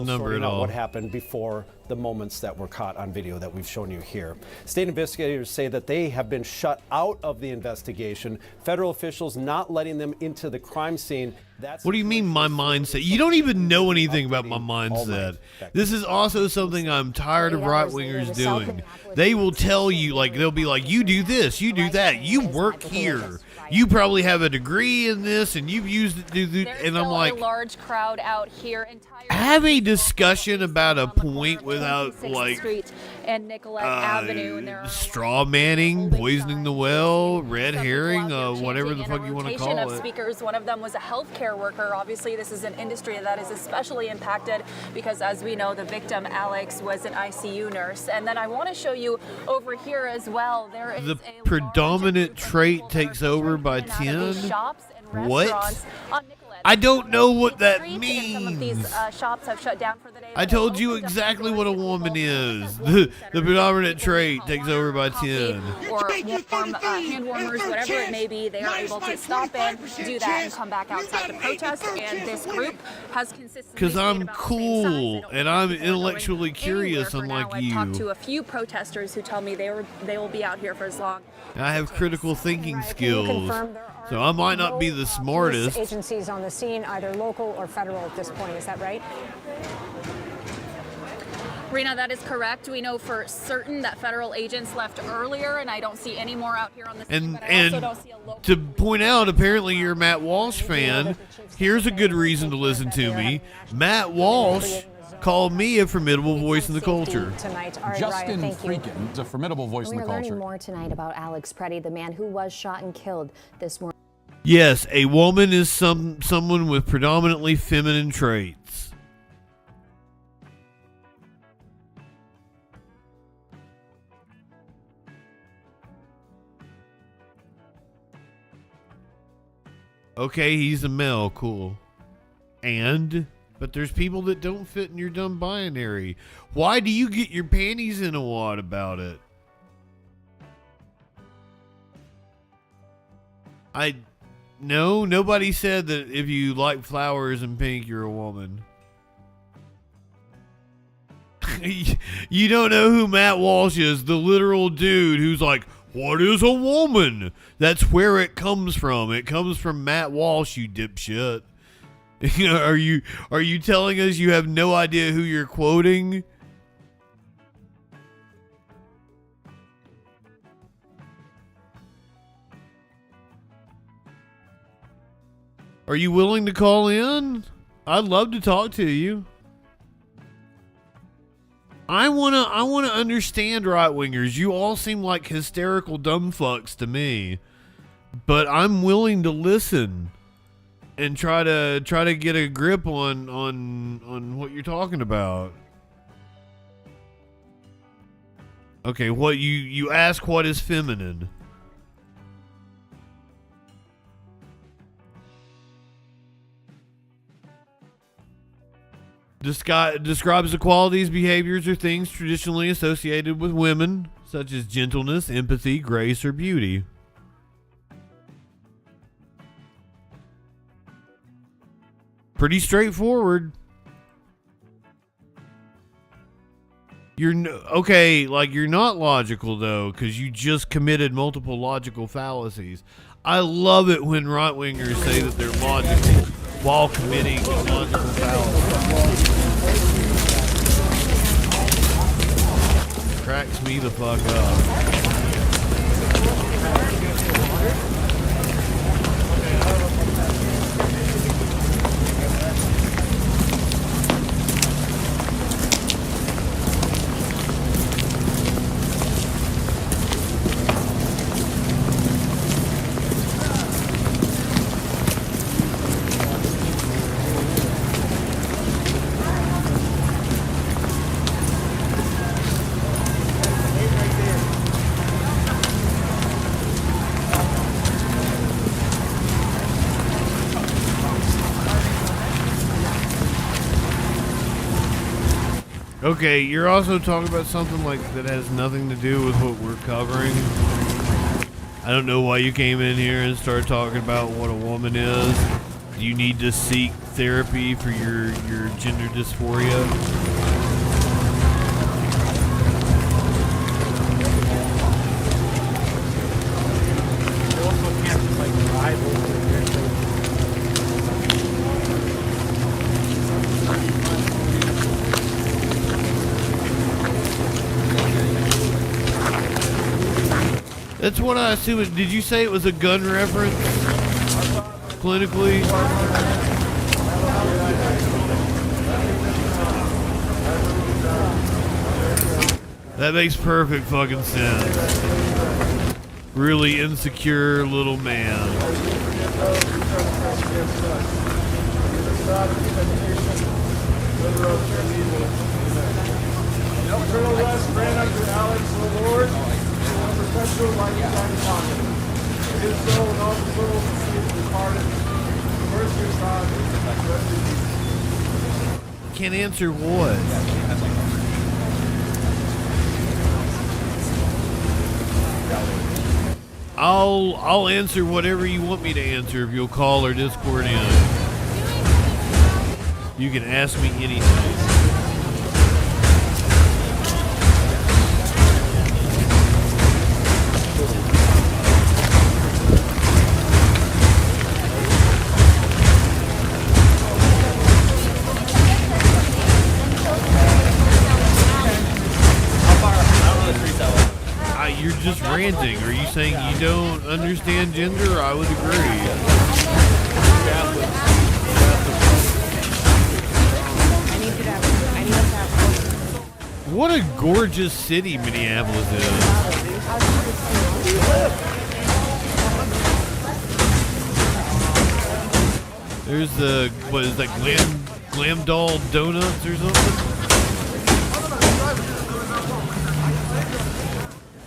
number at all. What happened before the moments that were caught on video that we've shown you here. State investigators say that they have been shut out of the investigation. Federal officials not letting them into the crime scene. What do you mean my mindset? You don't even know anything about my mindset. This is also something I'm tired of right-wingers doing. They will tell you, like, they'll be like, you do this, you do that, you work here. You probably have a degree in this, and you've used it to do, and I'm like, a large crowd out here. Have a discussion about a point without, like, Street and Nicollet Avenue, and there are straw manning, poisoning the well, red herring, whatever the fuck you want to call of it. Speakers. One of them was a healthcare worker. Obviously, this is an industry that is especially impacted because, as we know, the victim, Alex, was an ICU nurse. And then I want to show you over here as well. There is The predominant trait takes over by 10? What? I don't know what that means. Some of these shops have shut down for the day. I told you exactly what a woman is. The predominant trait takes over by 10. Or warm hand warmers, whatever it may be, they are able to stop in, do that, and come back outside to protest. And this group has consistently. Because I'm cool and I'm intellectually curious, unlike you. I've talked to a few protesters who tell me they will be out here for as long. I have critical thinking skills, so I might not be the smartest. Agencies on the scene, either local or federal at this point, is that right? Rena, that is correct. We know for certain that federal agents left earlier, and I don't see any more out here on the scene. But I also don't see a local. To point out, apparently you're a Matt Walsh fan. Here's a good reason to listen to me. Matt Walsh called me a formidable voice in the culture. JustinFREAKIN is a formidable voice in the We're learning culture. more tonight about Alex Pretty, the man who was shot and killed this morning. Yes, a woman is someone with predominantly feminine traits. Okay, he's a male, cool. But there's people that don't fit in your dumb binary. Why do you get your panties in a wad about it? No, nobody said that if you like flowers and pink, you're a woman. You don't know who Matt Walsh is, the literal dude who's like, what is a woman? That's where it comes from. It comes from Matt Walsh, you dipshit. Are you telling us you have no idea who you're quoting? Are you willing to call in? I'd love to talk to you. I wanna understand right-wingers. You all seem like hysterical dumb fucks to me. But I'm willing to listen and try to get a grip on what you're talking about. Okay, what you ask what is feminine? Describes the qualities, behaviors, or things traditionally associated with women, such as gentleness, empathy, grace, or beauty. Pretty straightforward. You're not logical though, because you just committed multiple logical fallacies. I love it when right-wingers say that they're logical while committing logical fallacies. Cracks me the fuck up. Okay, you're also talking about something like that has nothing to do with what we're covering. I don't know why you came in here and started talking about what a woman is. Do you need to seek therapy for your gender dysphoria? That's what I assume. Did you say it was a gun reference? Clinically? That makes perfect fucking sense. Really insecure little man. Colonel West, Grand Under Alex Lord. Professional life time pocket. It is so, and all the souls received the pardon. Mercy of God. Can't answer what? I'll answer whatever you want me to answer if you'll call or Discord in. You can ask me anything. You're just ranting. Are you saying you don't understand gender? I would agree. What a gorgeous city Minneapolis is. There's the, what is that, Glam Doll Donuts or something?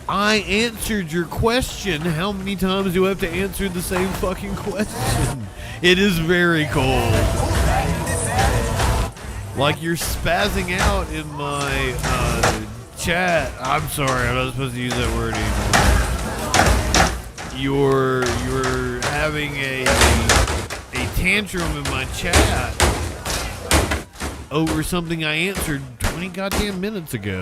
I answered your question. How many times do I have to answer the same fucking question? It is very cold. Like you're spazzing out in my chat. I'm sorry, I'm not supposed to use that word anymore. You're having a tantrum in my chat over something I answered 20 goddamn minutes ago.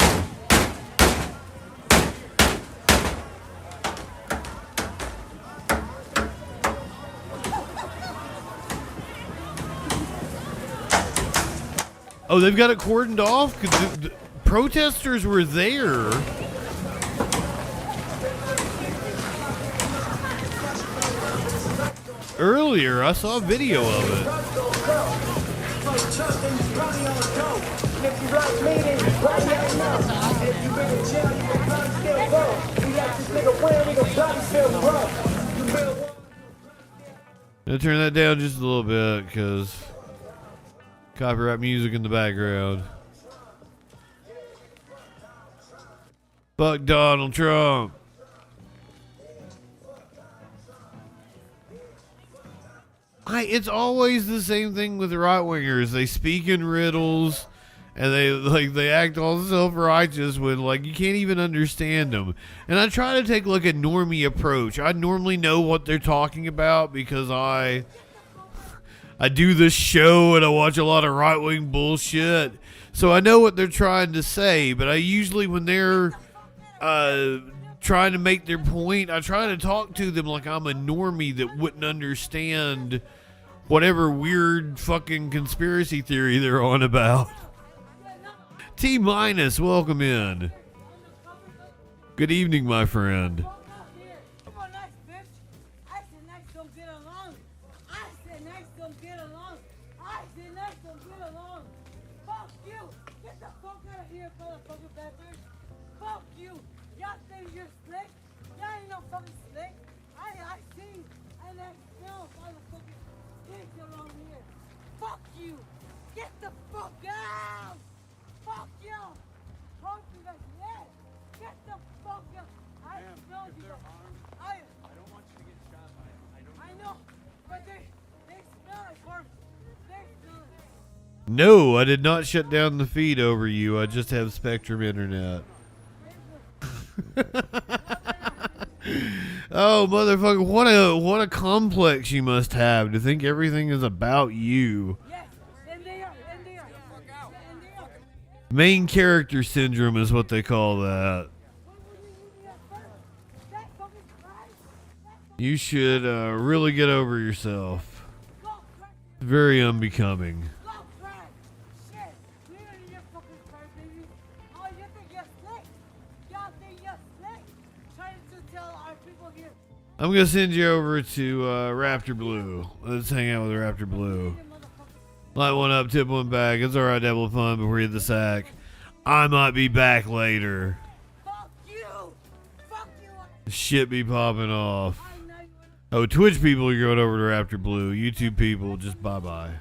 Oh, they've got it cordoned off? 'Cause the protesters were there. Earlier, I saw a video of it. I'm gonna turn that down just a little bit because copyright music in the background. Fuck Donald Trump. It's always the same thing with right-wingers. They speak in riddles, and they act all self-righteous when you can't even understand them. And I try to take a normie approach. I normally know what they're talking about because I do this show and I watch a lot of right-wing bullshit, so I know what they're trying to say. But I usually, when they're trying to make their point, I try to talk to them like I'm a normie that wouldn't understand whatever weird fucking conspiracy theory they're on about. T-, welcome in. Good evening, my friend. No, I did not shut down the feed over you. I just have Spectrum internet. Oh, motherfucker, what a complex you must have to think everything is about you. Main character syndrome is what they call that. You should really get over yourself. Very unbecoming. I'm going to send you over to Raptor Blue. Let's hang out with Raptor Blue. Light one up, tip one back. It's alright to have fun before you hit the sack. I might be back later. Fuck you! Fuck you! Shit be popping off. Oh, Twitch people are going over to Raptor Blue. YouTube people, just bye-bye.